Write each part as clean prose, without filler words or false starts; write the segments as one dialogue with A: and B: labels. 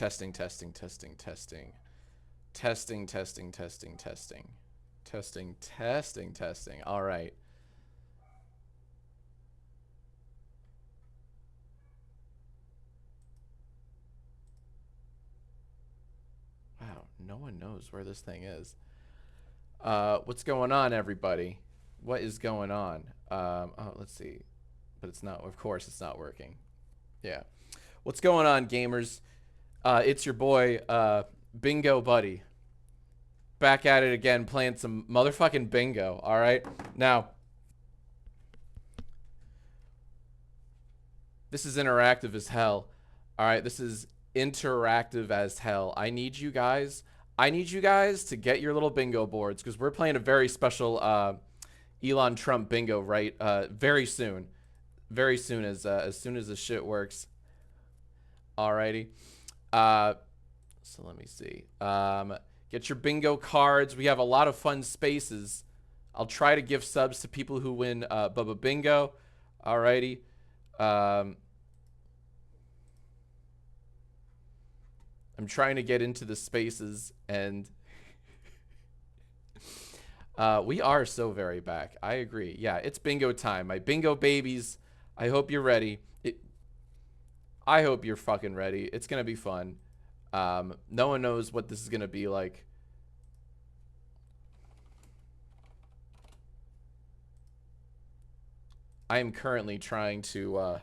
A: Testing, testing, testing, testing. Testing, testing, testing, testing. Testing, testing, testing. All right. Wow, no one knows where this thing is. What's going on, everybody? What is going on? Oh, let's see. But it's not, of course, it's not working. Yeah. What's going on, gamers? It's your boy, Bingo Buddy. Back at it again, playing some motherfucking bingo, alright? Now, this is interactive as hell. Alright, this is interactive as hell. I need you guys to get your little bingo boards, because we're playing a very special Elon Trump bingo, right? Very soon. Very soon, as soon as the shit works. Alrighty. So let me see. Get your bingo cards. We have a lot of fun spaces. I'll try to give subs to people who win Bubba Bingo. Alrighty. I'm trying to get into the spaces, and we are so very back. I agree. Yeah, it's bingo time. My bingo babies. I hope you're ready. I hope you're fucking ready. It's gonna be fun. No one knows what this is gonna be like. I am currently trying to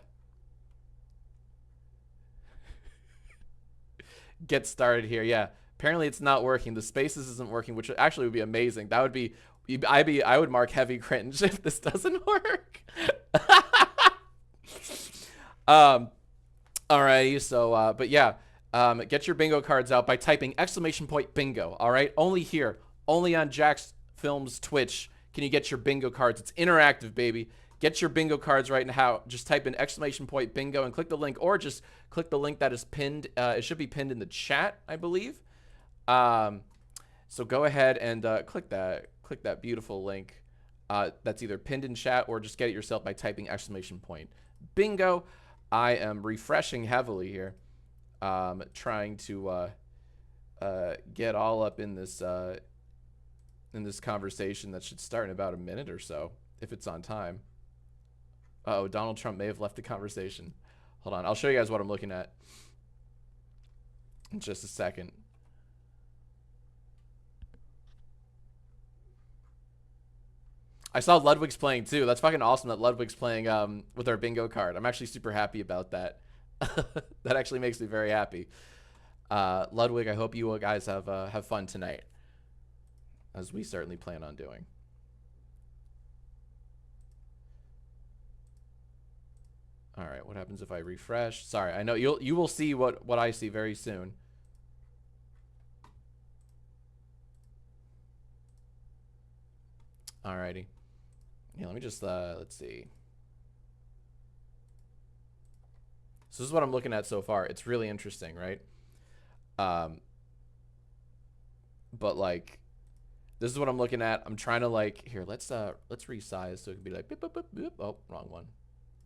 A: get started here. Yeah, apparently it's not working. The spaces isn't working, which actually would be amazing. That would be, I would mark heavy cringe if this doesn't work. Alrighty, so but yeah. Get your bingo cards out by typing !bingo. All right, only here, only on Jacksfilms Twitch can you get your bingo cards. It's interactive, baby. Get your bingo cards right now. Just type in !bingo and click the link, or just click the link that is pinned. It should be pinned in the chat, I believe. So go ahead and click that beautiful link. That's either pinned in chat, or just get it yourself by typing !bingo. I am refreshing heavily here. Trying to get all up in this conversation that should start in about a minute or so, if it's on time. Uh-oh, Donald Trump may have left the conversation. Hold on, I'll show you guys what I'm looking at in just a second. I saw Ludwig's playing too. That's fucking awesome that Ludwig's playing with our bingo card. I'm actually super happy about that. That actually makes me very happy. Ludwig, I hope you guys have fun tonight, as we certainly plan on doing. All right, what happens if I refresh? Sorry, I know you will see what I see very soon. Alrighty. Yeah, let me just let's see. So this is what I'm looking at so far. It's really interesting, right? But like, this is what I'm looking at. I'm trying to like, here, let's resize so it can be like, beep, beep, beep, beep. Oh, wrong one.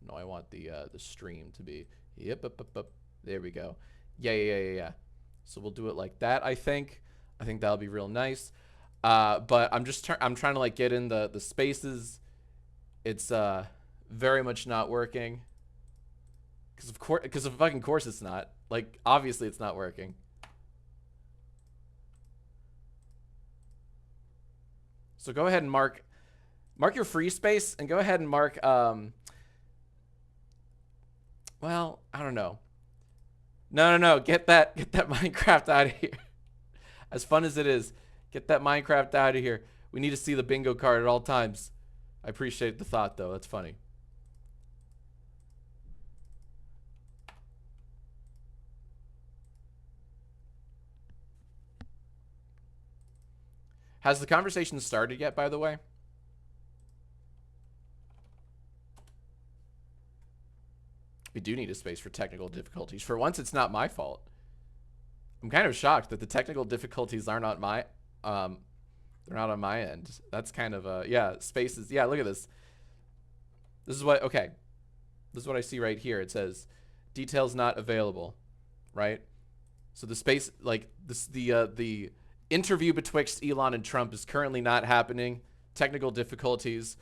A: No, I want the stream to be, yep, up, up, up. There we go. Yeah. So we'll do it like that. I think that'll be real nice. But I'm trying to like get in the spaces. It's very much not working. Because of fucking course it's not. Like, obviously it's not working. So go ahead and mark your free space, and go ahead and mark well, I don't know. No. Get that Minecraft out of here. As fun as it is, get that Minecraft out of here. We need to see the bingo card at all times. I appreciate the thought though. That's funny. Has the conversation started yet, by the way? We do need a space for technical difficulties. For once, it's not my fault. I'm kind of shocked that the technical difficulties are not my, they're not on my end. That's kind of, yeah, spaces. Yeah, look at this. This is what, okay. This is what I see right here. It says, details not available, right? So the space, like this, the interview betwixt Elon and Trump is currently not happening. Technical difficulties.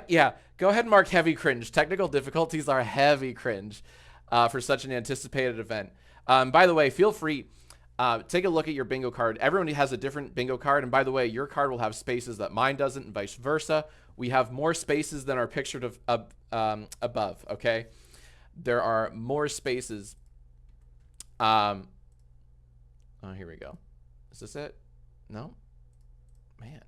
A: Yeah, go ahead and mark heavy cringe. Technical difficulties are heavy cringe for such an anticipated event. By the way, feel free. Take a look at your bingo card. Everyone has a different bingo card. And by the way, your card will have spaces that mine doesn't and vice versa. We have more spaces than are pictured above, okay? There are more spaces. Oh, here we go. Is this it? No? Man.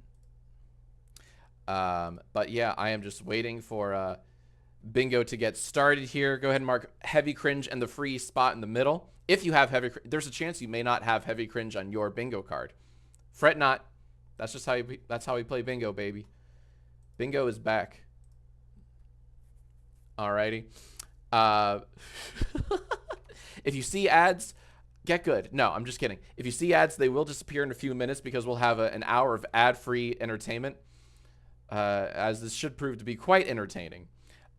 A: But yeah, I am just waiting for bingo to get started here. Go ahead and mark heavy cringe and the free spot in the middle. If you have heavy, there's a chance you may not have heavy cringe on your bingo card. Fret not. That's just that's how we play bingo, baby. Bingo is back. Alrighty. If you see ads, get good. No, I'm just kidding. If you see ads, they will disappear in a few minutes because we'll have an hour of ad-free entertainment, as this should prove to be quite entertaining.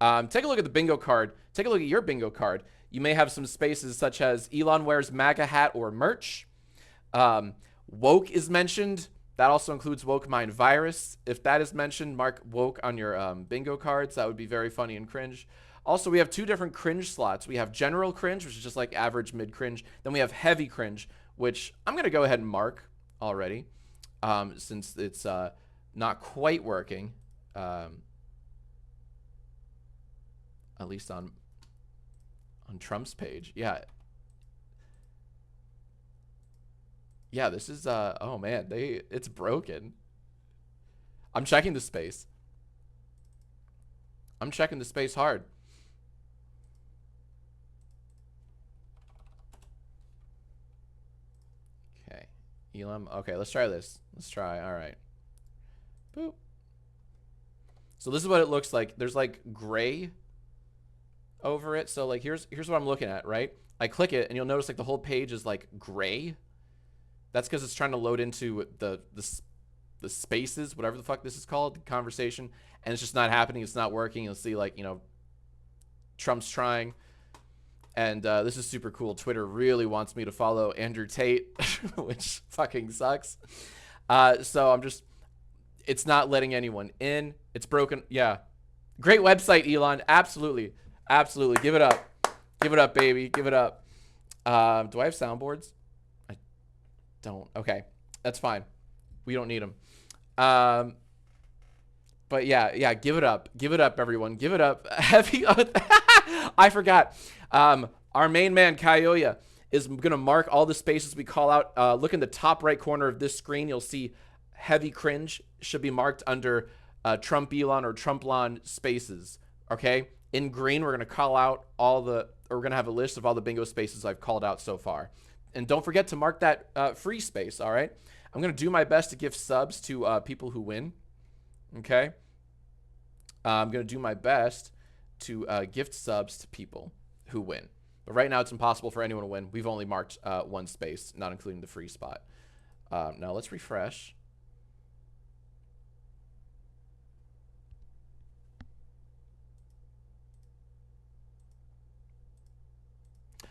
A: Take a look at the bingo card. Take a look at your bingo card. You may have some spaces such as Elon wears MAGA hat or merch. Woke is mentioned. That also includes woke mind virus. If that is mentioned, mark woke on your bingo cards. That would be very funny and cringe. Also, we have two different cringe slots. We have general cringe, which is just like average mid cringe. Then we have heavy cringe, which I'm going to go ahead and mark already, since it's not quite working, at least on Trump's page. Yeah, this is oh man, it's broken. I'm checking the space. I'm checking the space hard. Okay, Elon. Okay, let's try this. Let's try. All right. Boop. So this is what it looks like. There's like gray over it. So like here's what I'm looking at, right? I click it and you'll notice like the whole page is like gray. That's because it's trying to load into the spaces, whatever the fuck this is called, the conversation, and it's just not happening. It's not working. You'll see like, you know, Trump's trying, and this is super cool. Twitter really wants me to follow Andrew Tate, which fucking sucks. So I'm just, it's not letting anyone in. It's broken. Yeah, great website, Elon. Absolutely, absolutely. Give it up. Give it up, baby. Give it up. Do I have soundboards? I don't. Okay, that's fine. We don't need them. But yeah, give it up. Give it up, everyone. Give it up. Heavy. I forgot. Our main man, Kayoya, is going to mark all the spaces we call out. Look in the top right corner of this screen. You'll see heavy cringe should be marked under Trump Elon or Trumplon spaces. Okay? In green, we're going to call out we're going to have a list of all the bingo spaces I've called out so far. And don't forget to mark that free space, all right? I'm going to do my best to give subs to people who win. Okay? I'm going to do my best to gift subs to people who win. But right now, it's impossible for anyone to win. We've only marked one space, not including the free spot. Now, let's refresh.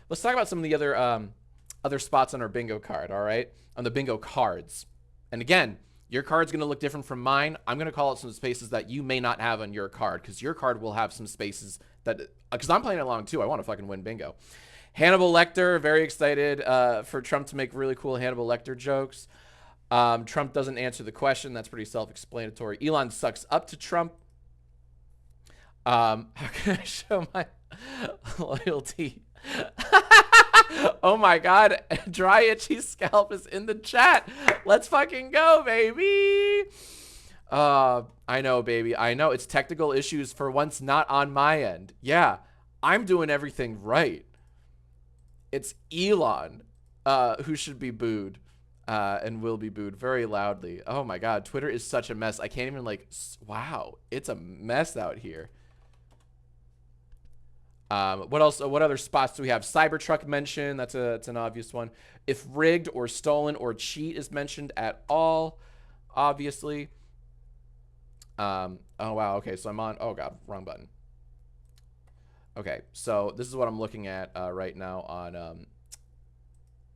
A: Let's talk about some of the other spots on our bingo card, all right? On the bingo cards. And again, your card's going to look different from mine. I'm going to call out some spaces that you may not have on your card, because your card will have some spaces that, because I'm playing along too. I want to fucking win bingo. Hannibal Lecter, very excited for Trump to make really cool Hannibal Lecter jokes. Trump doesn't answer the question. That's pretty self-explanatory. Elon sucks up to Trump. How can I show my loyalty? Oh my god, dry itchy scalp is in the chat. Let's fucking go, baby. I know, baby. I know it's technical issues for once not on my end. Yeah, I'm doing everything right. It's Elon who should be booed and will be booed very loudly. Oh my god, Twitter is such a mess. I can't even like, wow, it's a mess out here. What else? What other spots do we have? Cybertruck mentioned. That's an obvious one. If rigged or stolen or cheat is mentioned at all, obviously. Oh wow. Okay, so I'm on. Oh god, wrong button. Okay, so this is what I'm looking at right now on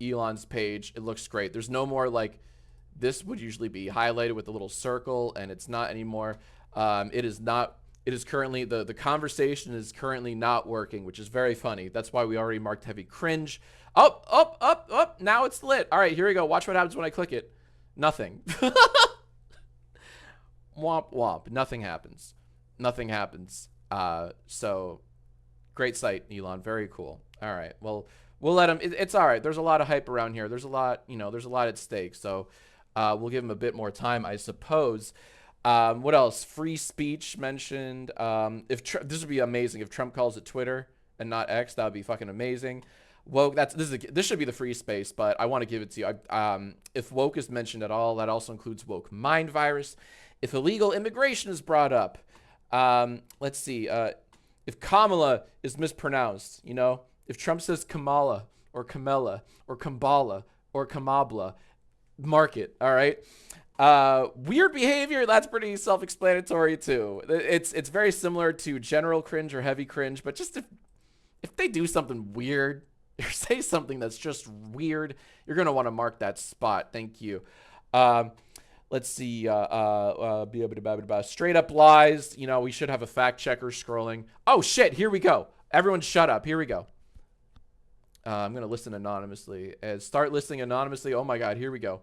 A: Elon's page. It looks great. There's no more like, this would usually be highlighted with a little circle, and it's not anymore. It is not. It is currently, the conversation is currently not working, which is very funny. That's why we already marked heavy cringe. Up, up, up, up. Now it's lit. All right, here we go. Watch what happens when I click it. Nothing. Womp womp. Nothing happens. Nothing happens. So great site, Elon. Very cool. All right. Well, we'll let him. It's all right. There's a lot of hype around here. There's a lot, there's a lot at stake. So we'll give him a bit more time, I suppose. What else? Free speech mentioned. This would be amazing if Trump calls it Twitter and not X. That would be fucking amazing. Woke. This should be the free space, but I want to give it to you. If woke is mentioned at all, that also includes woke mind virus. If illegal immigration is brought up, let's see. If Kamala is mispronounced, if Trump says Kamala or Kamela or Kambala or Kamabla, mark it. All right. Weird behavior, that's pretty self-explanatory too. It's very similar to general cringe or heavy cringe, but just if they do something weird or say something that's just weird, you're gonna want to mark that spot. Thank you. Let's see. Straight up lies. We should have a fact checker scrolling. Oh shit! Here we go. Everyone, shut up. Here we go. I'm gonna listen anonymously and start listening anonymously. Oh my god! Here we go.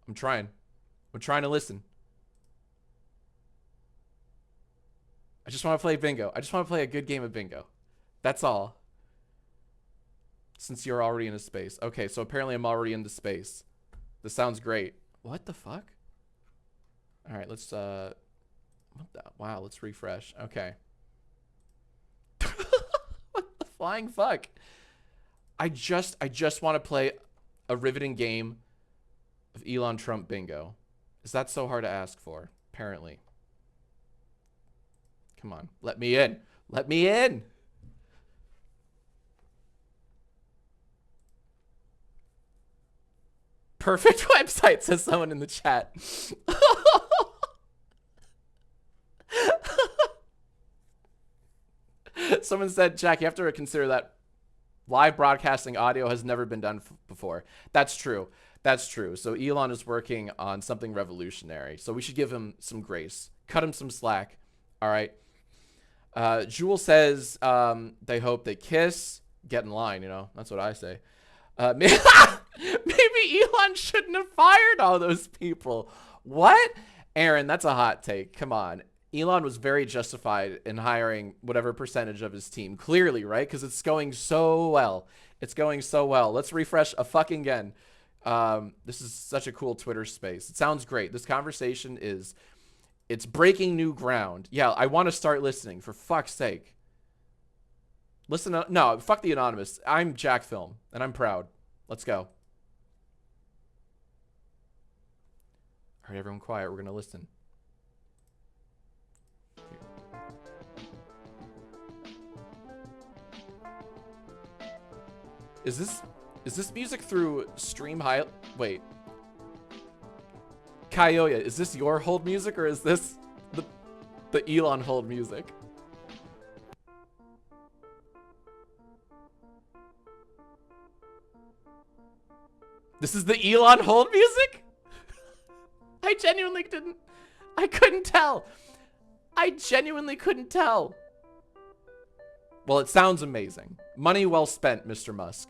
A: I'm trying to listen. I just want to play bingo. I just want to play a good game of bingo. That's all. Since you're already in a space. Okay, so apparently I'm already in the space. This sounds great. What the fuck? All right, let's wow, let's refresh. Okay. What the flying fuck? I just want to play a riveting game of Elon Trump bingo. Is that so hard to ask for? Apparently. Come on, let me in. Let me in. Perfect website, says someone in the chat. Someone said, Jack, you have to consider that live broadcasting audio has never been done before. That's true. That's true. So Elon is working on something revolutionary. So we should give him some grace. Cut him some slack. All right. Jewel says they hope they kiss. Get in line, That's what I say. Maybe Elon shouldn't have fired all those people. What? Aaron, that's a hot take. Come on. Elon was very justified in hiring whatever percentage of his team. Clearly, right? Because it's going so well. It's going so well. Let's refresh a fucking again. This is such a cool Twitter space. It sounds great. This conversation it's breaking new ground. Yeah, I want to start listening, for fuck's sake. Listen, no, fuck the anonymous. I'm Jacksfilms, and I'm proud. Let's go. All right, everyone quiet. We're going to listen. Is this music through Stream High? Wait. Kaioya, is this your hold music or is this the Elon hold music? This is the Elon hold music? I genuinely couldn't tell. I genuinely couldn't tell. Well, it sounds amazing. Money well spent, Mr. Musk.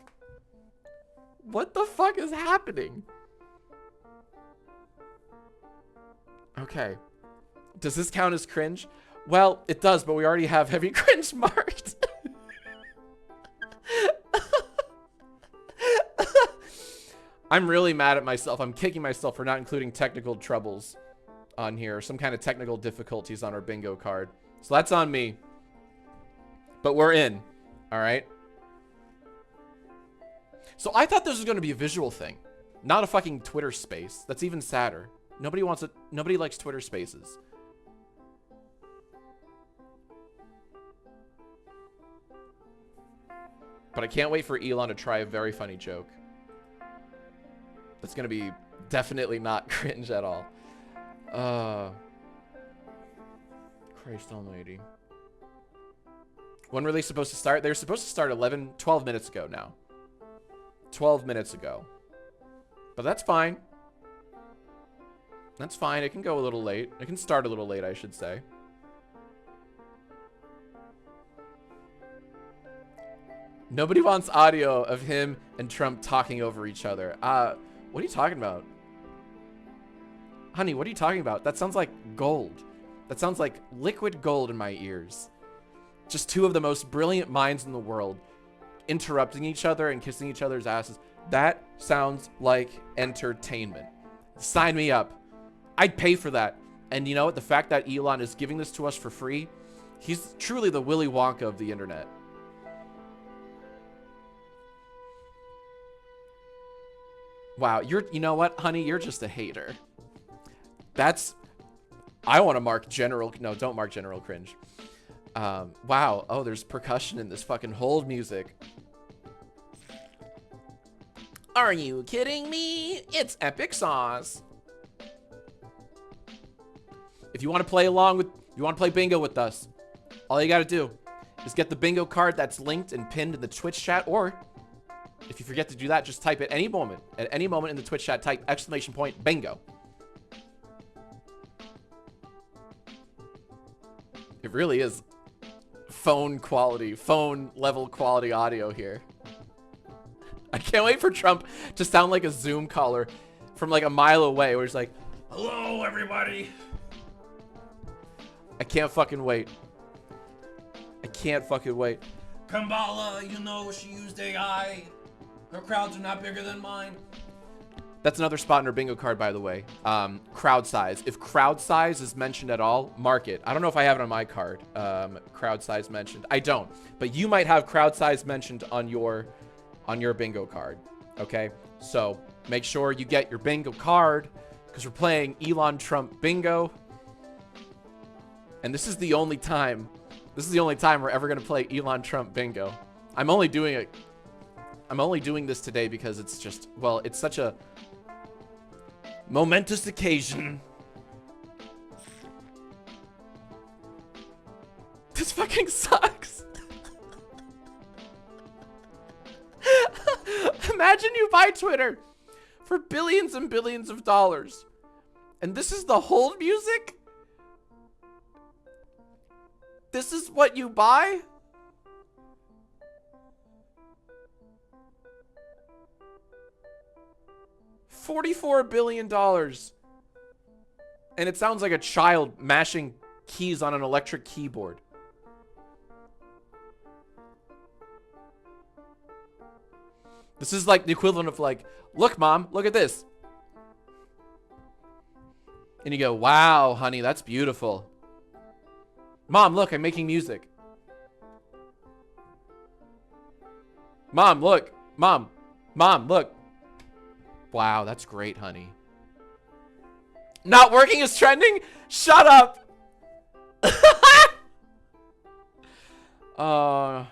A: What the fuck is happening? Okay. Does this count as cringe? Well, it does, but we already have heavy cringe marked. I'm really mad at myself. I'm kicking myself for not including technical troubles on here. Some kind of technical difficulties on our bingo card. So that's on me. But we're in. All right. So I thought this was going to be a visual thing. Not a fucking Twitter space. That's even sadder. Nobody wants it. Nobody likes Twitter spaces. But I can't wait for Elon to try a very funny joke. That's going to be definitely not cringe at all. Christ almighty. When were they supposed to start? They were supposed to start 12 minutes ago now. 12 minutes ago. But that's fine. That's fine. It can go a little late. It can start a little late, I should say. Nobody wants audio of him and Trump talking over each other. What are you talking about? Honey, what are you talking about? That sounds like gold. That sounds like liquid gold in my ears. Just two of the most brilliant minds in the world interrupting each other and kissing each other's asses. That sounds like entertainment. Sign me up. I'd pay for that. And you know what? The fact that Elon is giving this to us for free, he's truly the Willy Wonka of the internet. Wow, you know what, honey? You're just a hater. I want to mark general, no, don't mark general cringe. Wow, oh, there's percussion in this fucking hold music. Are you kidding me? It's epic sauce. If you want to play bingo with us, all you got to do is get the bingo card that's linked and pinned in the Twitch chat, or if you forget to do that, just type at any moment in the Twitch chat, type !bingo. It really is phone level quality audio here. I can't wait for Trump to sound like a Zoom caller from like a mile away where he's like, hello, everybody. I can't fucking wait. I can't fucking wait. Kamala, you know, she used AI. Her crowds are not bigger than mine. That's another spot in her bingo card, by the way. Crowd size. If crowd size is mentioned at all, mark it. I don't know if I have it on my card. Crowd size mentioned. I don't. But you might have crowd size mentioned on your bingo card. Okay? So make sure you get your bingo card because we're playing Elon Trump bingo. And this is the only time we're ever going to play Elon Trump bingo. I'm only doing this today because it's just, well, it's such a momentous occasion. This fucking sucks. Imagine you buy Twitter for billions and billions of dollars. And this is the hold music? This is what you buy? $44 billion. And it sounds like a child mashing keys on an electric keyboard. This is like the equivalent of like, look, mom, look at this. And you go, wow, honey, that's beautiful. Mom, look, I'm making music. Mom, look. Mom, look. Wow, that's great, honey. Not working is trending? Shut up. Oh,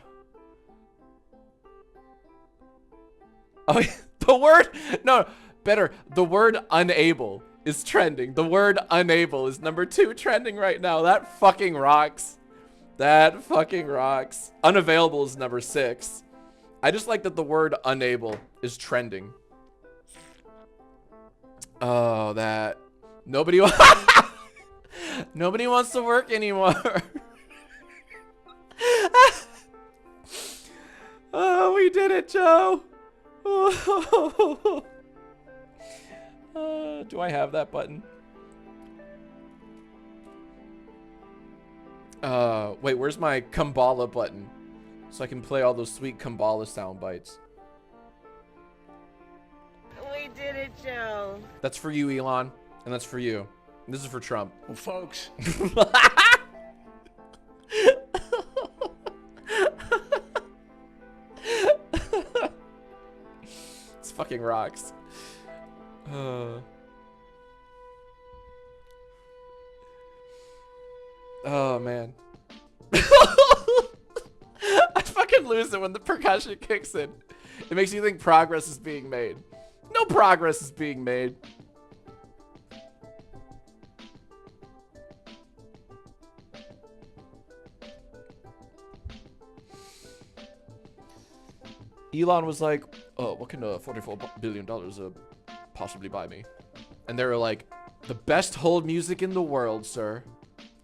A: the word, no, better. The word unable is trending. The word unable is #2 trending right now. That fucking rocks. That fucking rocks. Unavailable is #6. I just like that the word unable is trending. Oh, that. Nobody wants to work anymore. Oh, we did it, Joe. Do I have that button? Wait, where's my Kambala button? So I can play all those sweet Kambala sound bites.
B: We did it, Joe.
A: That's for you, Elon. And that's for you. And this is for Trump.
C: Well, folks.
A: This fucking rocks. Oh, man. I fucking lose it when the percussion kicks in. It makes you think progress is being made. No progress is being made. Elon was like, what can $44 billion possibly buy me? And they were like, the best hold music in the world, sir.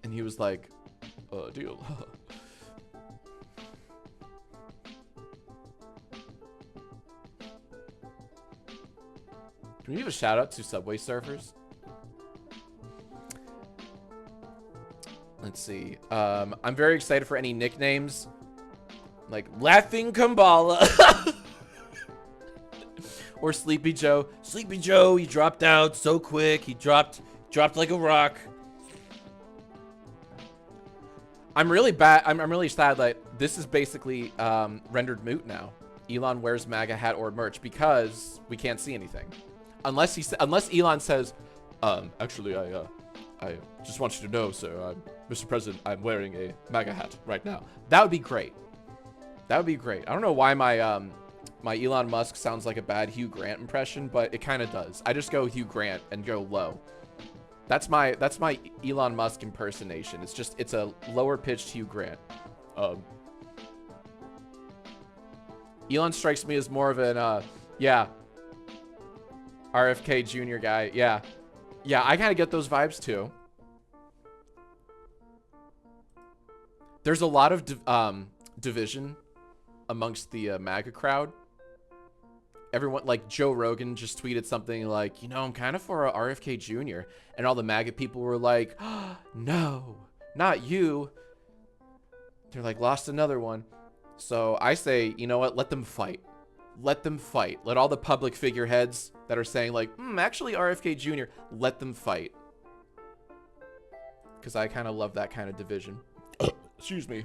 A: And he was like, deal. Can we give a shout out to Subway Surfers? Let's see. I'm very excited for any nicknames. Like Laughing Kambala. Or Sleepy Joe. Sleepy Joe, he dropped out so quick. He dropped like a rock. I'm really sad that this is basically rendered moot now. Elon wears MAGA hat or merch because we can't see anything. Unless Elon says, actually, I just want you to know, sir, Mr. President, I'm wearing a MAGA hat right now. That would be great. That would be great. I don't know why my my Elon Musk sounds like a bad Hugh Grant impression, but it kind of does. I just go Hugh Grant and go low. That's my Elon Musk impersonation. It's a lower pitched Hugh Grant. Elon strikes me as more of an yeah, RFK Jr. guy. Yeah. Yeah, I kind of get those vibes too. There's a lot of division amongst the MAGA crowd. Everyone, like Joe Rogan just tweeted something like, you know, I'm kind of for a RFK Jr. And all the MAGA people were like, oh, no, not you. They're like, lost another one. So I say, you know what? Let them fight. Let them fight. Let all the public figureheads that are saying like, actually RFK Jr., let them fight. Because I kind of love that kind of division. Excuse me.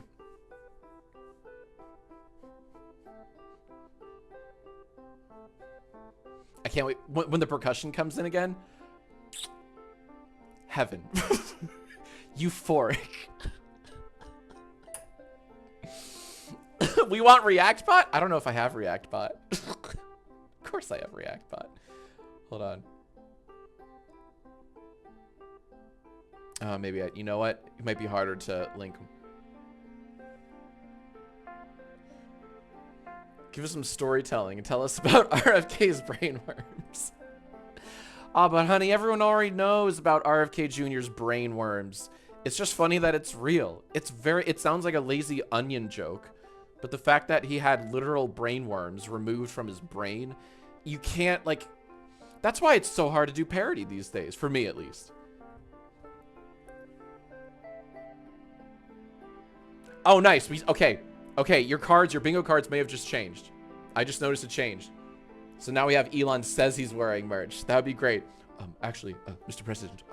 A: I can't wait. When the percussion comes in again. Heaven. Euphoric. We want ReactBot? I don't know if I have ReactBot. Of course I have ReactBot. Hold on. Maybe you know what? It might be harder to link. Give us some storytelling and tell us about RFK's brainworms. But honey, everyone already knows about RFK Jr.'s brainworms. It's just funny that it's real. It sounds like a lazy onion joke, but the fact that he had literal brainworms removed from his brain, you can't, like, that's why it's so hard to do parody these days, for me at least. Oh, nice. Okay, your bingo cards may have just changed. I just noticed it changed. So now we have Elon says he's wearing merch. That would be great. Actually, Mr. President,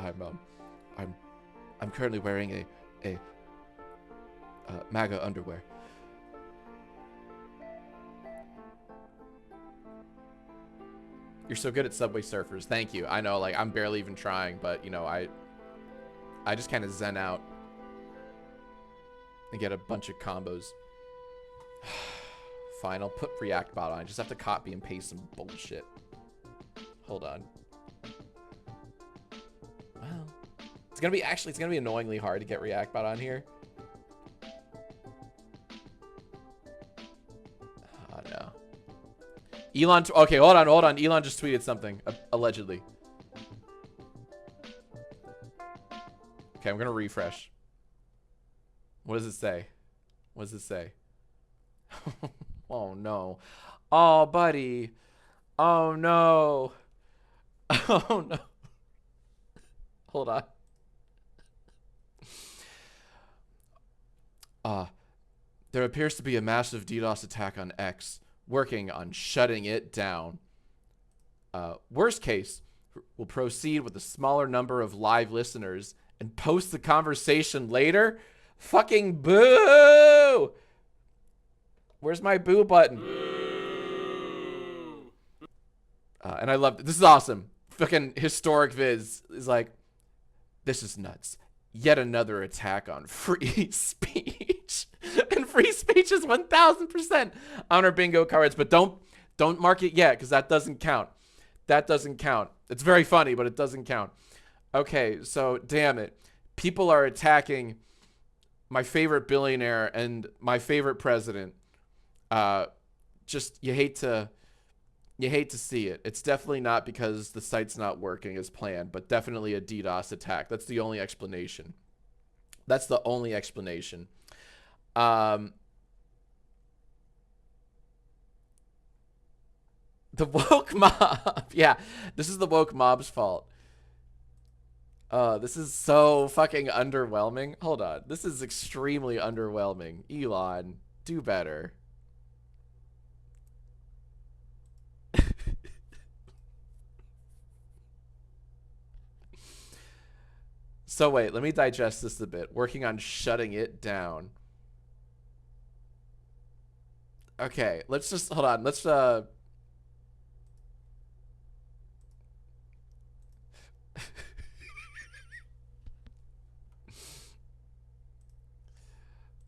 A: I'm currently wearing a MAGA underwear. You're so good at Subway Surfers. Thank you. I know, like, I'm barely even trying, but, you know, I just kind of zen out and get a bunch of combos. Fine, I'll put ReactBot on. I just have to copy and paste some bullshit. Hold on. Well, it's gonna be annoyingly hard to get ReactBot on here. Oh no. Elon, okay, hold on. Elon just tweeted something, allegedly. Okay, I'm gonna refresh. What does it say? What does it say? Oh no. Oh, buddy. Oh no. Oh no. Hold on. There appears to be a massive DDoS attack on X, working on shutting it down. Worst case, we'll proceed with a smaller number of live listeners and post the conversation later. Fucking boo! Where's my boo button? And I love this. Is awesome. Fucking historic viz is like, this is nuts. Yet another attack on free speech. And free speech is 1000% on our bingo cards, but don't mark it yet because that doesn't count. That doesn't count. It's very funny, but it doesn't count. Okay, so damn it. People are attacking my favorite billionaire and my favorite president just you hate to see it. It's definitely not because the site's not working as planned, but definitely a DDoS attack. That's the only explanation. That's the only explanation. The woke mob. Yeah, this is the woke mob's fault. This is so fucking underwhelming. Hold on. This is extremely underwhelming. Elon, do better. So wait, let me digest this a bit. Working on shutting it down. Okay, let's just hold on. Let's let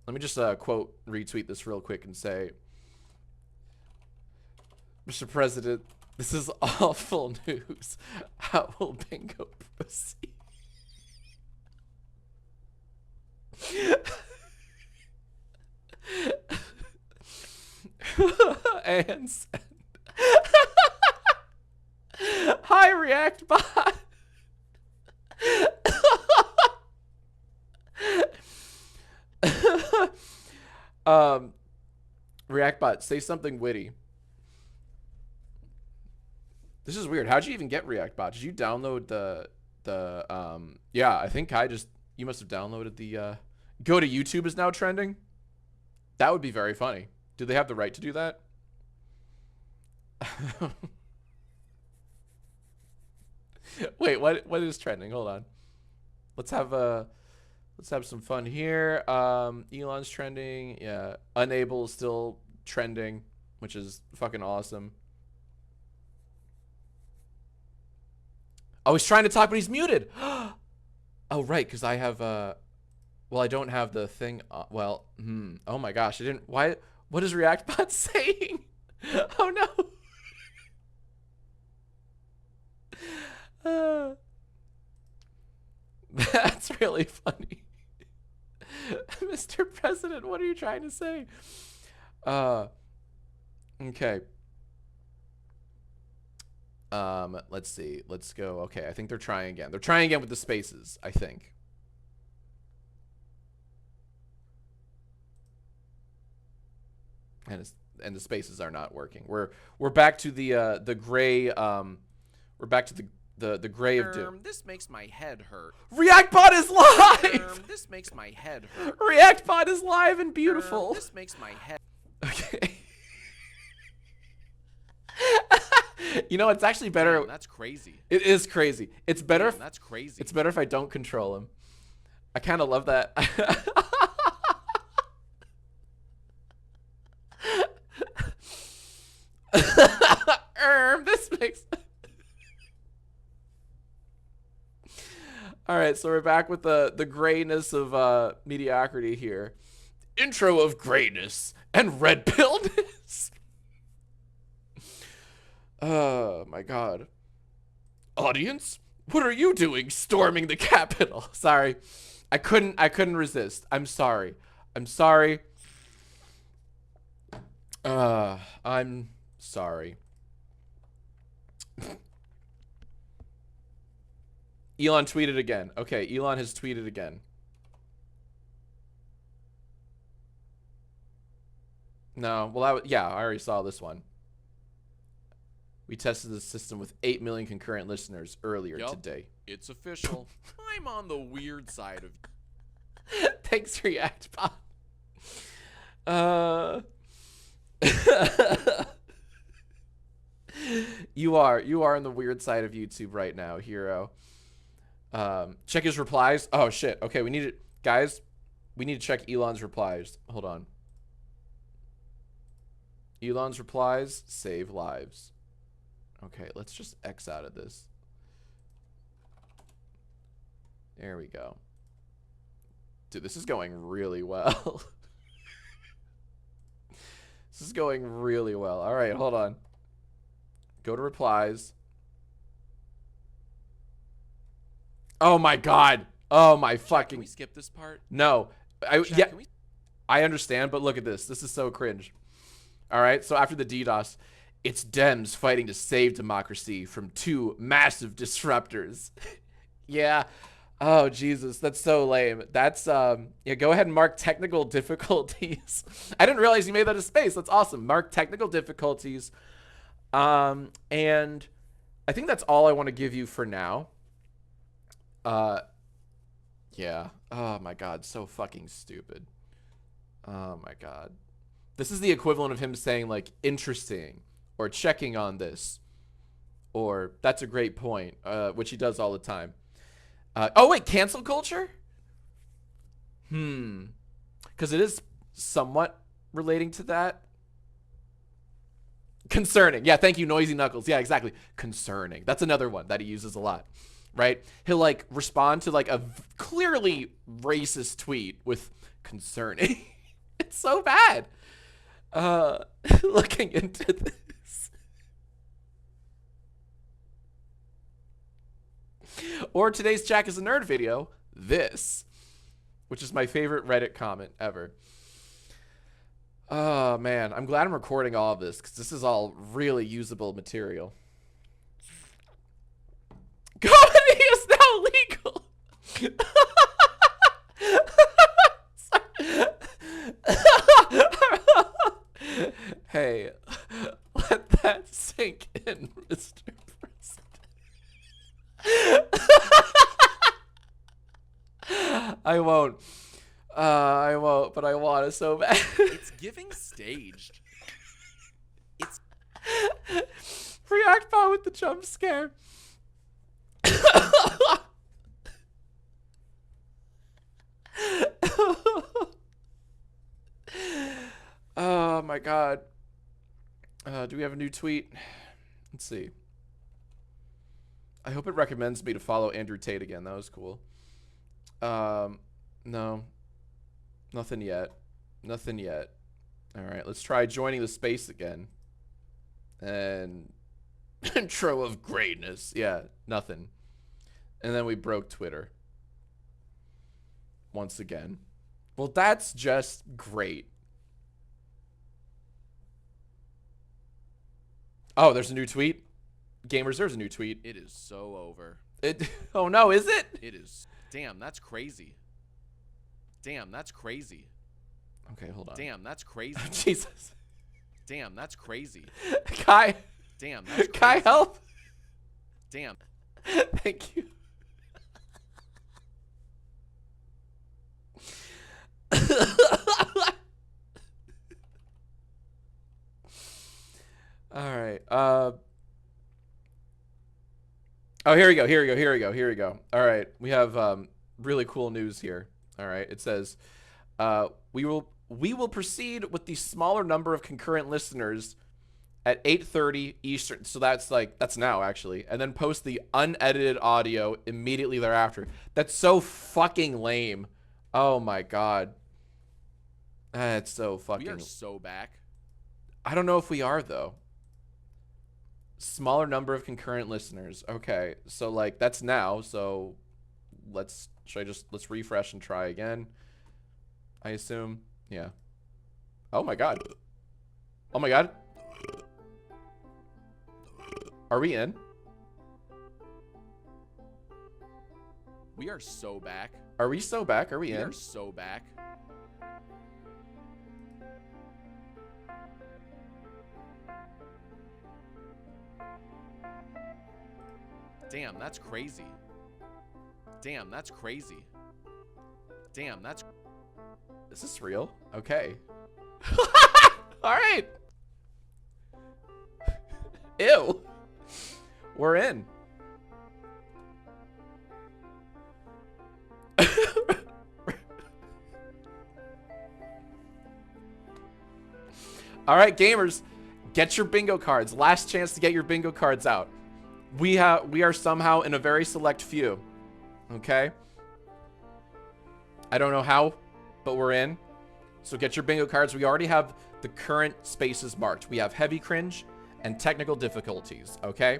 A: me just quote retweet this real quick and say, Mr. President, this is awful news. How will bingo proceed? And send. Hi, React bot. React bot, say something witty. This is weird. How'd you even get React bot? Did you download the yeah, I think you must have downloaded the go to YouTube is now trending. That would be very funny. Do they have the right to do that? Wait, what is trending? Hold on. Let's have some fun here. Elon's trending. Yeah. Unable is still trending, which is fucking awesome. Oh, he's trying to talk, but he's muted. Oh, right, because I have well, I don't have the thing. Well, oh my gosh, I didn't. Why? What is ReactBot saying? Oh no. That's really funny. Mr. President, what are you trying to say? Okay. Let's see. Let's go. Okay, I think they're trying again. They're trying again with the spaces, I think. And the spaces are not working. We're back to the gray we're back to the gray of doom.
C: This makes my head hurt.
A: ReactBot is live.
C: This makes my head hurt.
A: ReactBot is live and beautiful.
C: This makes my head.
A: Okay. You know, it's actually better.
C: Damn, that's crazy.
A: It is crazy. It's better.
C: Damn, that's crazy.
A: It's better if I don't control him. I kind of love that. This makes. All right, so we're back with the grayness of mediocrity here. Intro of grayness and red pilledness. Oh my god. Audience, what are you doing storming the Capitol? Sorry. I couldn't resist. I'm sorry. I'm sorry. I'm sorry. Elon tweeted again. Okay, Elon has tweeted again. No, well, yeah, I already saw this one. We tested the system with 8 million concurrent listeners earlier today.
C: It's official. I'm on the weird side of.
A: Thanks, ReactBot. You are on the weird side of YouTube right now, hero. Check his replies. Oh shit. Okay, we need it, guys. We need to check Elon's replies. Hold on. Elon's replies save lives. Okay, let's just X out of this. There we go. Dude, this is going really well. This is going really well. All right, hold on. Go to replies. Oh my god. Oh my fucking.
C: Can we skip this part?
A: No.
C: Jack,
A: I understand, but look at this. This is so cringe. All right. So after the DDoS, it's Dems fighting to save democracy from two massive disruptors. Yeah. Oh, Jesus. That's so lame. That's, yeah, go ahead and mark technical difficulties. I didn't realize you made that a space. That's awesome. Mark technical difficulties. And I think that's all I want to give you for now. Yeah. Oh my God. So fucking stupid. Oh my God. This is the equivalent of him saying like interesting or checking on this or that's a great point, which he does all the time. Oh wait, cancel culture? Because it is somewhat relating to that. Concerning. Yeah, thank you, Noisy Knuckles. Yeah, exactly. Concerning. That's another one that he uses a lot, right? He'll like respond to like a clearly racist tweet with concerning. It's so bad. Looking into this. Or today's Jack is a nerd video, this, which is my favorite Reddit comment ever. Oh, man. I'm glad I'm recording all of this because this is all really usable material. Comedy is now legal. Hey, let that sink in, Mr. President. I won't, but I want it so bad.
C: It's giving staged. It's
A: React bot with the jump scare. Oh my God. Do we have a new tweet? Let's see. I hope it recommends me to follow Andrew Tate again. That was cool. No. Nothing yet. Nothing yet. All right, let's try joining the space again. And intro of greatness. Yeah, nothing. And then we broke Twitter. Once again. Well, that's just great. Oh, there's a new tweet? Gamers, there's a new tweet.
C: It is so over.
A: Oh no, is it?
C: It is. Damn, that's crazy. Damn, that's crazy.
A: Okay, hold on.
C: Damn, that's crazy.
A: Jesus.
C: Damn, that's crazy.
A: Kai.
C: Damn, that's crazy.
A: Kai, help.
C: Damn.
A: Thank you. All right. Oh, here we go. All right. We have really cool news here. All right. It says we will proceed with the smaller number of concurrent listeners at 8:30 Eastern. So that's now actually. And then post the unedited audio immediately thereafter. That's so fucking lame. Oh my God. That's so fucking.
C: We are so back.
A: I don't know if we are though. Smaller number of concurrent listeners. Okay, so like that's now. So let's refresh and try again. I assume. Yeah. Oh my God. Oh my God. Are we in?
C: We are so back.
A: Are we so back? Are we
C: We
A: in?
C: are so back. Damn, that's crazy. Damn, that's crazy. Damn, that's...
A: Is this real? Okay. All right. Ew. We're in. All right, gamers, get your bingo cards. Last chance to get your bingo cards out. We are somehow in a very select few. Okay? I don't know how, but we're in. So get your bingo cards. We already have the current spaces marked. We have heavy cringe and technical difficulties, okay?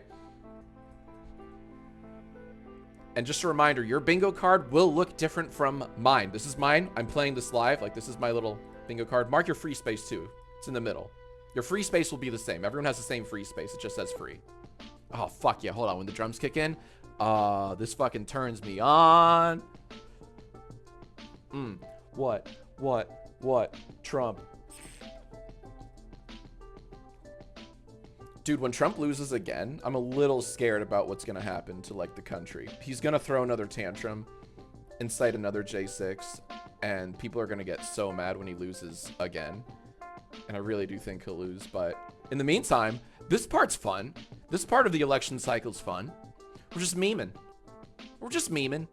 A: And just a reminder, your bingo card will look different from mine. This is mine. I'm playing this live. Like, this is my little bingo card. Mark your free space, too. It's in the middle. Your free space will be the same. Everyone has the same free space. It just says free. Oh, fuck yeah. Hold on. When the drums kick in, this fucking turns me on. What? Trump. Dude, when Trump loses again, I'm a little scared about what's going to happen to, like, the country. He's going to throw another tantrum, incite another J6, and people are going to get so mad when he loses again. And I really do think he'll lose, but in the meantime, this part's fun. This part of the election cycle's fun. We're just memeing. We're just memeing.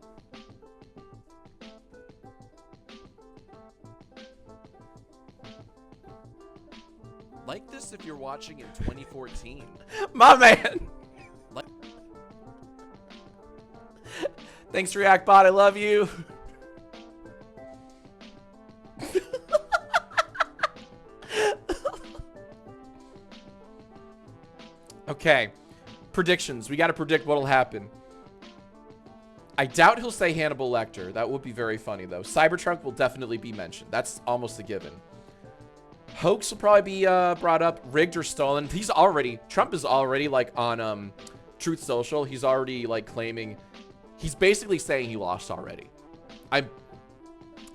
C: Like this if you're watching in 2014.
A: My man.
C: Like
A: Thanks, ReactBot. I love you. Okay. Predictions. We got to predict what'll happen. I doubt he'll say Hannibal Lecter. That would be very funny, though. Cybertruck will definitely be mentioned. That's almost a given. Hoax will probably be brought up. Rigged or stolen. Trump is already, like, on Truth Social. He's already, like, claiming. He's basically saying he lost already. I'm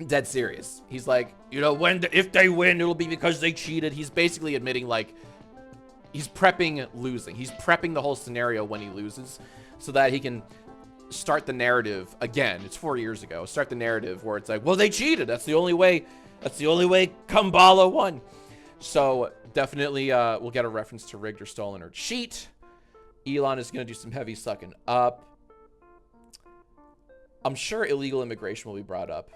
A: dead serious. He's like, you know, if they win, it'll be because they cheated. He's basically admitting, like, he's prepping losing. He's prepping the whole scenario when he loses so that he can start the narrative again. It's 4 years ago. Start the narrative where it's like, well, they cheated. That's the only way. That's the only way Kumbala won. So definitely we'll get a reference to rigged or stolen or cheat. Elon is going to do some heavy sucking up. I'm sure illegal immigration will be brought up.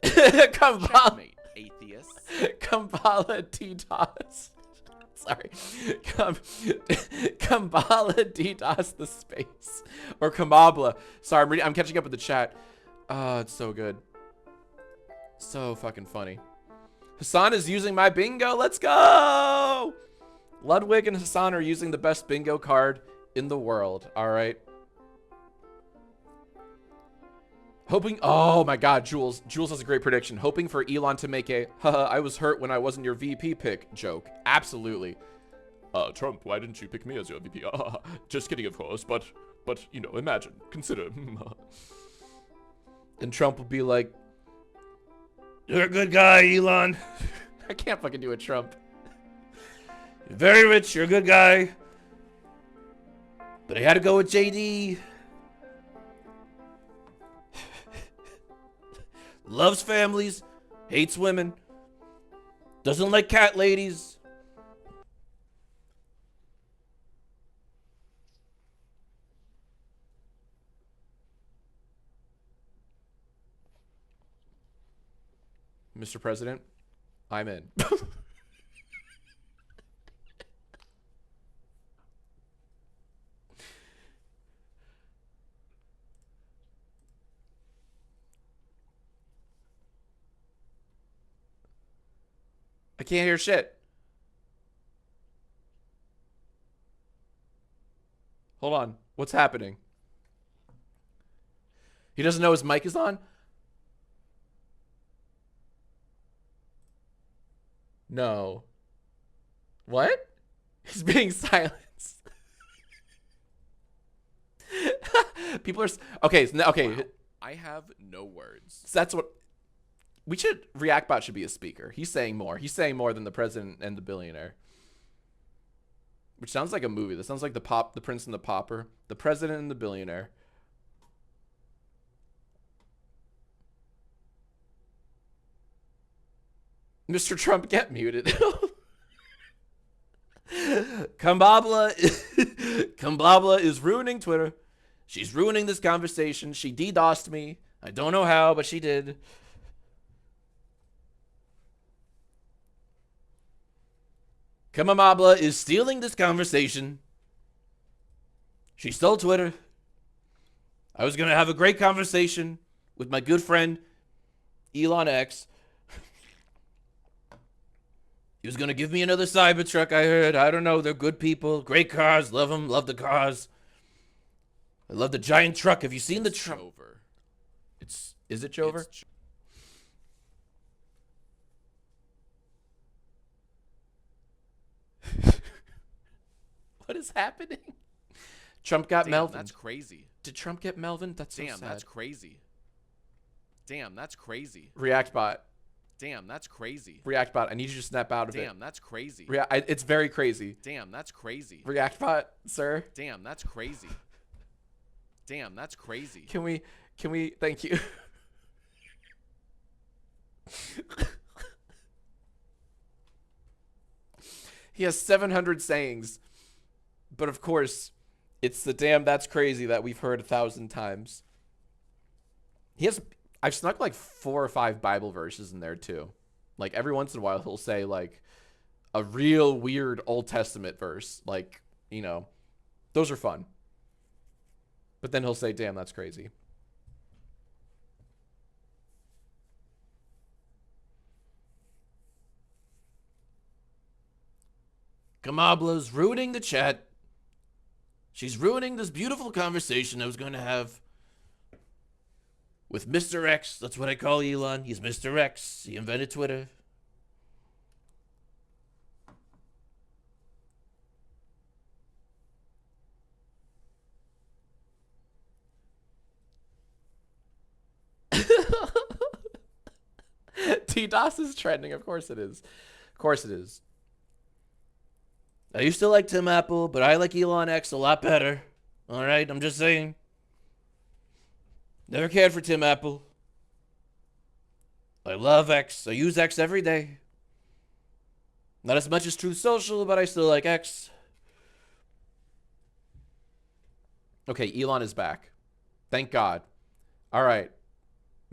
C: checkmate, atheist.
A: Kumbala DDoS. Sorry. Kumbala DDoS the space. Or Kamabla. Sorry, I'm catching up with the chat. It's so good. So fucking funny. Hassan is using my bingo. Let's go! Ludwig and Hassan are using the best bingo card in the world. All right. Hoping, oh my God, Jules. Jules has a great prediction. Hoping for Elon to make a, haha, I was hurt when I wasn't your VP pick joke. Absolutely. Trump, why didn't you pick me as your VP? Just kidding, of course, but, you know, imagine, consider. And Trump will be like, you're a good guy, Elon. I can't fucking do a Trump. You're very rich, you're a good guy. But I had to go with JD. Loves families, hates women, doesn't like cat ladies. Mr. President, I'm in. I can't hear shit. Hold on. What's happening? He doesn't know his mic is on? No. What? He's being silenced. People are... Okay, okay.
C: Wow. I have no words.
A: So that's what... We should... ReactBot should be a speaker. He's saying more. He's saying more than the president and the billionaire. Which sounds like a movie. That sounds like the Prince and the Pauper. The president and the billionaire. Mr. Trump, get muted. Kumbabla is ruining Twitter. She's ruining this conversation. She DDoSed me. I don't know how, but she did. Kamamabla is stealing this conversation. She stole Twitter. I was going to have a great conversation with my good friend, Elon X. He was going to give me another Cybertruck, I heard. I don't know. They're good people. Great cars. Love them. Love the cars. I love the giant truck. Have you seen the truck?
C: Jover.
A: Is it Jover? What is happening? Trump got
C: Damn,
A: Melvin.
C: that's crazy.
A: Did Trump get Melvin? That's so
C: Damn,
A: sad.
C: that's crazy. Damn, that's crazy.
A: React bot.
C: Damn, that's crazy.
A: React bot. I need you to snap out of it.
C: Damn, that's crazy.
A: It's very crazy.
C: Damn, that's crazy.
A: React bot, sir.
C: Damn, that's crazy. Damn, that's crazy.
A: Can we, thank you. He has 700 sayings, but of course, it's the damn that's crazy that we've heard 1,000 times. I've snuck like 4 or 5 Bible verses in there too. Like every once in a while, he'll say like a real weird Old Testament verse. Like, you know, those are fun. But then he'll say, damn, that's crazy. Kamabla's ruining the chat. She's ruining this beautiful conversation I was going to have with Mr. X. That's what I call Elon. He's Mr. X. He invented Twitter. T-DOS is trending. Of course it is. Of course it is. I used to like Tim Apple, but I like Elon X a lot better. All right, I'm just saying. Never cared for Tim Apple. I love X. I use X every day. Not as much as Truth Social, but I still like X. Okay, Elon is back. Thank God. All right.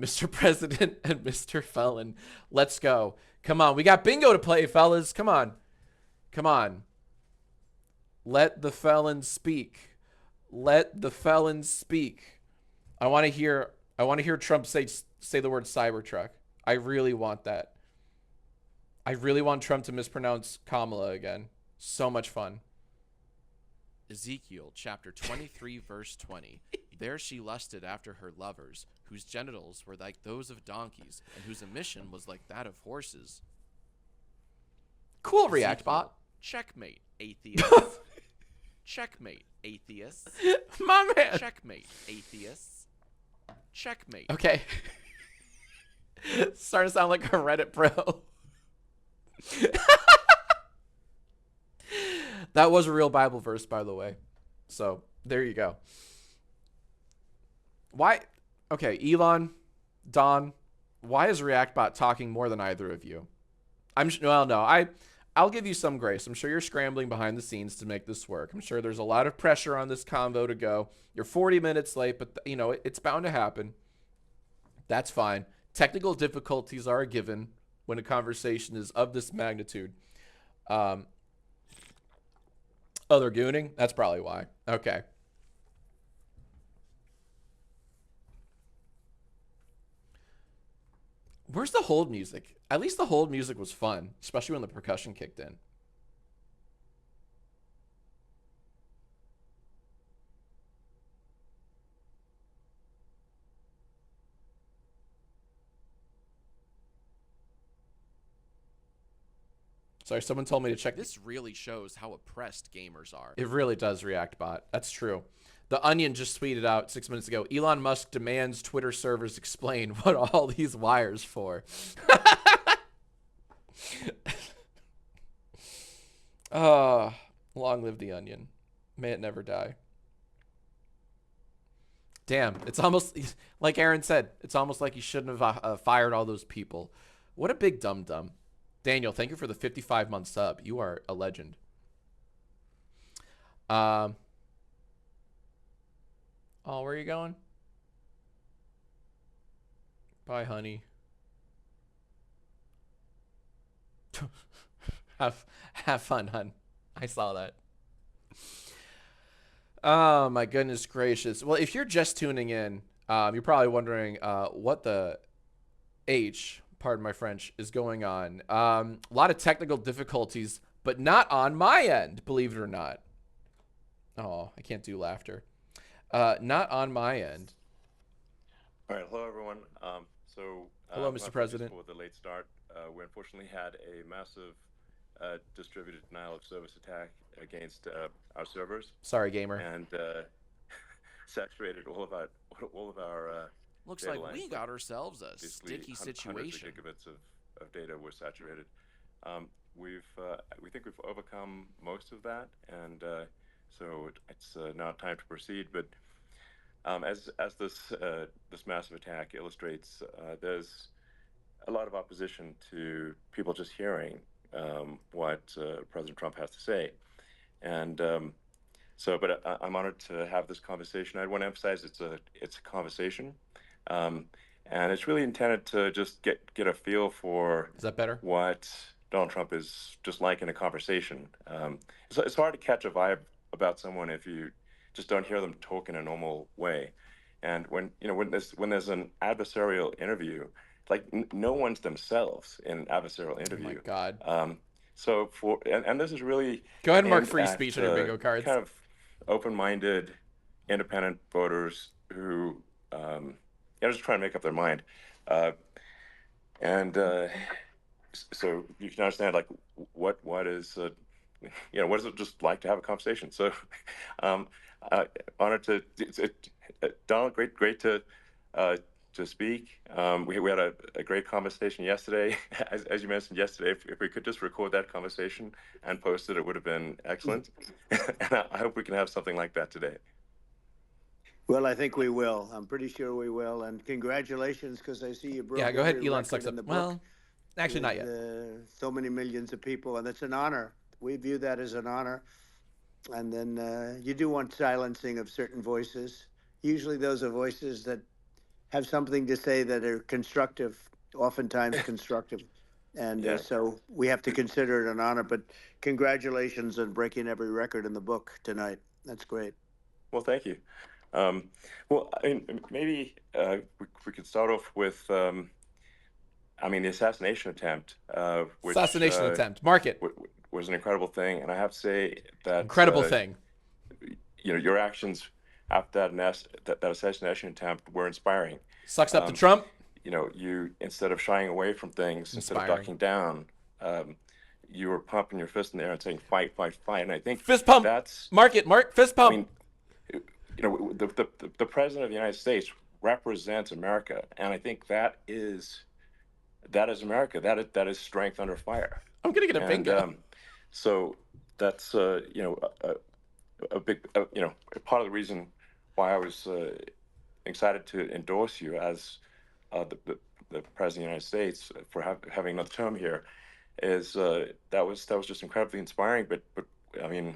A: Mr. President and Mr. Felon. Let's go. Come on. We got bingo to play, fellas. Come on. Come on. Let the felon speak. Let the felon speak. I want to hear Trump say the word Cybertruck. I really want that. I really want Trump to mispronounce Kamala again. So much fun.
C: Ezekiel chapter 23 verse 20. There she lusted after her lovers, whose genitals were like those of donkeys, and whose emission was like that of horses.
A: Cool,
C: Ezekiel,
A: React bot.
C: Checkmate, atheist. Checkmate, atheists.
A: My man.
C: Checkmate, atheists. Checkmate.
A: Okay. Starting to sound like a Reddit bro. That was a real Bible verse, by the way. So there you go. Why? Okay, Elon, Don, why is ReactBot talking more than either of you? Well, no, I'll give you some grace. I'm sure you're scrambling behind the scenes to make this work. I'm sure there's a lot of pressure on this convo to go. You're 40 minutes late, but you know, it's bound to happen. That's fine. Technical difficulties are a given when a conversation is of this magnitude. Other gooning? That's probably why. Okay. Where's the hold music? At least the hold music was fun, especially when the percussion kicked in. Sorry, someone told me to check.
C: This really shows how oppressed gamers are.
A: It really does, ReactBot. That's true. The Onion just tweeted out 6 minutes ago, Elon Musk demands Twitter servers explain what all these wires for. Long live the Onion. May it never die. Damn, it's almost, like Aaron said, it's almost like he shouldn't have fired all those people. What a big dum-dum. Daniel, thank you for the 55-month sub. You are a legend. Oh, where are you going? Bye, honey. Have fun, hun. I saw that. Oh, my goodness gracious. Well, if you're just tuning in, you're probably wondering what the H, pardon my French, is going on. A lot of technical difficulties, but not on my end, believe it or not. Oh, I can't do laughter. Not on my end.
D: All right, hello everyone.
A: Hello, Mr. President.
D: With a late start, we unfortunately had a massive distributed denial of service attack against our servers,
A: Sorry, gamer.
D: and saturated all of our
C: Looks
D: data
C: like
D: lines.
C: we got ourselves a
D: Basically,
C: sticky
D: hundreds
C: situation.
D: of gigabits of data were saturated. We think we've overcome most of that, and so it's now time to proceed. But as this massive attack illustrates, there's a lot of opposition to people just hearing what President Trump has to say, and but I'm honored to have this conversation. I want to emphasize it's a conversation, and it's really intended to just get a feel for
A: Is that better?
D: what Donald Trump is just like in a conversation. It's hard to catch a vibe about someone if you just don't hear them talk in a normal way. And when there's an adversarial interview, like no one's themselves in an adversarial interview.
A: Oh my God.
D: And this is really
A: Go ahead and mark
D: aimed
A: free
D: at,
A: speech on your bingo cards.
D: kind of open-minded, independent voters who just trying to make up their mind, so you can understand like what is what is it just like to have a conversation. So honored to Donald, great to speak. We had a great conversation yesterday. As you mentioned yesterday, if we could just record that conversation and post it would have been excellent. And I hope we can have something like that today.
E: Well, I think we will. I'm pretty sure we will. And congratulations, because I see you broke
A: Yeah, go ahead.
E: every
A: Elon
E: record
A: sucks
E: in
A: up.
E: the book
A: Well, actually, not yet.
E: with, so many millions of people, and it's an honor. We view that as an honor. And then you do want silencing of certain voices. Usually those are voices that have something to say that are constructive, oftentimes constructive. And
D: Yeah.
E: so we have to consider it an honor. But congratulations on breaking every record in the book tonight. That's great.
D: Well, thank you. Well, I mean, maybe we could start off with, the assassination attempt, which
A: Assassination attempt. Mark it.
D: Was an incredible thing, and I have to say that
A: Incredible thing.
D: Your actions after that assassination attempt were inspiring.
A: Sucks up to Trump.
D: You instead of shying away from things, instead of ducking down, you were pumping your fist in the air and saying fight, fight, fight. And I think
A: Fist pump.
D: That's
A: Mark it. Mark fist pump.
D: I mean, the president of the United States represents America, and I think that is America. That is strength under fire.
A: I'm gonna get a bingo.
D: So that's a big part of the reason why I was excited to endorse you as the president of the United States for having another term here is that was just incredibly inspiring. But I mean,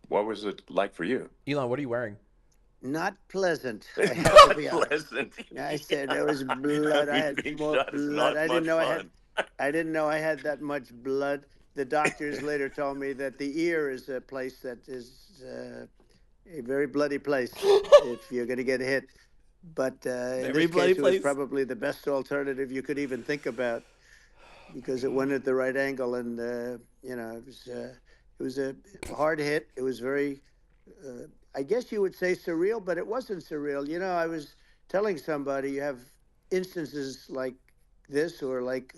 D: what was it like for you?
A: Elon, what are you wearing?
E: Not pleasant. I have
D: Not
E: to be honest.
D: pleasant.
E: I said there was blood. I had
D: Being
E: more
D: shot is
E: blood.
D: not
E: I didn't
D: much
E: know
D: fun.
E: I didn't know I had that much blood. The doctors later told me that the ear is a place that is a very bloody place if you're going to get hit. But in
A: Very
E: this
A: bloody
E: case, it was
A: place.
E: probably the best alternative you could even think about because it went at the right angle, and it was a hard hit. It was very. I guess you would say surreal, but it wasn't surreal. I was telling somebody you have instances like this or like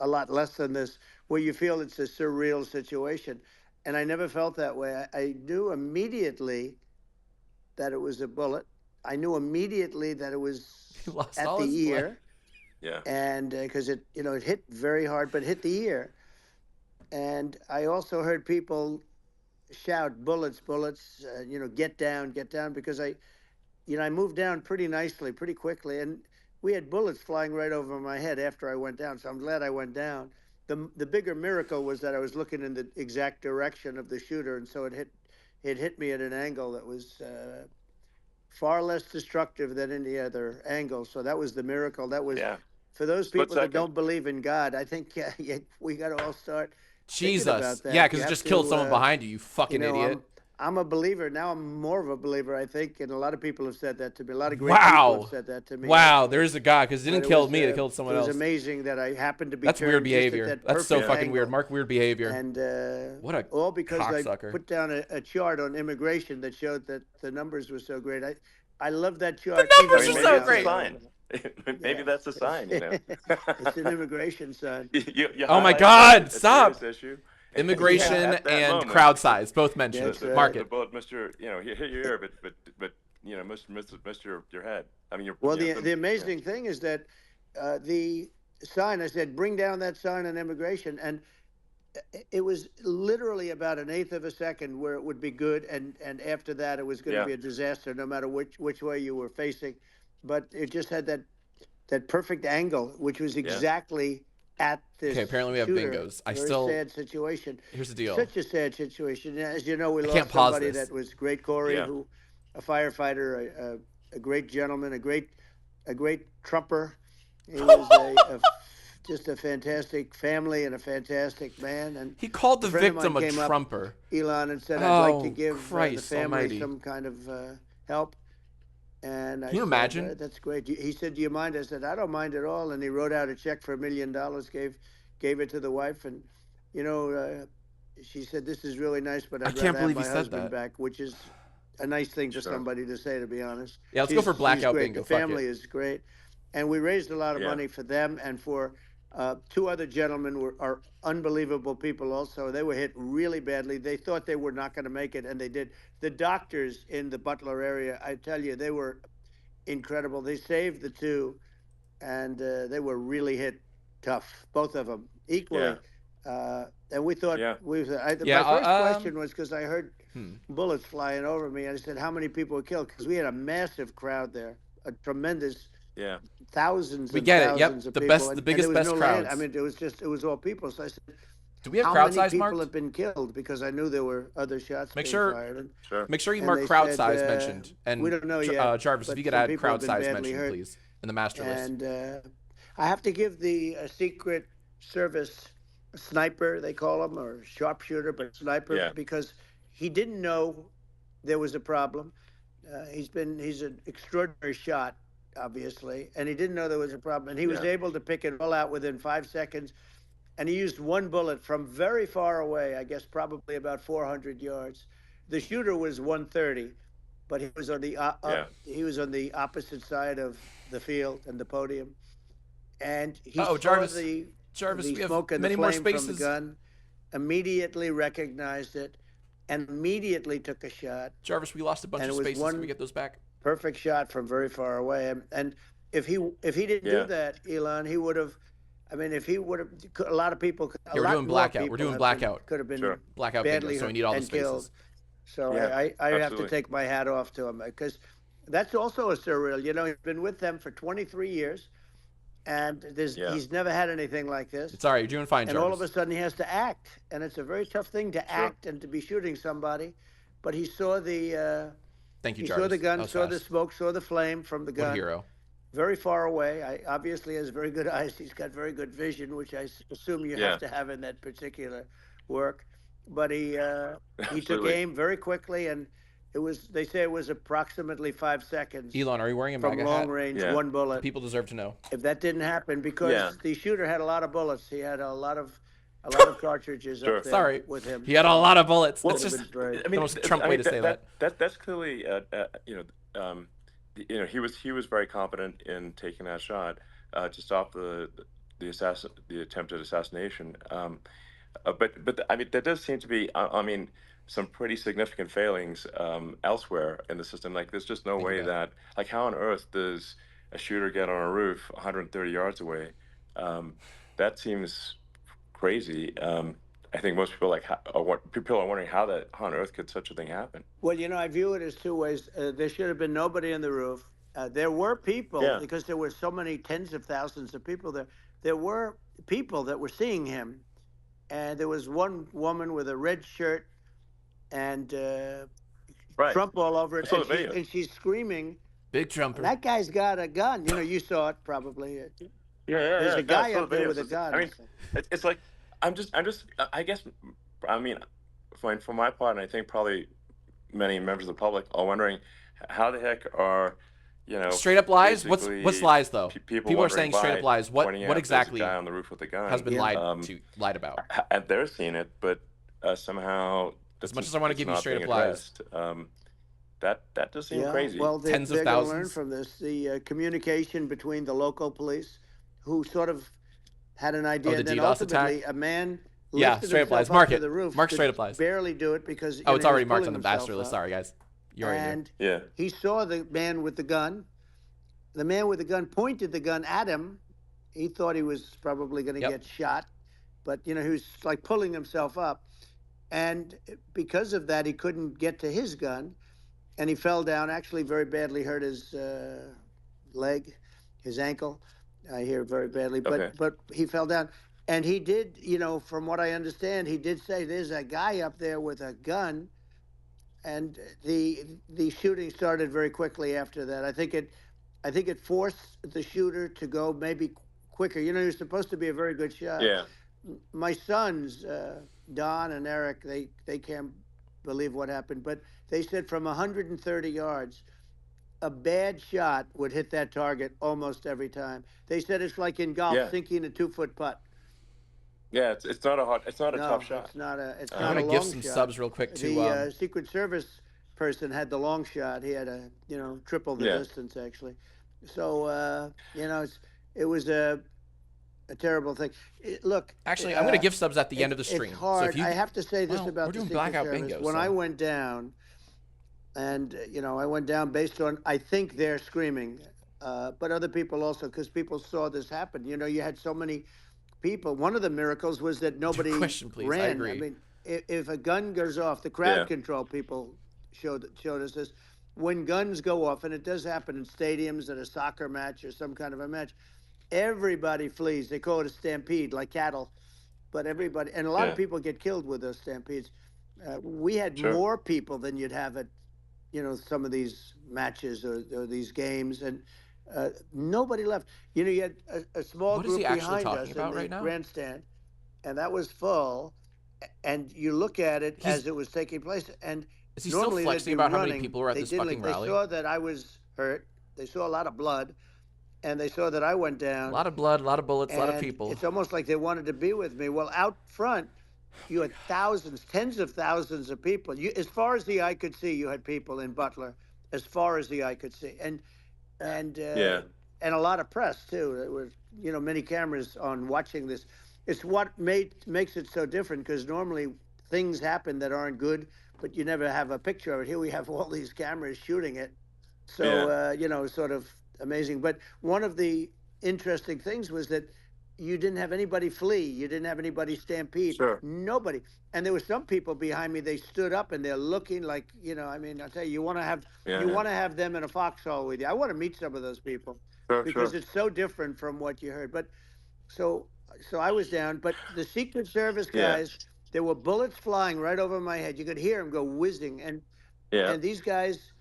E: a lot less than this where you feel it's a surreal situation. And I never felt that way. I knew immediately that it was a bullet. I knew immediately that it was
A: lost
E: at
A: all
E: the
A: his blood.
E: ear.
D: Yeah.
E: And because it hit very hard, but hit the ear. And I also heard people shout bullets, bullets, get down, because I moved down pretty nicely, pretty quickly, and we had bullets flying right over my head after I went down. So I'm glad I went down. The bigger miracle was that I was looking in the exact direction of the shooter, and so it hit me at an angle that was far less destructive than any other angle. So that was the miracle. That was for those people that don't believe in God. I think we got to all start.
A: Jesus. Yeah, because it just killed someone behind you, you fucking idiot.
E: I'm a believer. Now I'm more of a believer, I think, and a lot of people have said that to me. A lot of great people have said that to me.
A: Wow, there is a God, because it didn't kill me, it killed someone else.
E: It was amazing that I happened to be
A: That's weird behavior. That's so fucking
E: angle.
A: weird. Mark, weird behavior.
E: And
A: what a
E: all because
A: cocksucker.
E: I put down a chart on immigration that showed that the numbers were so great. I love that chart.
A: The numbers are so great.
D: Maybe that's a sign,
E: It's an immigration sign.
A: Oh my God, stop.
D: Issue.
A: Immigration
D: At that
A: and
D: moment,
A: crowd size, both mentioned.
E: That's right.
A: Mark
D: the
A: it.
D: bullet missed your, hit your ear, but missed your head. I mean,
E: Well, the amazing thing is that the sign, I said, bring down that sign on immigration, and it was literally about an eighth of a second where it would be good, and after that it was going to be a disaster, no matter which way you were facing. But it just had that perfect angle, which was exactly at this.
A: Okay, apparently we have
E: shooter.
A: bingos.
E: Very sad situation.
A: Here's the deal.
E: Such a sad situation. As you know, we
A: I
E: lost
A: can't pause
E: somebody
A: this.
E: that was great, Corey, who, a firefighter, a great gentleman, a great trumper. He was just a fantastic family and a fantastic man. And
A: he called the
E: a friend of
A: victim
E: mine
A: a
E: came up,
A: trumper.
E: Elon, and said, I'd like to
A: Oh,
E: give the
A: Christ
E: family
A: almighty.
E: some kind of help. And I
A: Can you
E: said,
A: imagine?
E: That's great. He said, do you mind? I said, I don't mind at all. And he wrote out a check for $1 million, gave it to the wife. And, she said, this is really nice, but I'd
A: can't
E: rather have
A: believe
E: my
A: he said
E: husband
A: that.
E: back, which is a nice thing for somebody to say, to be honest.
A: Yeah, let's go for blackout
E: great.
A: bingo.
E: The
A: Fuck
E: family
A: it.
E: is great. And we raised a lot of money for them and for two other gentlemen who are unbelievable people also. They were hit really badly. They thought they were not going to make it, and they did. The doctors in the Butler area, I tell you, they were incredible. They saved the two, and they were really hit tough, both of them, equally. And we thought, my first question was, because I heard bullets flying over me, and I said, how many people were killed? Because we had a massive crowd there, a tremendous thousands
A: We
E: and
A: get it.
E: thousands
A: Yep.
E: of
A: The
E: people.
A: best, the
E: and
A: biggest,
E: there was
A: best
E: no
A: crowds.
E: land. I mean, it was all people. So I said,
A: Do we have
E: how
A: crowd
E: many
A: size
E: people
A: marked?
E: have been killed? Because I knew there were other shots
A: Make
E: being
A: sure-
E: fired. And,
A: Make sure you
E: and
A: mark
E: they
A: crowd
E: said,
A: size mentioned. And
E: we don't know yet,
A: Jarvis, if
E: but
A: you could
E: some
A: add
E: people
A: crowd
E: have been
A: size
E: badly
A: mentioned,
E: hurt.
A: please, in the master list.
E: And I have to give the Secret Service sniper, they call him, or sharpshooter, but sniper, because he didn't know there was a problem. He's an extraordinary shot, obviously, and he didn't know there was a problem. And he was able to pick it all out within 5 seconds. And he used one bullet from very far away, I guess probably about 400 yards. The shooter was 130, but he was on the opposite side of the field and the podium. And he saw
A: Jarvis,
E: the
A: we have
E: smoke and
A: many
E: the
A: more
E: flame from the
A: spaces.
E: gun, immediately recognized it, and immediately took a shot.
A: Jarvis, we lost a bunch
E: And
A: of
E: it was
A: spaces.
E: one-
A: Can we get those back?
E: Perfect shot from very far away. And if he didn't do that, Elon, he would have. I mean, if he would have, a lot of people.
A: We're doing blackout. We're doing blackout.
E: Could have been
A: blackout
E: badly
A: bingo, so we
E: hurt
A: need all the
E: and
A: spaces.
E: killed. So
D: Yeah,
E: I have to
D: absolutely.
E: take my hat off to him, because that's also a surreal. He's been with them for 23 years, and he's never had anything like this.
A: It's all right. You're doing fine,
E: And
A: Jarvis.
E: all of a sudden he has to act, and it's a very tough thing to act and to be shooting somebody. But he saw the
A: Thank you,
E: he
A: Jarvis.
E: saw the gun,
A: That was
E: saw the
A: fast.
E: smoke, saw the flame from the
A: What a
E: gun.
A: hero.
E: Very far away. I obviously has very good eyes. He's got very good vision, which I assume you have to have in that particular work. But he took
D: Absolutely.
E: aim very quickly, and they say it was approximately 5 seconds
A: Elon, are you wearing a
E: from
A: MAGA
E: long
A: hat?
E: range,
D: Yeah.
E: one bullet.
A: People deserve to know.
E: If that didn't happen, because
D: Yeah.
E: the shooter had a lot of bullets, he had a lot of cartridges
D: Sure.
E: up there
A: Sorry.
E: with him.
A: He had a lot of bullets.
D: Well,
A: It's just
E: Right.
D: I mean,
A: the most Trump way to say that.
D: That's clearly, he was very competent in taking that shot to stop the attempted assassination. But I mean, there does seem to be, some pretty significant failings elsewhere in the system. Like, there's just no way that, like, how on earth does a shooter get on a roof 130 yards away? That seems crazy. I think most people people are wondering how on earth could such a thing happen.
E: Well, I view it as two ways. There should have been nobody on the roof. There were people, because there were so many tens of thousands of people there. There were people that were seeing him, and there was one woman with a red shirt and Trump all over it,
D: I saw the video.
E: and she's screaming,
A: Big Trumper.
E: "That guy's got a gun!" You saw it probably.
D: Yeah.
E: There's a guy up there with a
D: It's-
E: gun.
D: I mean, it's like I guess, for my part, and I think probably many members of the public are wondering how the heck are,
A: Straight up lies? What's
D: basically
A: lies though?
D: people
A: People are
D: wandering
A: saying straight
D: by,
A: up lies. What
D: pointing out there's a
A: exactly
D: guy on the roof with a gun
A: has been
E: Yeah.
A: lied about?
D: and they're seeing it, but somehow,
A: As much as I wanna
D: it's
A: give you
D: not
A: straight
D: being
A: up lies.
D: addressed. That does seem crazy.
E: Well,
A: Tens of
E: they're going to learn
A: thousands.
E: from this. The communication between the local police, who sort of had an idea,
A: the
E: and then
A: DDoS
E: ultimately
A: attack?
E: a man
A: Yeah,
E: lifted
A: straight applies.
E: himself
A: Mark
E: up to
A: it.
E: the roof.
A: Mark
E: could
A: straight applies.
E: Barely do it because
A: Oh, it's
E: he was
A: already marked
E: pulling
A: on the bachelor
E: himself
A: list.
E: up.
A: Sorry, guys. You already knew.
E: And
D: Yeah.
E: he saw the man with the gun. The man with the gun pointed the gun at him. He thought he was probably going to
A: Yep.
E: get shot, but he was like pulling himself up. And because of that, he couldn't get to his gun, and he fell down. Actually, very badly hurt his leg, his ankle. I hear very badly,
D: Okay.
E: but he fell down, and he did. From what I understand, he did say there's a guy up there with a gun, and the shooting started very quickly after that. I think it forced the shooter to go maybe quicker. He was supposed to be a very good shot.
D: Yeah.
E: My sons, Don and Eric, they can't believe what happened, but they said from 130 yards, a bad shot would hit that target almost every time. They said it's like in golf,
D: Yeah.
E: sinking a 2-foot putt.
D: Yeah. It's not a
E: No,
D: tough shot.
E: it's not a. It's
A: I'm
E: not
A: gonna
E: a long
A: give some
E: shot.
A: subs real quick to.
E: The Secret Service person had the long shot. He had triple the
D: Yeah.
E: distance actually. So it was a terrible thing. Look,
A: Actually, I'm gonna give subs at the end of the stream.
E: It's hard.
A: So if you,
E: I have to say this
A: well,
E: about
A: we're
E: the
A: doing
E: Secret
A: blackout
E: Service.
A: bingo.
E: When
A: so.
E: I went down, and I went down based on I think they're screaming, but other people also, because people saw this happen. You had so many people. One of the miracles was that nobody
A: Question, please.
E: ran.
A: I agree.
E: mean, if a gun goes off, the crowd
D: Yeah.
E: control people showed us this. When guns go off, and it does happen in stadiums at a soccer match or some kind of a match, everybody flees. They call it a stampede, like cattle. But everybody, and a lot of
D: Yeah.
E: people get killed with those stampedes. We had
D: Sure.
E: more people than you'd have at, some of these matches or these games, and nobody left. You had a small
A: What is
E: group
A: he actually
E: behind
A: talking
E: us
A: about
E: in the
A: right now?
E: grandstand, and that was full. And you look at it as it was taking place, and
A: Is he still
E: normally they'd
A: flexing
E: be
A: about how many
E: running.
A: people were at
E: They
A: this
E: didn't
A: fucking
E: leave.
A: rally?
E: They saw that I was hurt. They saw a lot of blood, and they saw that I went down.
A: A lot of blood, a lot of bullets, a lot of
E: And
A: people.
E: It's almost like they wanted to be with me. Well, out front, you had thousands, tens of thousands of people. As far as the eye could see, you had people in Butler, as far as the eye could see, and
D: Yeah.
E: and a lot of press too. There was many cameras on watching this. It's what makes it so different, because normally things happen that aren't good, but you never have a picture of it. Here we have all these cameras shooting it, so sort of amazing. But one of the interesting things was that you didn't have anybody flee. You didn't have anybody stampede.
D: Sure.
E: Nobody. And there were some people behind me. They stood up and they're looking like, I'll tell you, you want to have them in a foxhole with you. I want to meet some of those people
D: Sure.
E: because
D: Sure.
E: it's so different from what you heard. But so I was down. But the Secret Service
D: Yeah.
E: guys, there were bullets flying right over my head. You could hear them go whizzing, and
D: Yeah.
E: these guys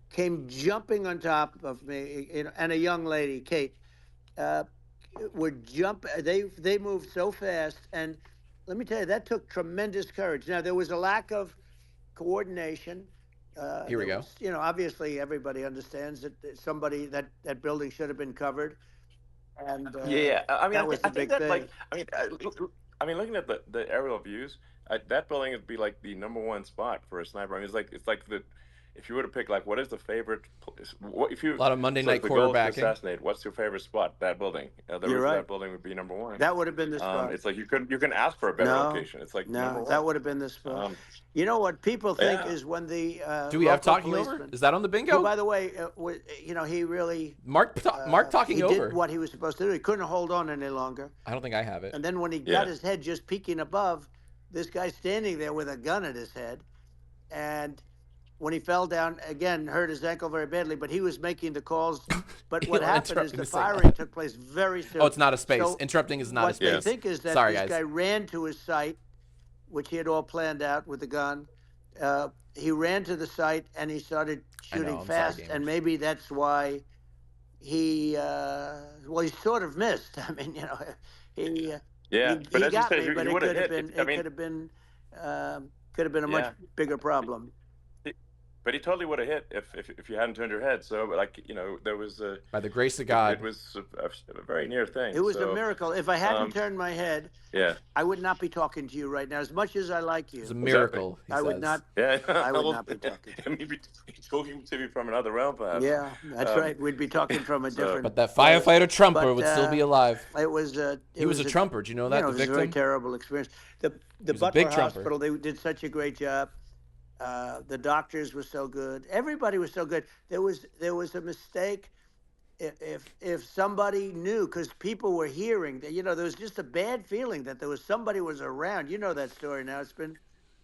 E: came jumping on top of me, and a young lady, Kate, would jump. They moved so fast, and let me tell you, that took tremendous courage. Now there was a lack of coordination.
A: Here we
E: there
A: go.
E: was, obviously everybody understands that somebody that building should have been covered. And
D: Yeah. I mean,
E: that was the
D: I think
E: big
D: that,
E: thing.
D: like, I mean, looking at the aerial views, that building would be like the #1 spot for a sniper. I mean, it's like if you were to pick, like, what is the favorite? What if you
A: A lot of Monday night
D: the goal is to
A: quarterbacking.
D: assassinate? What's your favorite spot? That building. The
E: You're
D: roof of
E: right.
D: that building would be #1.
E: That would have been the spot.
D: It's like you can ask for a better
E: No,
D: location. It's like
E: no,
D: #1.
E: that would have been the spot.
D: Um,
E: You know what people think
D: Yeah.
E: is when the
A: Do we have
E: local
A: talking over?
E: policeman,
A: Is that on the
E: who,
A: bingo?
E: by the way, he really
A: Mark talking
E: he
A: over.
E: did what he was supposed to do. He couldn't hold on any longer.
A: I don't think I have it.
E: And then when he
D: Yeah.
E: got his head just peeking above, this guy standing there with a gun at his head, and when he fell down again, hurt his ankle very badly. But he was making the calls. But what
A: Elon
E: happened is
A: interrupting
E: the
A: the signal.
E: firing took place very soon.
A: Oh, it's not a space.
E: So
A: Interrupting is not a
E: what
A: space.
E: they think is that
A: Sorry,
E: this
A: guys.
E: guy ran to his site, which he had all planned out with the gun. He ran to the site and he started
A: I know,
E: shooting
A: I'm sorry,
E: fast,
A: gamers.
E: and maybe that's why he he sort of missed. I mean, he
D: Yeah,
E: he,
D: but
E: he
D: as you
E: got
D: said,
E: me,
D: you
E: but it
D: would've
E: could have
D: hit.
E: been
D: I mean,
E: could have been a much
D: Yeah.
E: bigger problem.
D: but he totally would have hit if you hadn't turned your head. So, like, there was
A: By the grace of
D: it
A: God.
D: was a very near thing.
E: It was a
D: So,
E: miracle. If I hadn't turned my head,
D: yeah,
E: I would not be talking to you right now. As much as I like
A: It
E: you,
A: was a
D: exactly.
A: miracle, he
E: I would
A: says.
E: not.
D: Yeah,
E: I would
D: Well,
E: not be talking to
D: I mean, you'd be talking to me from another realm, perhaps.
E: Yeah, that's right. We'd be talking from a
D: so-
E: different.
A: But that
E: place.
A: firefighter Trumper
E: But,
A: would still be alive.
E: It was.
A: He was a Trumper. Do you know that?
E: It
A: The
E: was a very
A: victim?
E: terrible experience. The
A: was a
E: Butler
A: big Trumper.
E: Hospital, they did such a great job. The doctors were so good. Everybody was so good. There was a mistake. If somebody knew, because people were hearing that, there was just a bad feeling that there was somebody was around. You know that story now. It's been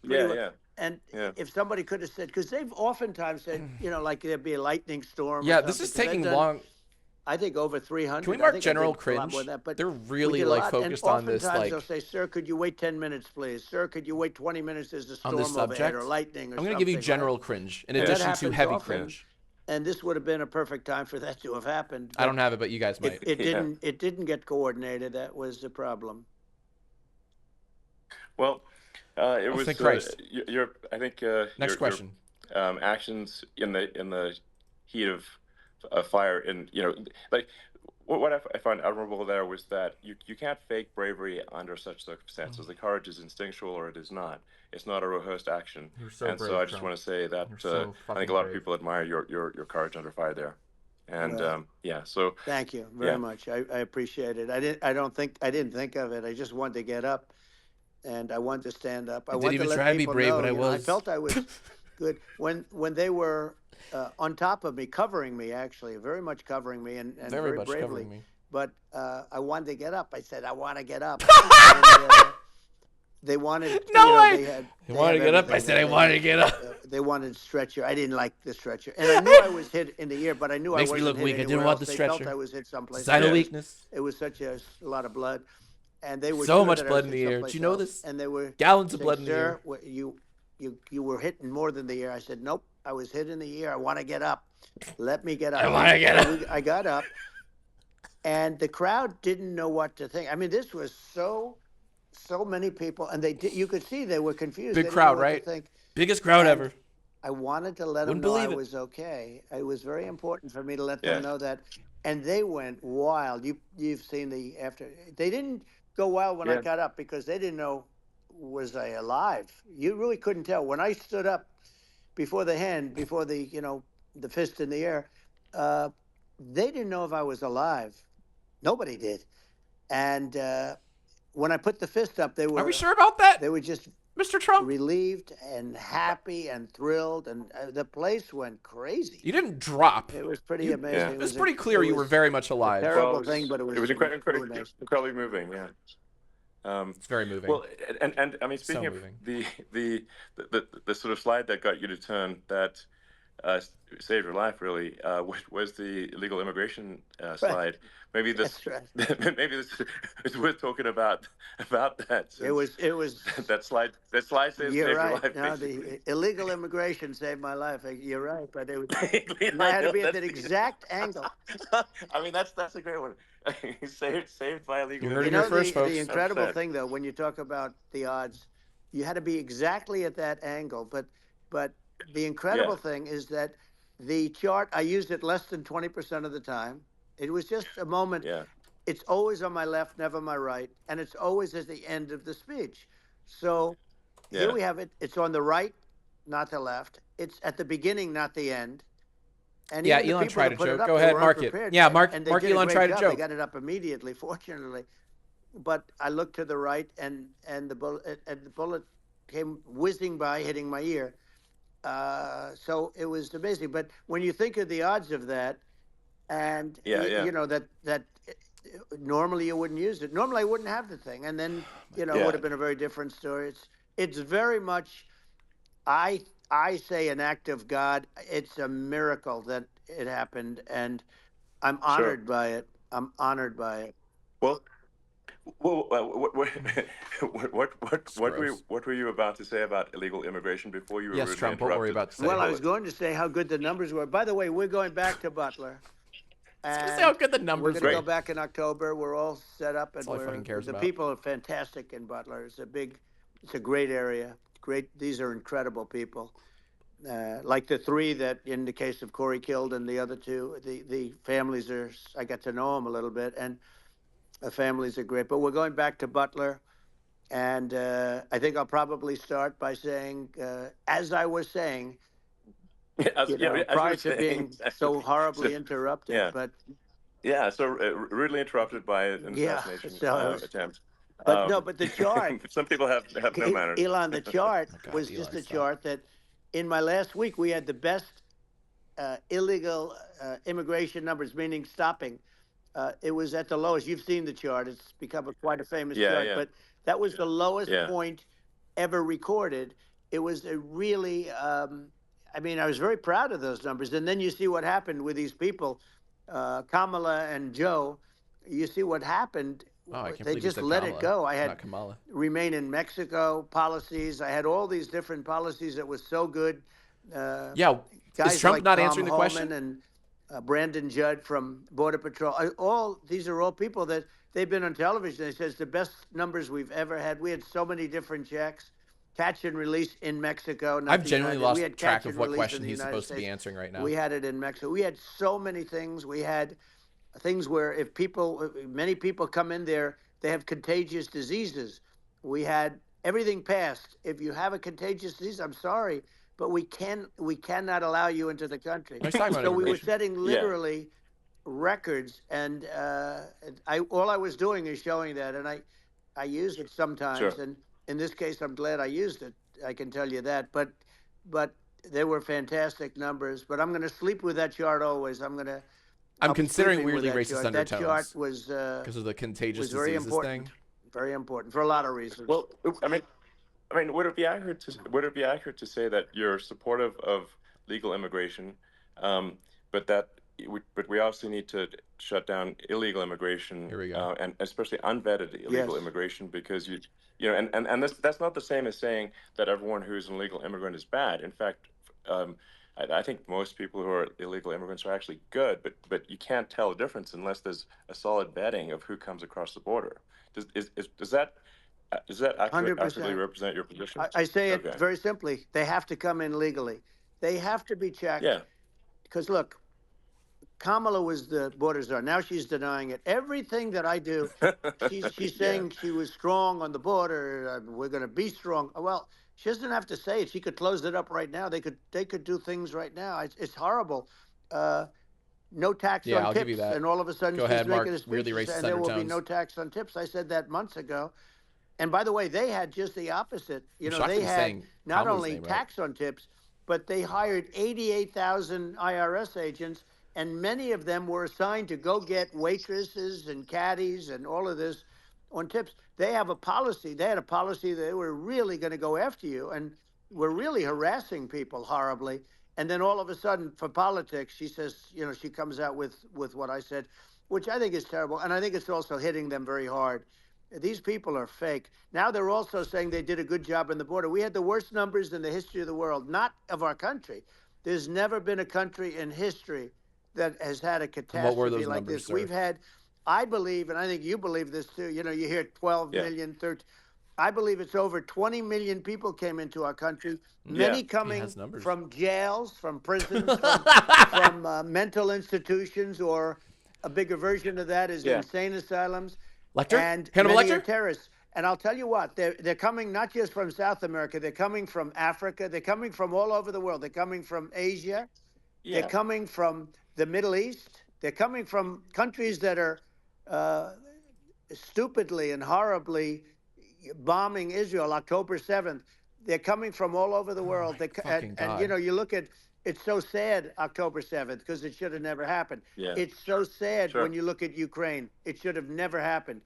E: pretty well.
D: Yeah.
E: And
D: Yeah.
E: if somebody could have said, because they've oftentimes said, like there'd be a lightning storm.
A: Yeah,
E: or
A: this is
E: something, 'cause
A: taking
E: they've done,
A: long.
E: I think over 300.
A: Can we
E: I
A: mark
E: think I
A: general
E: did a lot
A: cringe?
E: more than that, but
A: They're
E: we
A: really
E: did a
A: like
E: lot,
A: focused
E: and
A: on this.
E: oftentimes
A: Like,
E: they'll say, "Sir, could you wait 10 minutes, please? Sir, could you wait 20 minutes? There's a
A: on
E: storm
A: this subject,
E: overhead or lightning or
A: I'm
E: something."
A: going to give you
E: right?
A: general cringe in
D: Yeah.
A: addition
E: That
A: to
E: happens
A: heavy
E: often.
A: cringe.
E: And this would have been a perfect time for that to have happened.
A: I don't have it, but you guys might.
E: It
D: Yeah.
E: didn't. It didn't get coordinated. That was the problem.
D: Well, it was.
A: thank Christ.
D: I think.
A: Next question.
D: Actions in the heat of fire, and like what I find admirable there was that you can't fake bravery under such circumstances. The courage is instinctual, or it is not. It's not a rehearsed action.
A: You're so
D: and
A: brave,
D: so I just
A: Trump.
D: want to say that
A: You're so
D: I think
A: fucking
D: a lot of
A: brave.
D: people admire your courage under fire there. And
E: Well,
D: yeah, so
E: Thank you very
D: Yeah.
E: much. I appreciate it. I didn't think of it. I just wanted to get up, and I wanted to stand up. I
A: I didn't
E: wanted
A: even
E: to let
A: try to be
E: people
A: brave,
E: know,
A: but I
E: I
A: was.
E: felt I was good when they were on top of me, covering me, actually, very much covering me, and
A: Very
E: very
A: much
E: bravely.
A: covering me.
E: But I wanted to get up. I said, I want to get up. And, they wanted.
A: No way!
E: They had.
A: You wanted to
E: have
A: get up? I
E: everything.
A: said I wanted to get up.
E: They wanted stretcher. I didn't like the stretcher, and I knew I was hit in the ear, but I knew
A: Makes
E: I
A: me
E: wasn't
A: look
E: hit
A: weak. I
E: anywhere
A: didn't want
E: else.
A: the
E: They felt
A: stretcher.
E: I was hit someplace.
A: Sign of
D: Yeah.
A: weakness.
E: It was such a lot of blood, and they were
A: So
E: sure
A: much
E: that I
A: blood
E: was
A: in
E: hit
A: the air.
E: someplace
A: Do you know
E: else,
A: this?
E: And they were
A: Gallons of
E: saying,
A: blood in the air.
E: Sir, you were hitting more than the ear. I said, nope, I was hit in the ear. I want to get up. Let me get up.
A: I wanna get
E: So
A: up.
E: I got up, and the crowd didn't know what to think. I mean, this was so many people, and you could see they were confused.
A: Big
E: They didn't
A: crowd,
E: know what to
A: right?
E: think.
A: Biggest crowd
E: And
A: ever.
E: I wanted to let
A: Wouldn't
E: them know I
A: believe it.
E: was okay. It was very important for me to let
D: Yeah.
E: them know that, and they went wild. You've seen the after. They didn't go wild when I
D: Yeah.
E: got up because they didn't know was I alive. You really couldn't tell when I stood up before the the fist in the air. They didn't know if I was alive. Nobody did. And when I put the fist up, they were.
A: Are we sure about that,
E: They were just
A: Mr. Trump?
E: relieved and happy and thrilled, and the place went crazy.
A: You didn't drop.
E: It was pretty
A: You-
E: amazing.
D: Yeah.
A: It was pretty clear
E: it
A: you were
E: was
A: very much
E: a
A: alive.
E: terrible
D: Well,
E: thing, but it was
D: incredibly,
E: really amazing.
D: incredibly moving. Yeah.
A: It's very moving.
D: Well, and I mean,
A: So
D: speaking of
A: moving.
D: the sort of slide that got you to turn that saved your life really was the illegal immigration slide. Maybe this
E: That's right.
D: maybe this is worth talking about that.
E: It was.
D: that slide saved
E: You're
D: your
E: right.
D: life.
E: No,
D: basically.
E: the illegal immigration saved my life. You're right, but it was.
D: Basically,
E: And I had to be at
D: that's
E: that exact angle.
D: I mean, that's a great one. saved by illegal.
A: You heard it
E: You
A: here
E: know,
A: first, folks.
E: the incredible
D: 100%.
E: thing, though, when you talk about the odds, you had to be exactly at that angle. But the incredible thing is that the chart, I used it less than 20% of the time. It was just a moment.
D: Yeah.
E: It's always on my left, never my right, and it's always at the end of the speech. So here
D: Yeah.
E: we have it. It's on the right, not the left. It's at the beginning, not the end. And
A: Yeah,
E: even the
A: Elon
E: people
A: tried
E: that
A: a
E: put it
A: joke.
E: up,
A: Go
E: they
A: ahead,
E: were
A: mark it.
E: unprepared.
A: Yeah, Mark
E: And they did
A: Elon
E: great
A: tried a
E: job.
A: joke.
E: They got it up immediately, fortunately. But I looked to the right, and the bullet came whizzing by, hitting my ear. So it was amazing. But when you think of the odds of that, and
D: Yeah.
E: you know that normally you wouldn't use it. Normally I wouldn't have the thing, and then it
D: Yeah.
E: would have been a very different story. It's very much, I say, an act of God. It's a miracle that it happened, and I'm honored by it. I'm honored by it.
D: Well, what were you about to say about illegal immigration before you were
A: Yes,
D: rudely
A: Trump, what were you
D: interrupted?
A: about to say?
E: Well, I was going to say how good the numbers were. By the way, we're going back to Butler.
A: Let's see how good the
E: We're
A: numbers
E: going to
A: are.
E: go back in October. We're all set up, and
A: all he fucking cares
E: the
A: about.
E: people are fantastic in Butler. It's a great area. These are incredible people. like the three that, in the case of Corey, killed, and the other two, the families are. I got to know them a little bit, and the families are great. But we're going back to Butler, and I think I'll probably start by saying, as I was saying,
D: As, yeah, as you
E: prior
D: were
E: to
D: saying,
E: being
D: exactly.
E: so horribly
D: So,
E: interrupted.
D: yeah,
E: But
D: yeah. So rudely interrupted by an
E: yeah,
D: assassination
E: so
D: attempt.
E: but no, but the chart,
D: Some people have no manners.
E: Elon, the chart
A: Oh my God,
E: was
A: Elon,
E: just a
A: stop.
E: chart that in my last week we had the best illegal immigration numbers, meaning stopping. It was at the lowest. You've seen the chart. It's become quite a famous
D: Yeah,
E: chart,
D: yeah,
E: but that was the lowest
D: yeah.
E: point ever recorded. It was a really, I mean, I was very proud of those numbers. And then you see what happened with these people, Kamala and Joe. You see what happened.
A: Oh, I can't
E: They
A: believe you
E: just
A: said
E: let it
A: Kamala,
E: go. I had
A: not Kamala.
E: remain in Mexico policies. I had all these different policies that was so good.
A: Yeah, is
E: Guys
A: Trump
E: like
A: not
E: Tom
A: answering the question?
E: Homan and Brandon Judd from Border Patrol. These are all people that they've been on television. They said it's the best numbers we've ever had. We had so many different checks, catch and release in Mexico. Not
A: I've
E: the
A: genuinely
E: United. We
A: lost
E: had
A: track
E: catch
A: of
E: and
A: what
E: release
A: question
E: in the
A: he's
E: United
A: supposed to be
E: States.
A: answering right now.
E: We had it in Mexico. We had so many things. We had things where if many people come in there, they have contagious diseases. We had everything passed. If you have a contagious disease, I'm sorry, but we cannot allow you into the country.
A: No, he's talking about
E: So we were
A: immigration.
E: setting
D: Yeah.
E: literally records, and all I was doing is showing that, and I use it sometimes,
D: Sure.
E: and in this case, I'm glad I used it. I can tell you that, but they were fantastic numbers. But I'm going to sleep with that chart always.
A: I'm
E: I'll be
A: considering
E: sleeping with
A: weirdly
E: that
A: racist
E: chart. That chart
A: undertones
E: was
A: because of the contagious
E: very
A: diseases
E: important,
A: thing.
E: very important for a lot of reasons.
D: Well, I mean, would it be accurate to say that you're supportive of legal immigration, but but we also need to shut down illegal immigration,
A: Here we go.
D: and especially unvetted illegal
E: Yes.
D: immigration, because and that's not the same as saying that everyone who's an illegal immigrant is bad. In fact, I think most people who are illegal immigrants are actually good, but you can't tell the difference unless there's a solid vetting of who comes across the border. Does that accurately
E: 100%.
D: represent your position?
E: I say it
D: Okay.
E: very simply. They have to come in legally. They have to be checked.
D: Yeah.
E: Because look, Kamala was the border czar. Now she's denying it. Everything that I do, she's
D: Yeah.
E: saying she was strong on the border. We're going to be strong. Well, she doesn't have to say it. She could close it up right now. They could do things right now. It's horrible. No tax
A: Yeah,
E: on
A: I'll give you
E: tips,
A: that.
E: and all of a sudden
A: Go
E: she's
A: ahead, Mark.
E: making a speech
A: Weirdly racist
E: saying there will be
A: undertones.
E: no tax on tips. I said that months ago. And by the way, they had just the opposite.
A: I'm shocked
E: They
A: that he's
E: had
A: saying
E: not
A: Kamala's
E: only
A: name right.
E: tax on tips, but they hired 88,000 IRS agents, and many of them were assigned to go get waitresses and caddies and all of this on tips. They have a policy. They had a policy that they were really going to go after you, and were really harassing people horribly. And then all of a sudden, for politics, she says, she comes out with what I said, which I think is terrible, and I think it's also hitting them very hard. These people are fake. Now they're also saying they did a good job on the border. We had the worst numbers in the history of the world, not of our country. There's never been a country in history that has had a
A: And what were
E: catastrophe
A: those
E: like
A: numbers,
E: this.
A: sir?
E: We've had, I believe, and I think you believe this too, you hear 12
D: Yeah.
E: million, 13. I believe it's over 20 million people came into our country,
D: Yeah.
E: many
A: He
E: coming
A: has numbers.
E: from jails, from prisons, from mental institutions, or a bigger version of that is
D: Yeah.
E: insane asylums.
A: Lecter?
E: And
A: Hannibal
E: many are
A: Lecter?
E: terrorists. And I'll tell you what, they're coming not just from South America, they're coming from Africa, they're coming from all over the world. They're coming from Asia, they're
D: Yeah.
E: coming from the Middle East, they're coming from countries that are stupidly and horribly bombing Israel October 7th. They're coming from all over the world.
A: fucking God.
E: And you look at, it's so sad, October 7th, because it should have never happened.
D: Yeah.
E: It's so sad
D: Sure.
E: when you look at Ukraine. It should have never happened.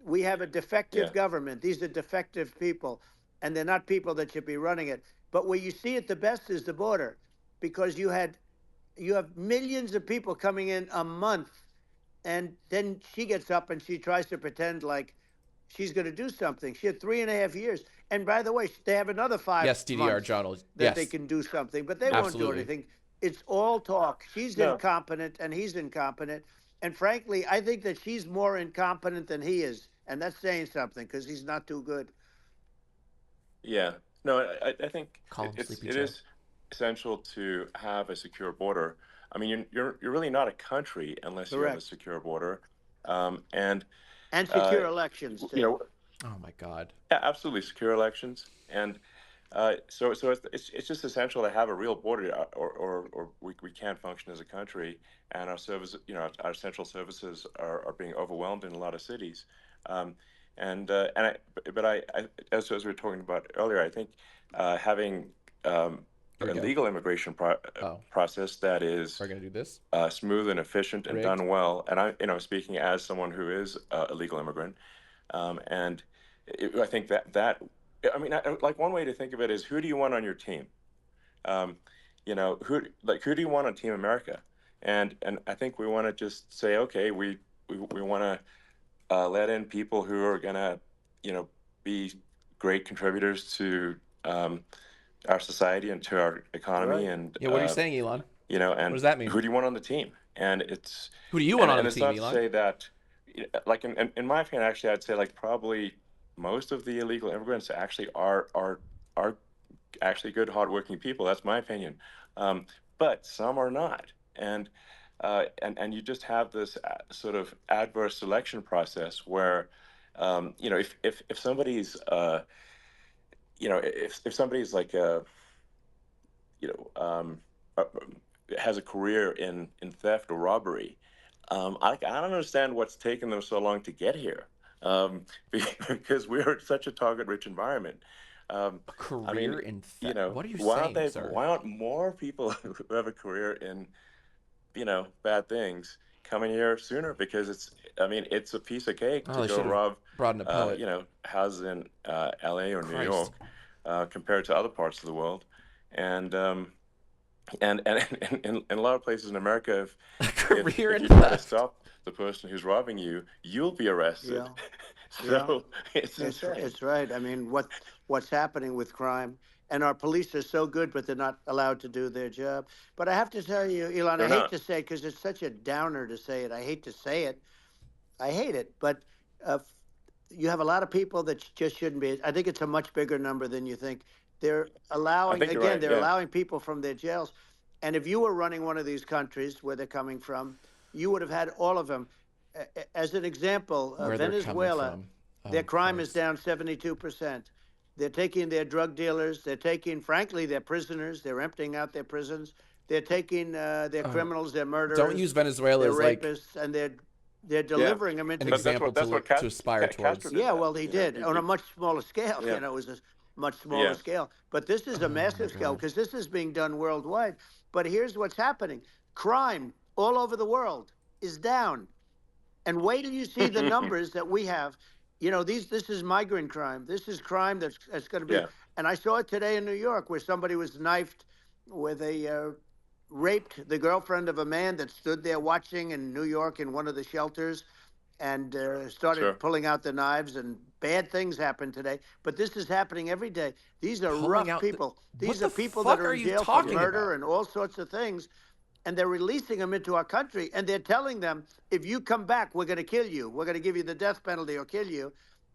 E: We have a defective
D: Yeah.
E: government. These are defective people, and they're not people that should be running it. But where you see it the best is the border, because you have millions of people coming in a month, and then she gets up and she tries to pretend like she's going to do something. She had 3.5 years. And by the way, they have another 5
A: Yes, DDR
E: months
A: Donald.
E: that
A: Yes.
E: they can do something, but they won't do
A: Absolutely.
E: anything. It's all talk. She's
D: No.
E: incompetent and he's incompetent. And frankly, I think that she's more incompetent than he is. And that's saying something, because he's not too good.
D: Yeah. No, I think
A: Call him
D: it's
A: Sleepy
D: it
A: Joe.
D: is essential to have a secure border. I mean, you're really not a country unless you have a
E: Correct.
D: secure border, and
E: And
D: uh,
E: secure elections
D: you
E: too.
D: know,
A: Oh my God.
D: yeah, absolutely secure elections, and so it's just essential to have a real border, or we can't function as a country, and our service, our essential services are being overwhelmed in a lot of cities, um, and as we were talking about earlier, I think having
A: Here we
D: a
A: go.
D: legal immigration
A: Oh,
D: process that is
A: we're gonna do this.
D: smooth and efficient and
A: Rigged.
D: done well, and speaking as someone who is a legal immigrant, and I think that I mean, like one way to think of it is, who do you want on your team? Um, who do you want on Team America? And I think we want to just say, okay, we want to let in people who are gonna, be great contributors to our society and to our economy,
E: Right.
D: and
A: Yeah, what are you saying, Elon? What
D: and
A: does that mean?
D: who do you want on the team? And it's
A: Who do you want on
D: and
A: the
D: it's
A: team,
D: not to
A: Elon?
D: say that, like in my opinion, actually, I'd say like probably most of the illegal immigrants actually are actually good, hardworking people. That's my opinion, um, but some are not, and you just have this sort of adverse selection process where, if somebody's if somebody's like you know, uh, has a career in theft or robbery. I don't understand what's taken them so long to get here, because we're in such a target-rich environment. Um,
A: A
D: I mean,
A: career in theft? What are you
D: why aren't
A: saying,
D: they?
A: sir?
D: Why aren't more people who have a career in, bad things coming here sooner? Because I mean, it's a piece of cake
A: Oh,
D: to
A: they
D: go
A: should have
D: rob,
A: brought in a poet.
D: houses in L.A. or New
A: Christ.
D: York, compared to other parts of the world, and and in a lot of places in America,
A: A career
D: if
A: in
D: you try to
A: theft.
D: stop the person who's robbing you, you'll be arrested.
E: Yeah. Yeah.
D: So it's insane.
E: It's right. I mean, what's happening with crime, and our police are so good, but they're not allowed to do their job. But I have to tell you, Elon, I
D: They're
E: hate
D: not.
E: to say it because it's such a downer to say it. I hate to say it. I hate it, but uh, you have a lot of people that just shouldn't be. I think it's a much bigger number than you think. They're
D: I
E: allowing,
D: think you're
E: again,
D: right.
E: they're
D: Yeah.
E: allowing people from their jails. And if you were running one of these countries where they're coming from, you would have had all of them. As an example,
A: Where they're coming
E: Venezuela,
A: from.
E: their
A: Oh,
E: crime is
A: Christ.
E: down 72%. They're taking their drug dealers. They're taking, frankly, their prisoners. They're emptying out their prisons. They're taking their
A: Oh,
E: criminals, their
A: don't use
E: murderers,
A: Venezuela
E: their
A: as like
E: rapists, and they're
D: Yeah.
E: delivering them
A: an
E: into.
A: example to
D: That's what
A: look to aspire
D: Castro
A: towards.
D: did
E: Yeah,
D: that.
E: well, he did on a much smaller scale.
D: Yeah.
E: You know, it was a much smaller
D: Yeah.
E: scale. But this is a
A: Oh my
E: massive scale
A: God.
E: because this is being done worldwide. But here's what's happening: crime all over the world is down. And wait till you see the numbers that we have. You know, this is migrant crime. This is crime that's going to be.
D: Yeah.
E: And I saw it today in New York where somebody was knifed, where they raped the girlfriend of a man that stood there watching in New York in one of the shelters, and started
D: Sure.
E: pulling out the knives, and bad things happen today. But this is happening every day. These are
A: Pulling
E: rough
A: out the,
E: people.
A: what
E: These are
A: the
E: people that
A: fuck
E: are
A: are
E: in
A: you
E: jail for
A: talking
E: murder
A: about?
E: and all sorts of things, and they're releasing them into our country, and they're telling them, if you come back, we're going to kill you. We're going to give you the death penalty or kill you.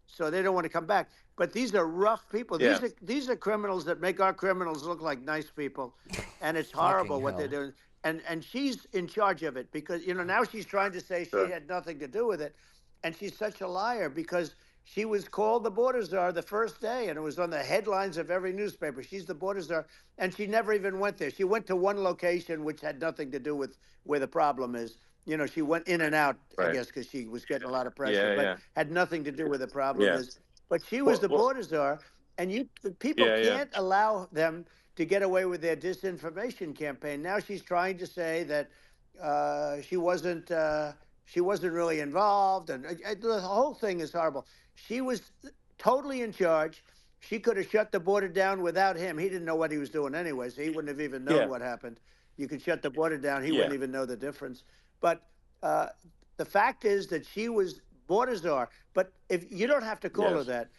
E: So they don't want to come back. But these are rough people.
D: Yeah.
E: These are criminals that make our criminals look like nice people, and it's
A: Fucking
E: horrible what they're
A: hell.
E: doing. And she's in charge of it because now she's trying to say she
D: Sure.
E: had nothing to do with it, and she's such a liar because she was called the border czar the first day, and it was on the headlines of every newspaper. She's the border czar, and she never even went there. She went to one location which had nothing to do with where the problem is. She went in and out, I
D: Right.
E: guess, because she was getting a lot of pressure,
D: Yeah.
E: but
D: Yeah.
E: had nothing to do with the problem
D: Yeah.
E: is. But she was
D: Well.
E: the
D: Well.
E: border czar, and the people
D: Yeah. Yeah.
E: can't allow them to get away with their disinformation campaign. Now she's trying to say that she wasn't really involved, and the whole thing is horrible. She was totally in charge. She could have shut the border down without him. He didn't know what he was doing anyway, so he wouldn't have even known
D: Yeah.
E: what happened. You could shut the border down; he
D: Yeah.
E: wouldn't even know the difference. But uh, the fact is that she was border czar. But if you don't have to call her
D: Yes.
E: that,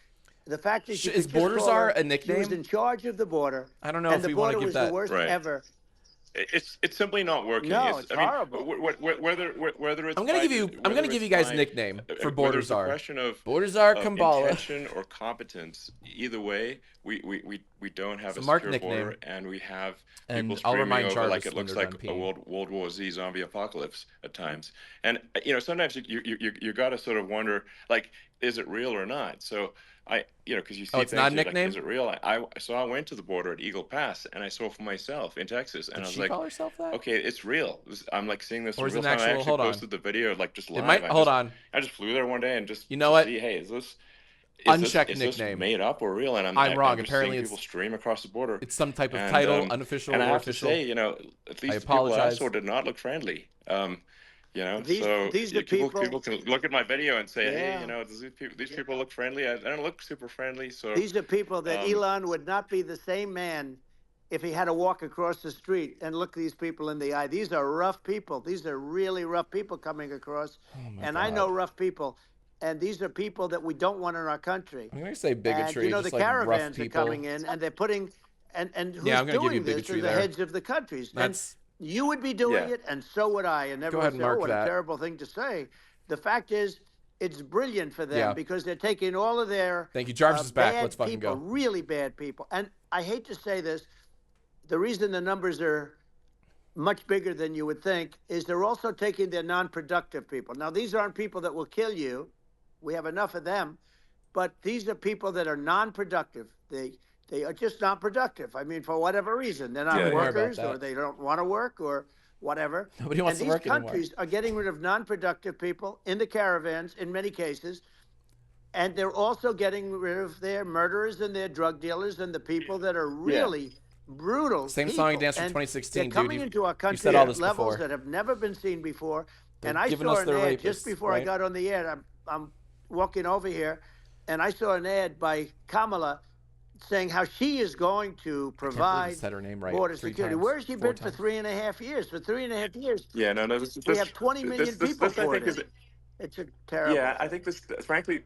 E: the fact is you
A: Is
E: could just
A: border
E: call
A: czar
E: her.
A: a
E: She was
A: nickname?
E: in charge of the border,
A: I don't know
E: and
A: if
E: the
A: we want to
E: border
A: give
E: was the
A: that.
E: worst
D: Right.
E: ever.
D: It's simply not working.
E: No, it's
D: I mean,
E: horrible.
D: whether it's
A: I'm gonna
D: by
A: give you. I'm
D: whether
A: gonna give
D: it's
A: you guys a
D: by
A: nickname for
D: whether
A: border
D: it's a
A: czar.
D: question of
A: Border czar Kambala.
D: intention or competence. Either way, we we don't have
A: It's
D: a
A: a Mark
D: secure border,
A: nickname.
D: and we have
A: And
D: people
A: I'll
D: streaming
A: remind
D: over like
A: Jarvis
D: it
A: when
D: looks
A: they're
D: like
A: done
D: a
A: peeing.
D: World War Z zombie apocalypse at times. And sometimes you got to sort of wonder, like, is it real or not? So because you
A: Oh,
D: see
A: it's not
D: things,
A: a
D: you're like,
A: nickname?
D: is it real? So I went to the border at Eagle Pass, and I saw for myself in Texas, and
A: Did
D: I was
A: she
D: like,
A: call herself that?
D: okay, it's real. I'm like seeing this
A: Or
D: in
A: is it
D: real
A: an
D: time. I
A: actual,
D: actually
A: hold on.
D: posted the video like just
A: It
D: live.
A: might, hold on.
D: I just flew there one day and just
A: You know
D: to
A: what?
D: see, hey, is this
A: Unchecked
D: is this
A: nickname.
D: made up or real? And
A: I'm wrong.
D: I'm just seeing
A: Apparently
D: people
A: it's
D: stream across the border,
A: some type of
D: and
A: title, unofficial
D: and I
A: or
D: have to
A: official.
D: say, at
A: I
D: least the people that I
A: apologize.
D: saw did not look friendly.
E: These
D: So
E: these are people.
D: people can look at my video and say, hey,
E: Yeah.
D: does these people look friendly? I don't look super friendly. So
E: These are people that
D: um,
E: Elon would not be the same man if he had to walk across the street and look these people in the eye. These are rough people. These are really rough people coming across.
A: Oh my
E: And
A: God.
E: I know rough people. And these are people that we don't want in our country.
A: I'm going to say
E: And
A: bigotry,
E: the
A: just like rough
E: caravans are
A: people.
E: coming in, and they're putting, and who's
A: Yeah, I'm going to give you
E: doing this
A: bigotry
E: are the
A: there.
E: heads of the countries.
A: That's,
E: And you would be doing
D: yeah.
E: it, and so would I. And
A: go
E: everyone
A: ahead
E: say,
A: and
E: "Oh,
A: mark
E: what
A: that.
E: a terrible thing to say." The fact is, it's brilliant for them
A: Yeah.
E: because they're taking all of their
A: Thank you. Jarvis is back.
E: bad
A: Let's fucking
E: people,
A: go.
E: really bad people. And I hate to say this, the reason the numbers are much bigger than you would think is they're also taking their non-productive people. Now, these aren't people that will kill you. We have enough of them. But these are people that are non-productive. They are just not productive. I mean, for whatever reason, they're not
D: Yeah, yeah.
A: Don't worry about
E: workers,
A: that.
E: or they don't want to work, or whatever.
A: Nobody wants
E: And
A: to
E: these
A: work anymore.
E: countries are getting rid of non-productive people in the caravans in many cases, and they're also getting rid of their murderers and their drug dealers and the people that are really brutal.
A: Same
E: people.
A: song and dance from
E: And
A: 2016,
E: they're coming
A: dude.
E: into our
A: You
E: country
A: said all
E: at
A: this
E: levels
A: before.
E: that have never been seen before.
A: They're
E: And I
A: giving
E: saw
A: us
E: an
A: their
E: ad just
A: rapists,
E: before I
A: right?
E: got on the air. I'm walking over here, and I saw an ad by Kamala saying how she is going to
A: I can't believe
E: provide
A: you said her name right
E: border
A: 3
E: security.
A: times,
E: Where has she
A: 4
E: been for
A: times.
E: 3.5 years? For 3.5 years,
D: Yeah, no,
E: we have 20 million people
D: I think
E: poured
D: is
E: in. It's a terrible
D: yeah, I
E: thing.
D: think this, frankly,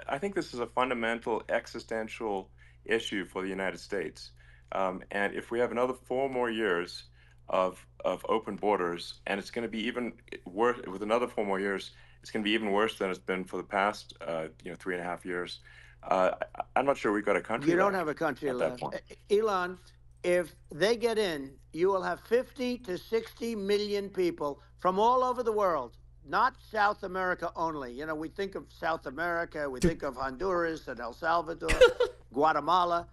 D: I think this is a fundamental existential issue for the United States. And if we have another 4 more years of open borders, and it's going to be even worse with another 4 more years, it's going to be even worse than it's been for the past, 3.5 years. I'm not sure we've got a country
E: You don't
D: left
E: have a country
D: at that
E: left.
D: point.
E: Elon, if they get in, you will have 50 to 60 million people from all over the world, not South America only. We think of South America, we think of Honduras and El Salvador, Guatemala,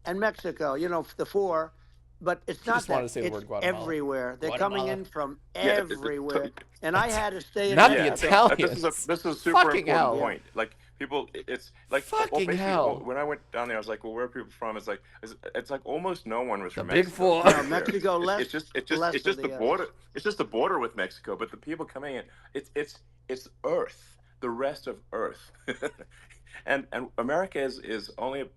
E: and Mexico, the four. But it's
A: She
E: not
A: just wanted
E: that.
A: to say the
E: It's
A: word Guatemala.
E: everywhere. They're coming
A: Guatemala.
E: in from
D: Yeah,
E: everywhere. And I had to stay in
A: Not the
D: yeah, I
E: Mexico.
D: think
A: Italians.
D: this is a super
A: Fucking
D: important
A: hell.
D: point. Like people, it's like
A: Fucking
D: basically,
A: hell.
D: when I went down there, I was like, well, where are people from? It's like almost no one was
A: The
D: from
A: big
D: Mexico.
A: four.
E: No,
D: there.
E: Mexico less, less
D: It's
E: than
D: just the
E: the
D: border.
E: others.
D: It's just the border with Mexico, but the people coming in, it's Earth, the rest of Earth, and America is only,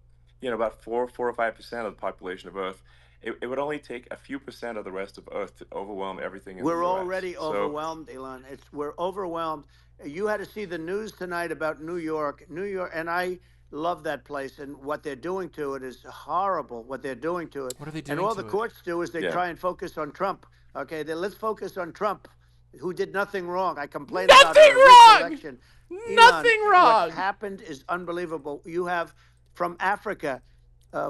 D: about 4 or 5% of the population of Earth. It would only take a few percent of the rest of Earth to overwhelm everything in the
E: We're
D: U.S.
E: already
D: So
E: overwhelmed, Elon. We're overwhelmed. You had to see the news tonight about New York, and I love that place. And what they're doing to it is horrible. What they're doing to it,
A: What are they
E: and
A: doing
E: all
A: to
E: the
A: it?
E: courts do is they
D: yeah.
E: try and focus on Trump. Okay, let's focus on Trump, who did nothing wrong. I complained about
A: Nothing
E: our rigged
A: wrong!
E: election. Elon,
A: Nothing
E: what
A: wrong!
E: happened is unbelievable. You have from Africa,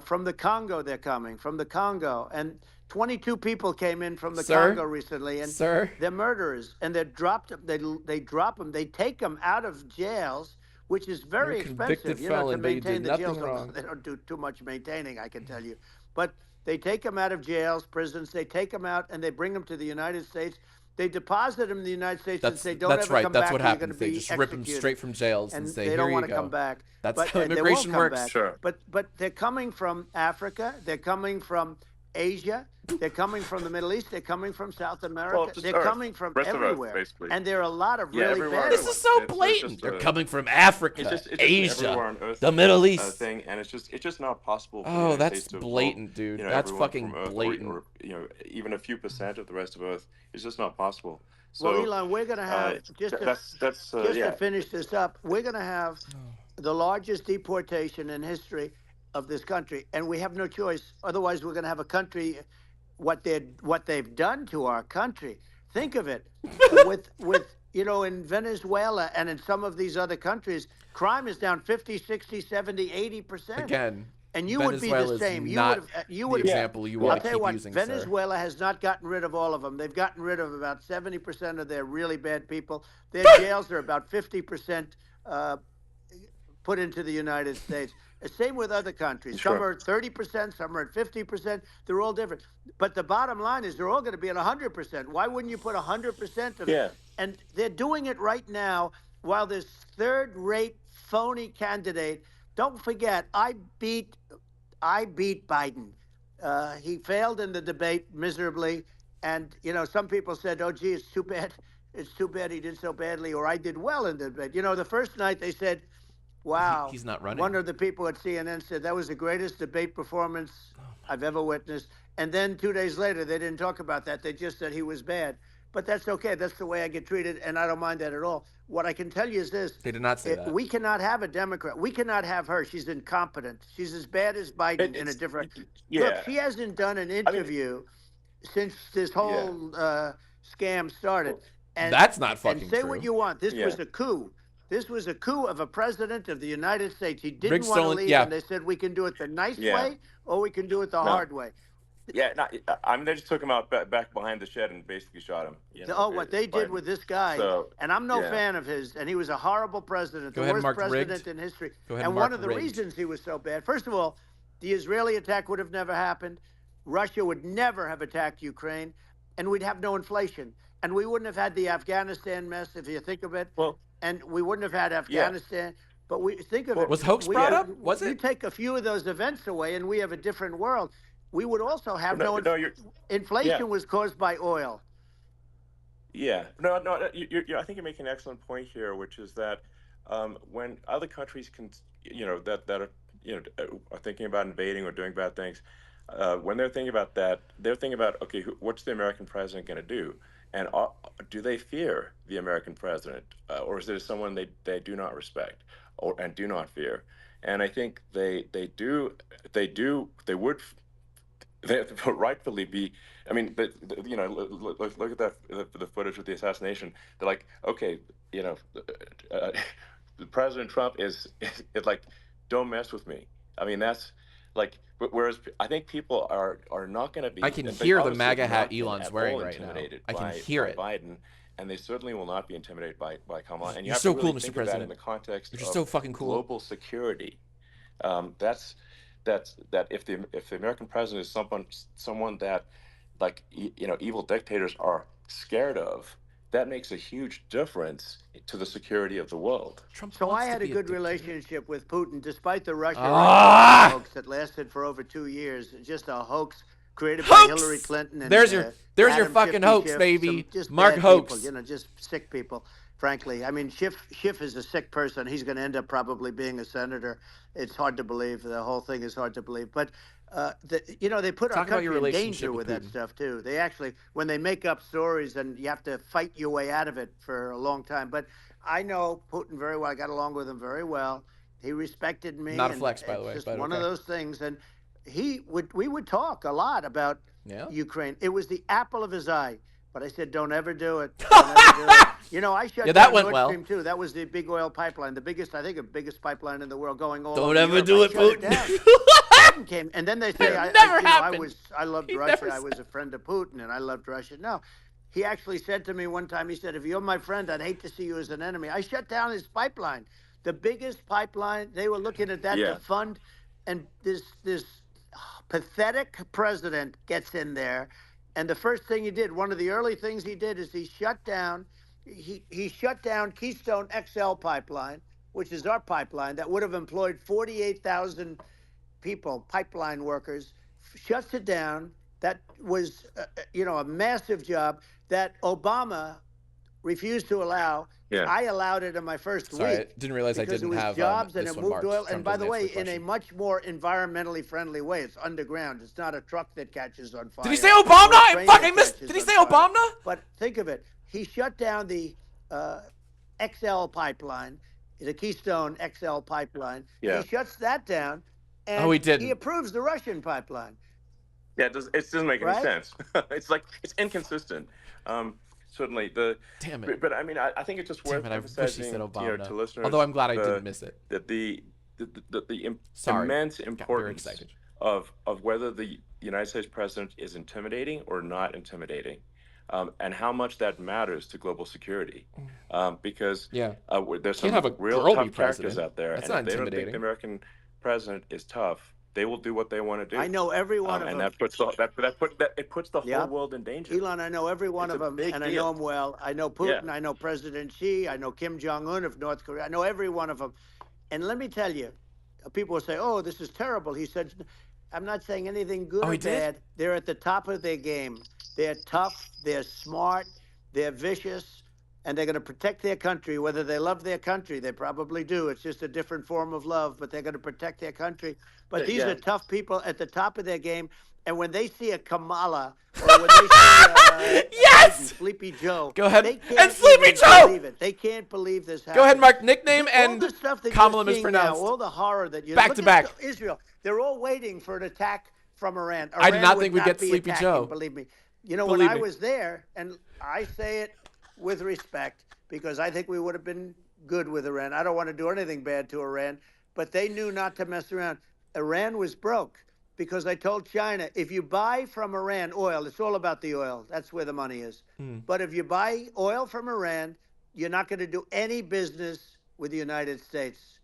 E: from the Congo, they're coming from the Congo, and 22 people came in from the
A: Sir?
E: Congo recently, and
A: Sir?
E: they're murderers, and they're dropped. They drop them. They take them out of jails, which is very
A: You're a convicted
E: expensive,
A: felon,
E: to
A: but you
E: maintain
A: did
E: the jails.
A: nothing wrong.
E: They don't do too much maintaining, I can tell you. But they take them out of jails, prisons. They take them out and they bring them to the United States. They deposit them in the United States and say, "Don't
A: That's
E: ever
A: right.
E: come
A: That's
E: back.
A: what
E: Or you're going to
A: happens. They
E: be
A: just rip them
E: executed."
A: straight from jails and
E: And
A: say,
E: they
A: "Here
E: don't
A: you
E: want to
A: go."
E: come back.
A: That's
E: But
A: how
E: they won't
A: immigration
E: come
A: works.
E: back.
D: Sure.
E: But they're coming from Africa. They're coming from Asia. They're coming from the Middle East. They're coming from South America.
D: Well, just
E: They're
D: Earth,
E: coming from
D: rest of Earth,
E: everywhere.
D: basically.
E: And there are a lot of
D: Yeah,
E: really
D: everywhere on
E: bad
A: This
D: Earth.
A: is
E: ones.
A: so
D: It's
A: blatant.
D: just
A: They're
D: a,
A: coming from Africa,
D: it's just
A: Asia,
D: everywhere on Earth
A: the Middle East.
D: thing, and it's just not possible for the
A: Oh,
D: United
A: that's
D: States to absorb,
A: blatant, dude. That's
D: everyone
A: fucking
D: from Earth,
A: blatant.
D: or even a few percent of the rest of Earth. It's just not possible. So
E: Well, Elon, we're going to have, just to
D: yeah.
E: finish this up, we're going to have the largest deportation in history of this country, and we have no choice. Otherwise, we're going to have a country, what they've done to our country. Think of it, with in Venezuela and in some of these other countries, crime is down 50, 60, 70, 80%.
A: Again,
E: and you would be the
A: Venezuela is
E: same.
A: not
E: You
A: the
E: would have.
A: example you
E: I'll
A: want to
E: tell you
A: keep
E: what,
A: using, sir.
E: Venezuela has not gotten rid of all of them. They've gotten rid of about 70% of their really bad people. Their jails are about 50% put into the United States. Same with other countries. Some
D: Sure.
E: are 30%, some are at 50%. They're all different. But the bottom line is they're all going to be at 100%. Why wouldn't you put 100% of it?
D: Yeah.
E: And they're doing it right now while this third-rate phony candidate. Don't forget, I beat Biden. He failed in the debate miserably. And, you know, some people said, oh, gee, it's too bad. It's too bad he did so badly, or I did well in the debate. You know, the first night they said, wow.
A: He's not running.
E: One of the people at CNN said that was the greatest debate performance I've ever witnessed. And then 2 days later, they didn't talk about that. They just said he was bad. But that's okay. That's the way I get treated, and I don't mind that at all. What I can tell you is this.
A: They did not say that.
E: We cannot have a Democrat. We cannot have her. She's incompetent. She's as bad as Biden in a different.
D: Yeah.
E: Look, she hasn't done an interview since this whole scam started. And
A: That's not fucking
E: and say
A: true.
E: what you want. This was a coup. This was a coup of a president of the United States. He didn't
A: Rick
E: want to
A: Stolen-
E: leave,
A: yeah.
E: and they said we can do it the nice
D: Yeah.
E: way or we can do it the hard way.
D: Yeah, no, I mean, they just took him out back behind the shed and basically shot him. You know,
E: What they did with this guy,
D: So,
E: and I'm no
D: yeah.
E: fan of his, and he was a horrible president,
A: Go
E: the
A: ahead,
E: worst
A: Mark
E: president
A: Rigged.
E: in history.
A: Go ahead,
E: And
A: Mark
E: one of the
A: Rigged.
E: reasons he was so bad, first of all, the Israeli attack would have never happened. Russia would never have attacked Ukraine, and we'd have no inflation. And we wouldn't have had the Afghanistan mess, if you think of it.
D: Well,
E: And we wouldn't have had Afghanistan. But we think of it.
A: Was hoax brought up? Was
E: You
A: it?
E: take a few of those events away, and we have a different world. We would also have inflation was caused by oil.
D: Yeah, I think you're making an excellent point here, which is that when other countries can, that are, are thinking about invading or doing bad things, when they're thinking about that, they're thinking about, okay, what's the American president going to do? And do they fear the American president, or is there someone they do not respect and do not fear? And I think they would rightfully be. I mean, look at that the footage with the assassination. They're like, okay, President Trump is like, don't mess with me. I mean, that's like. Whereas I think people are not going to be.
A: I can hear the MAGA hat Elon's wearing right now. I can hear it.
D: Biden, and they certainly will not be intimidated by Kamala. And you
A: You're
D: have
A: so
D: to
A: cool,
D: really
A: Mr.
D: think
A: President.
D: of that in the context
A: You're
D: of
A: so fucking cool.
D: global security. That's if the American president is someone that, like, evil dictators are scared of, that makes a huge difference to the security of the world.
E: So I had a good relationship with Putin, despite the Russia hoax that lasted for over 2 years. Just a hoax created by Hillary Clinton. And,
A: there's your
E: Adam
A: fucking
E: Schiff,
A: hoax, baby.
E: Just
A: Mark
E: bad
A: hoax.
E: People, just sick people. Frankly, I mean, Schiff is a sick person. He's going to end up probably being a senator. It's hard to believe. The whole thing is hard to believe. But they put our country in danger with that stuff too. They actually, when they make up stories, and you have to fight your way out of it for a long time. But I know Putin very well. I got along with him very well. He respected me.
A: Not a flex, by the way.
E: Just one of those things. And we would talk a lot about Ukraine. It was the apple of his eye. But I said, don't ever do it. Don't ever do it. I shut down Nord Stream 2. That was the big oil pipeline, the biggest pipeline in the world going all over
A: Don't ever
E: Europe.
A: do it, Putin.
E: Putin came, and then they say, I loved Russia. I was a friend of Putin, and I loved Russia. No, he actually said to me one time, he said, if you're my friend, I'd hate to see you as an enemy. I shut down his pipeline, the biggest pipeline. They were looking at that to fund, and this pathetic president gets in there. And the first thing he did, one of the early things he did, is he shut down Keystone XL pipeline, which is our pipeline that would have employed 48,000 people, pipeline workers. Shuts it down. That was, a massive job that Obama refused to allow.
D: Yeah.
E: I allowed it in my first week.
A: I didn't realize I didn't have
E: jobs and
A: this
E: it
A: one
E: moved
A: marked
E: oil.
A: from
E: And by the way,
A: question.
E: in a much more environmentally friendly way. It's underground. It's not a truck that catches on fire.
A: Did he say Obama? Fuck, I missed. Did he say Obama?
E: But think of it. He shut down the XL pipeline, the Keystone XL pipeline.
D: Yeah.
E: He shuts that down. And
A: he didn't.
E: He approves the Russian pipeline.
D: Yeah, it doesn't make any sense. It's inconsistent. Certainly
A: Damn it.
D: But I mean, I think it's just worth
A: I wish he
D: emphasizing
A: said Obama.
D: to listeners.
A: Although I'm glad I didn't miss it.
D: That the
A: Sorry.
D: immense
A: Got very
D: importance
A: excited.
D: of whether the United States president is intimidating or not intimidating, and how much that matters to global security. Because
A: Yeah.
D: there's
A: Can't
D: some
A: have a
D: real
A: girl be
D: tough characters
A: president.
D: out there,
A: That's
D: and
A: not
D: if they don't think the
A: intimidating.
D: American president is tough, they will do what they want to
E: I
D: do.
E: know every one of
D: And
E: them.
D: that puts it puts the whole
E: Yep.
D: world in danger.
E: Elon, I know every one
D: It's
E: of
D: a
E: them,
D: big
E: and I
D: deal.
E: know them well. I know
D: Yeah.
E: Putin. I know President Xi. I know Kim Jong-un of North Korea. I know every one of them. And let me tell you, people will say, oh, this is terrible. He said, I'm not saying anything good
A: Oh,
E: or
A: he did?
E: bad. They're at the top of their game. They're tough. They're smart. They're vicious. And they're going to protect their country, whether they love their country. They probably do. It's just a different form of love, but they're going to protect their country. But these
D: Yeah.
E: are tough people at the top of their game. And when they see a Kamala or when they see
A: Yes!
E: Biden, Sleepy Joe,
A: Go ahead.
E: they can't
A: And Sleepy
E: even
A: Joe!
E: believe it. They can't believe this happened.
A: Go ahead, Mark. Nickname
E: All
A: and
E: the stuff that
A: Kamala
E: you're seeing now,
A: mispronounced.
E: all the horror that you
A: Back
E: look
A: to
E: at
A: back.
E: Israel, they're all waiting for an attack from Iran.
A: I did
E: Iran
A: not
E: would
A: think we'd get
E: be
A: Sleepy
E: attacking,
A: Joe.
E: Believe me. You know,
A: Believe
E: when I
A: me.
E: was there, and I say it with respect because I think we would have been good with Iran. I don't want to do anything bad to Iran, but they knew not to mess around. Iran was broke because I told China, if you buy from Iran oil, it's all about the oil. That's where the money is. But if you buy oil from Iran, you're not going to do any business with the United States.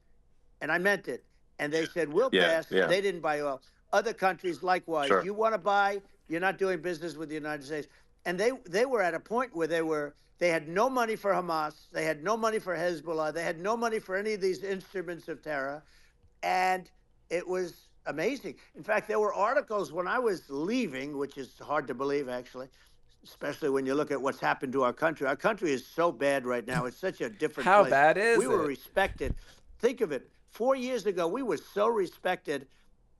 E: And I meant it. And they said, we'll
D: Yeah,
E: pass.
D: yeah.
E: They didn't buy oil. Other countries, likewise.
D: Sure.
E: You want to buy, you're not doing business with the United States. And they were at a point where they had no money for Hamas. They had no money for Hezbollah. They had no money for any of these instruments of terror. And it was amazing. In fact, there were articles when I was leaving, which is hard to believe, actually, especially when you look at what's happened to our country. Our country is so bad right now. It's such a different
A: How
E: place.
A: bad is
E: we were
A: it?
E: respected. Think of it. 4 years ago, we were so respected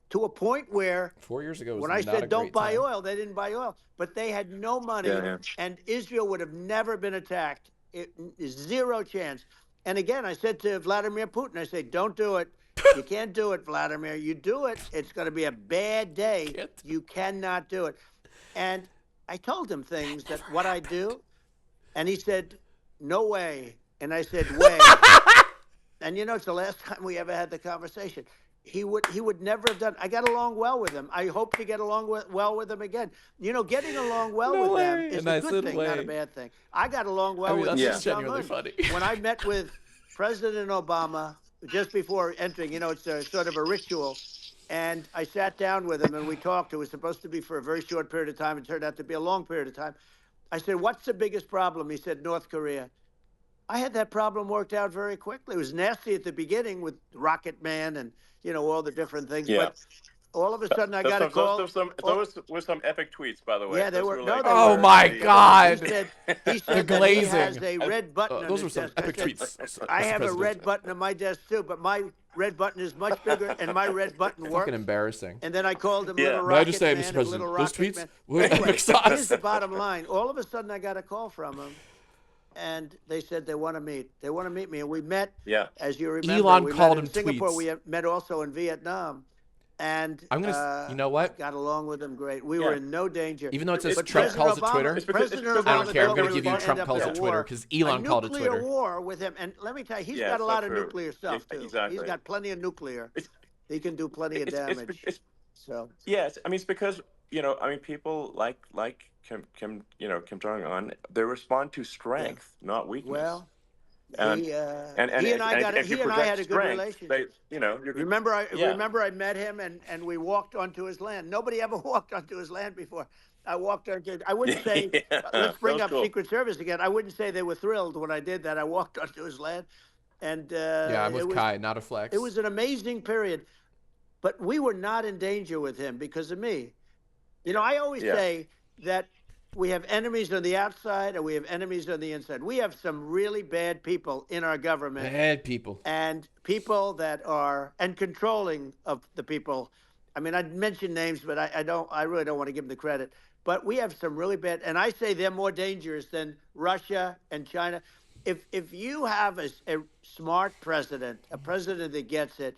E: to a point where
A: 4 years ago was
E: when I
A: not a
E: said don't
A: great
E: buy
A: time.
E: oil, they didn't buy oil. But they had no money,
D: Yeah, yeah.
E: and Israel would have never been attacked. Zero chance. And again, I said to Vladimir Putin, I said, don't do it. You can't do it, Vladimir. You do it, it's going to be a bad day.
A: Can't.
E: You cannot do it. And I told him things that what I do, and he said, no way. And I said, way. And you know, it's the last time we ever had the conversation. He would never have done. I got along well with him. I hope to get along well with him again. You know, getting along well
A: No
E: with them
A: way.
E: is
A: And
E: a
A: I
E: good
A: said
E: thing, not a
A: way.
E: bad thing. I got along well
A: I mean,
E: with
A: that's
E: Kim
A: just genuinely
E: Jong-un.
A: funny.
E: When I met with President Obama just before entering, you know, it's a sort of a ritual. And I sat down with him and we talked. It was supposed to be for a very short period of time. It turned out to be a long period of time. I said, what's the biggest problem? He said, North Korea. I had that problem worked out very quickly. It was nasty at the beginning with Rocket Man and, you know, all the different things.
D: Yeah.
E: But all of a sudden I got a call.
D: Those were some epic tweets, by the way.
E: Yeah, they
D: Those
E: were.
D: like,
E: No, they
A: Oh
E: were.
A: my
E: He
A: God.
E: said
A: The
E: that he
A: glazing.
E: has a red button on
A: Those
E: his
A: were some
E: desk. I
A: epic
E: said,
A: tweets.
E: I
A: Mr.
E: have a
A: President.
E: red button on my desk too, but my red button is much bigger, and my red button works.
A: Fucking embarrassing.
E: And then I called him
D: Yeah.
E: Little
A: May I
E: Rocket
A: just say,
E: Man
A: Mr.
E: and
A: President,
E: Little
A: those
E: Rocket
A: tweets
E: Man.
A: were
E: Anyway,
A: epic sauce.
E: here's the bottom line. All of a sudden, I got a call from him, and they said they want to meet. They want to meet me, and we met.
D: Yeah.
E: As you remember,
A: Elon
E: we
A: called
E: met in
A: him
E: Singapore.
A: tweets.
E: We met also in Vietnam. And
A: I'm gonna. You know what?
E: got along with him great. We were
D: Yeah.
E: in no danger.
A: Even though it says
E: But
A: Trump
E: President
A: calls it
E: Obama-
A: Twitter,
E: President
D: I don't
E: Obama
A: care. I'm
E: thought
A: gonna
E: we
A: give you
E: were gonna
A: Trump
E: end up
A: calls
E: in
A: it
E: a
A: Twitter
E: war.
A: because Elon
E: a
A: called it
E: nuclear
A: Twitter.
E: war with him, and let me tell you, he's
D: Yeah,
E: got
D: it's
E: a lot
D: so
E: of
D: true.
E: nuclear stuff too.
D: Exactly.
E: He's got plenty of nuclear.
D: It's-
E: He can do plenty of damage. So
D: Yes, I mean it's because people like Kim Jong Un, they respond to strength, not weakness.
E: well,
D: and
E: he
D: and
E: and I got
D: if
E: he
D: you
E: and I
D: project
E: had a good
D: strength,
E: relationship.
D: you're
E: Remember,
D: Yeah.
E: I met him and we walked onto his land. Nobody ever walked onto his land before. I walked onto. I wouldn't say.
D: Yeah,
E: Let's bring
D: that was
E: up
D: cool.
E: Secret Service again. I wouldn't say they were thrilled when I did that. I walked onto his land, and
A: Yeah, I'm
E: it
A: with
E: was,
A: Kai, not a flex.
E: It was an amazing period, but we were not in danger with him because of me. You know, I always
D: Yeah.
E: say that we have enemies on the outside and we have enemies on the inside. We have some really bad people in our government
A: Bad people.
E: and people that are and controlling of the people. I mean, I'd mention names, but I really don't want to give them the credit. But we have some really bad, and I say they're more dangerous than Russia and China. If you have a smart president, a president that gets it,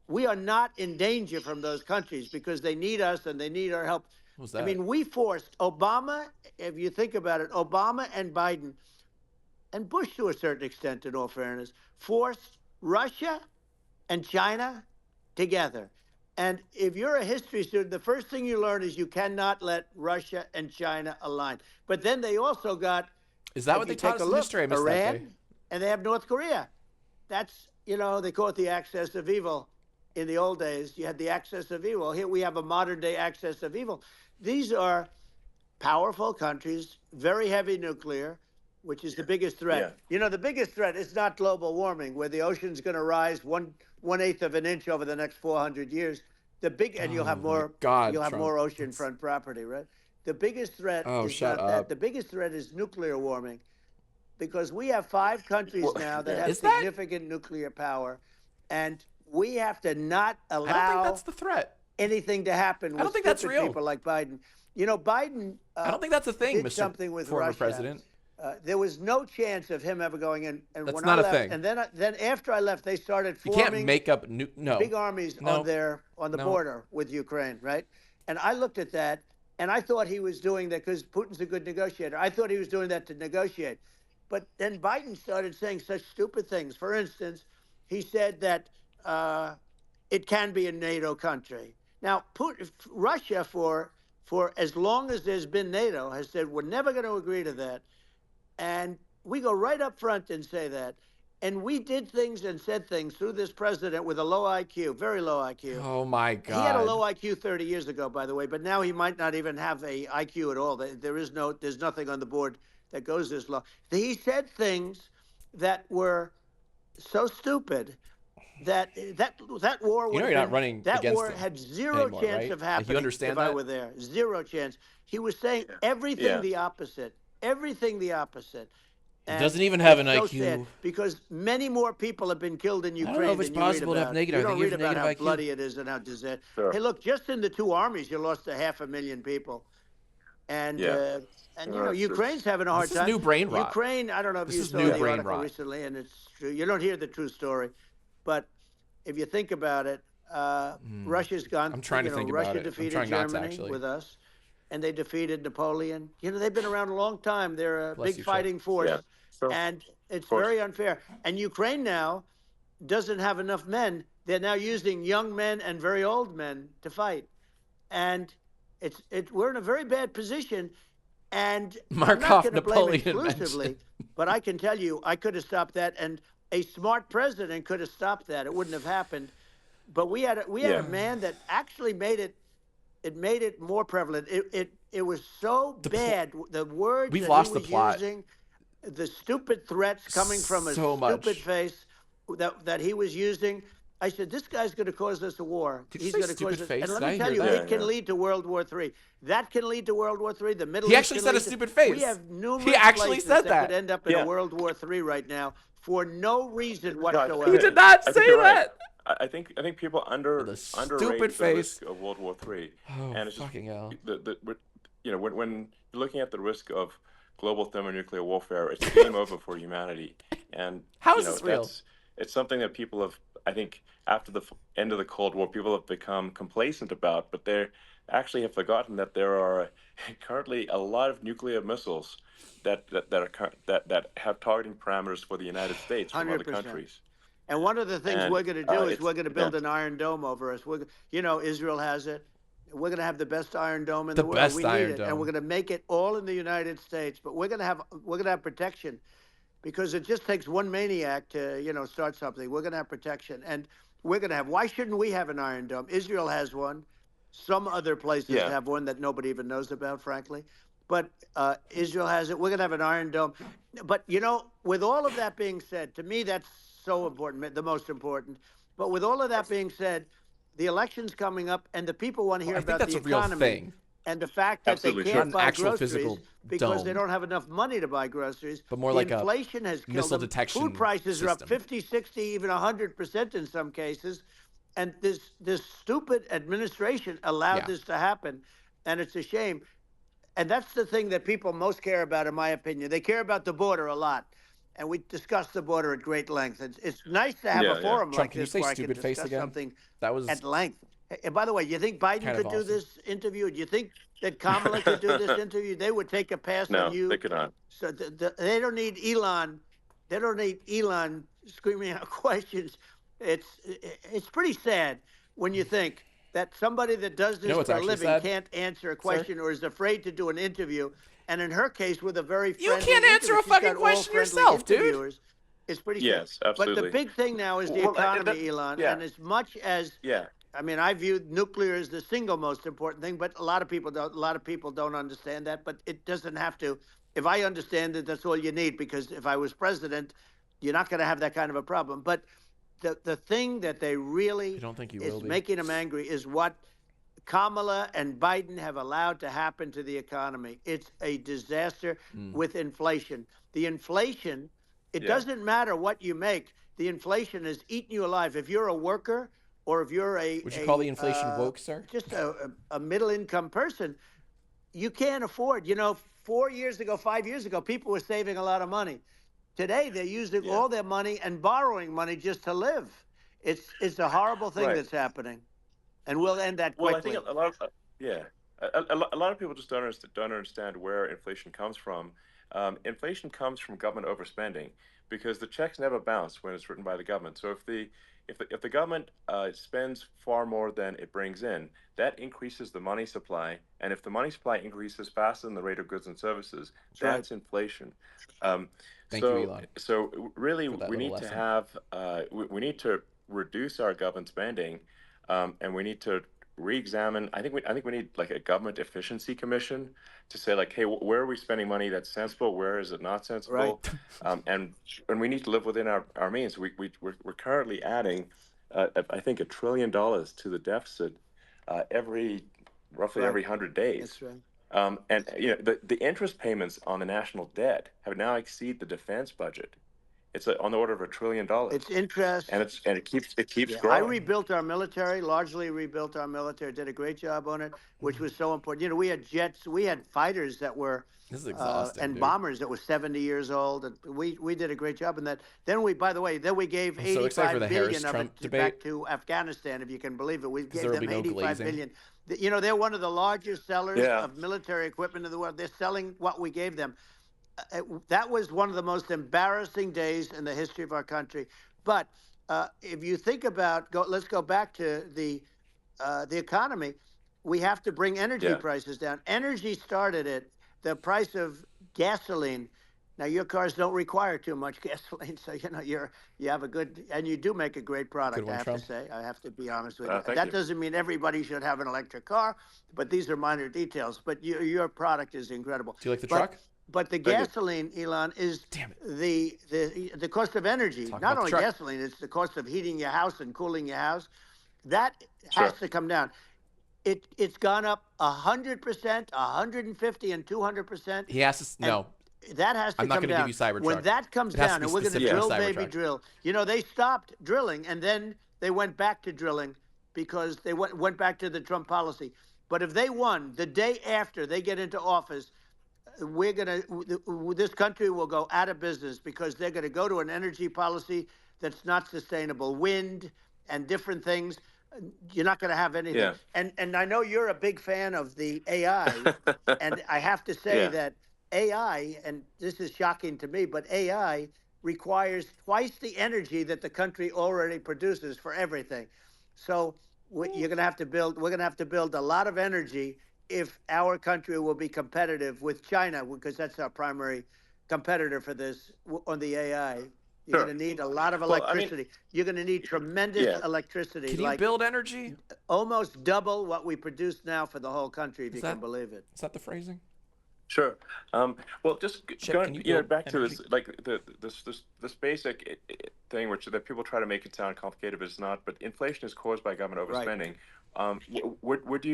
E: we are not in danger from those countries because they need us and they need our help.
A: What was that?
E: I mean, we forced Obama, if you think about it, Obama and Biden, and Bush to a certain extent, in all fairness, forced Russia and China together. And if you're a history student, the first thing you learn is you cannot let Russia and China align. But then they also got,
A: Is that
E: if
A: what
E: you
A: they taught
E: take
A: us
E: a
A: in
E: look,
A: history? I missed that day.
E: Iran, and they have North Korea. That's, they call it the axis of evil. In the old days, you had the axis of evil. Here we have a modern day axis of evil. These are powerful countries, very heavy nuclear, which is the biggest threat.
D: Yeah.
E: The biggest threat is not global warming, where the ocean's going to rise 1/8 of an inch over the next 400 years. And you'll have more.
A: God,
E: you'll have
A: Trump.
E: more oceanfront property, right? The biggest threat is
A: shut
E: not
A: up.
E: that. The biggest threat is nuclear warming, because we have 5 countries now that have
A: Is that-
E: significant nuclear power, and we have to not allow
A: I don't think that's the threat.
E: anything to happen with
A: don't think that's
E: stupid
A: real.
E: people like Biden. Biden.
A: I don't think that's a thing,
E: did
A: Mr.
E: something with
A: former
E: Russia.
A: president.
E: There was no chance of him ever going in. And
A: That's
E: when
A: not
E: I
A: a
E: left,
A: thing.
E: And then after I left, they started
A: You
E: forming
A: can't make up no.
E: big armies
A: No.
E: on the
A: No.
E: border with Ukraine, right? And I looked at that, and I thought he was doing that because Putin's a good negotiator. I thought he was doing that to negotiate. But then Biden started saying such stupid things. For instance, he said that it can be a NATO country. Now, Russia, for as long as there's been NATO, has said we're never going to agree to that. And we go right up front and say that. And we did things and said things through this president with a low IQ, very low IQ.
A: Oh my God.
E: He had a low IQ 30 years ago, by the way, but now he might not even have a IQ at all. There's nothing on the board that goes this low. He said things that were so stupid that war would
A: you're not running
E: that
A: against
E: war
A: him
E: had zero
A: anymore,
E: chance
A: right?
E: of
A: Like,
E: happening
A: you understand
E: if I
A: that?
E: were there. Zero chance. He was saying everything the opposite. Everything the opposite.
A: He
E: And
A: doesn't even have an
E: it's so
A: IQ.
E: sad, because many more people have been killed in Ukraine
A: don't know if it's
E: than you read
A: possible to have
E: about.
A: negative.
E: You
A: I
E: don't
A: think you
E: read
A: have
E: about how
A: negative IQ.
E: bloody it is and how disastrous.
D: Sure.
E: Hey, look, just in the 2 armies, you lost 500,000 people. And Ukraine's having a hard
A: This is
E: time.
A: new brain rot.
E: Ukraine, I don't know if
A: This
E: you
A: is
E: saw
A: new
E: the
A: brain
E: article
A: rot.
E: recently, and it's true. You don't hear the true story, but if you think about it, Russia's gone.
A: I'm trying to think about
E: Russia
A: it. I'm
E: defeated
A: trying not to,
E: Germany
A: actually.
E: with us, and they defeated Napoleon. They've been around a long time. They're a
A: Bless
E: big
A: you, Chef.
E: fighting force,
D: Yeah. Sure.
E: and it's
D: course.
E: very unfair. And Ukraine now doesn't have enough men. They're now using young men and very old men to fight, and we're in a very bad position. And I'm not
A: Markov
E: going to blame
A: Napoleon
E: exclusively,
A: mentioned.
E: but I can tell you, I could have stopped that, and a smart president could have stopped that. It wouldn't have happened. But we had a man that actually made it more prevalent. It was so bad. The words
A: We've
E: that
A: lost
E: he
A: the
E: was
A: plot.
E: using, the stupid threats coming from a
A: So much.
E: stupid face that he was using. I said, this guy's going to cause us a war.
A: Did you
E: He's
A: say
E: going to
A: stupid
E: cause us.
A: face?
E: And let
A: Did I
E: me tell
A: hear
E: you,
A: that?
E: it can
D: Yeah.
E: lead to World War III. That can lead to World War III. The Middle
A: He
E: East
A: actually
E: can
A: said a
E: lead to-
A: stupid face.
E: We have numerous
A: He actually
E: places
A: said
E: that
A: that.
E: could end up in
D: Yeah.
E: a World War III right now for no reason
D: No,
E: whatsoever.
A: He did not
D: I think
A: say
D: you're right.
A: that.
D: I think people
A: With a
D: underrate
A: stupid
D: the
A: face.
D: risk of World War III.
A: Oh,
D: And it's just
A: fucking hell.
D: when you're looking at the risk of global thermonuclear warfare, it's game over for humanity. And
A: How is this real?
D: It's something that people have, I think, after the end of the Cold War, people have become complacent about, but they actually have forgotten that there are currently a lot of nuclear missiles that have targeting parameters for the United States from other
E: 100%.
D: countries.
E: And one of the things
D: And,
E: we're going to do is
D: it's-
E: we're going to build
D: yeah.
E: an Iron Dome over us. Israel has it. We're going to have the best Iron Dome in
A: The
E: the world.
A: best
E: We need
A: Iron
E: it,
A: Dome.
E: and we're going to make it all in the United States. But we're going to have protection, because it just takes one maniac to start something. We're going to have protection, and we're going to have. Why shouldn't we have an Iron Dome? Israel has one. Some other places
D: Yeah.
E: have one that nobody even knows about, frankly. But Israel has it. We're going to have an Iron Dome. But, with all of that being said, to me, that's so important, the most important. But with all of that being said, the election's coming up, and the people want to hear
A: I think
E: about
A: that's
E: the
A: a real
E: economy
A: thing.
E: and the fact that
D: Absolutely,
E: they
D: sure.
E: can't
A: Not an
E: buy
A: actual
E: groceries
A: physical
E: because they
A: dome.
E: don't have enough money to buy groceries.
A: But more
E: the
A: like a
E: inflation has killed
A: missile
E: them.
A: detection
E: Food prices are up
A: system.
E: 50, 60, even 100% in some cases. And this stupid administration allowed
A: Yeah.
E: this to happen, and it's a shame. And that's the thing that people most care about, in my opinion. They care about the border a lot. And we discussed the border at great length. It's nice to have
D: Yeah,
E: a
D: yeah.
E: forum
A: Trump,
E: like
A: can you
E: this
A: say
E: where I can
A: stupid face
E: discuss
A: again?
E: something
A: That was
E: at length. And by the way, you think Biden
A: kind
E: could
A: of
E: do
A: awesome.
E: this interview? Do you think that Kamala could do this interview? They would take a pass
D: No,
E: on you.
D: they could not.
E: So they don't need Elon. They don't need Elon screaming out questions It's pretty sad when you think that somebody that does
A: You know
E: this
A: what's
E: for a
A: actually
E: living
A: sad,
E: can't answer a
A: sir?
E: question or is afraid to do an interview. And in her case, with a very
A: You
E: friendly
A: can't answer
E: interview,
A: a
E: she's
A: fucking
E: got all
A: question
E: friendly
A: yourself, dude.
E: interviewers. It's pretty sad.
D: Yes,
E: But the
D: absolutely.
E: big thing now is the
D: Well,
E: economy, Elon.
D: yeah,
E: And as much as
D: yeah,
E: I mean, I view nuclear as the single most important thing, but a lot of people don't. A lot of people don't understand that. But it doesn't have to. If I understand it, that's all you need. Because if I was president, you're not going to have that kind of a problem. But the thing that they
A: I
E: really
A: don't think you will
E: is
A: be.
E: making them angry is what Kamala and Biden have allowed to happen to the economy. It's a disaster with inflation. The inflation, it
D: yeah,
E: doesn't matter what you make. The inflation is eating you alive. If you're a worker or if you're
A: Would you call the inflation woke, sir?
E: just a middle income person, you can't afford. 4 years ago, 5 years ago, people were saving a lot of money. Today, they're using
D: yeah.
E: all their money and borrowing money just to live. It's a horrible thing
D: Right.
E: that's happening, and we'll end that
D: Well, I think
E: quickly.
D: a lot of yeah, a lot of people just don't understand where inflation comes from. Inflation comes from government overspending because the checks never bounce when it's written by the government. So if the government spends far more than it brings in, that increases the money supply, and if the money supply increases faster than the rate of goods and services,
E: That's right.
D: that's inflation. Um,
A: Thank you,
D: so
A: Elon,
D: really,
A: for that
D: we
A: little
D: need to
A: lesson.
D: have we need to reduce our government spending, and we need to re-examine. I think we need like a government efficiency commission to say like, hey, where are we spending money that's sensible? Where is it not
E: Right.
D: sensible? And we need to live within our means. We're currently adding, I think, $1 trillion to the deficit roughly
E: Right.
D: every 100 days.
E: That's right.
D: And the interest payments on the national debt have now exceed the defense budget. It's on the order of $1 trillion,
E: It's interest.
D: and it keeps
E: Yeah, I
D: growing.
E: rebuilt our military, largely rebuilt our military, did a great job on it, which was so important. We had jets, we had fighters that were,
A: This is exhausting,
E: and
A: dude.
E: bombers that were 70 years old. And we did a great job in that. Then by the way, then we gave
A: I'm so excited for
E: 85
A: the
E: billion
A: Harris
E: of
A: Trump
E: it
A: debate
E: back to Afghanistan, if you can believe it. We
A: because
E: gave
A: there will
E: them
A: be no
E: 85
A: glazing.
E: billion. They're one of the largest sellers
D: Yeah.
E: of military equipment in the world. They're selling what we gave them. That was one of the most embarrassing days in the history of our country. But if you think about, let's go back to the economy. We have to bring energy
D: Yeah.
E: prices down. Energy started at the price of gasoline. Now your cars don't require too much gasoline, so you have a good, and you do make a great product.
A: Good one,
E: I have
A: Trump.
E: to say, I have to be honest with you.
D: Thank
E: That
D: you.
E: doesn't mean everybody should have an electric car, but these are minor details. But your product is incredible.
A: Do you like the
E: But
A: truck?
E: But the
D: Thank you.
E: gasoline, Elon, is
A: Damn it.
E: the cost of energy.
A: Talk
E: Not
A: about the
E: only
A: truck.
E: gasoline, it's the cost of heating your house and cooling your house. That
D: Sure.
E: has to come down. It's gone up 100%, 150, and 200%.
A: He has to. No,
E: That has to
A: I'm not
E: come
A: gonna
E: down.
A: give you Cybertruck.
E: When that comes
A: It has to
E: down,
A: be
E: and we're going to
A: specific
E: drill,
A: to
E: baby,
A: Cybertruck.
E: drill. They stopped drilling, and then they went back to drilling because they went back to the Trump policy. But if they won the day after they get into office, this country will go out of business because they're going to go to an energy policy that's not sustainable. Wind and different things. You're not going to have anything.
D: Yeah.
E: And I know you're a big fan of the AI, and I have to say
D: Yeah.
E: that AI, and this is shocking to me, but AI requires twice the energy that the country already produces for everything. So you're going to have to build. We're going to have to build a lot of energy if our country will be competitive with China, because that's our primary competitor for this on the AI. You're
D: Sure.
E: going to need a lot of
D: Well, I mean,
E: electricity. You're going to need tremendous
D: Yeah.
E: electricity,
A: Can you
E: like
A: build energy?
E: almost double what we produce now for the whole country, if
A: Is
E: you
A: that-
E: can believe it.
A: Is that the phrasing?
D: Sure. Well, just
A: Chip,
D: going
A: can you build
D: back to
A: energy?
D: this, like this basic thing, which that people try to make it sound complicated, but it's not. But inflation is caused by government
E: Right.
D: overspending. Would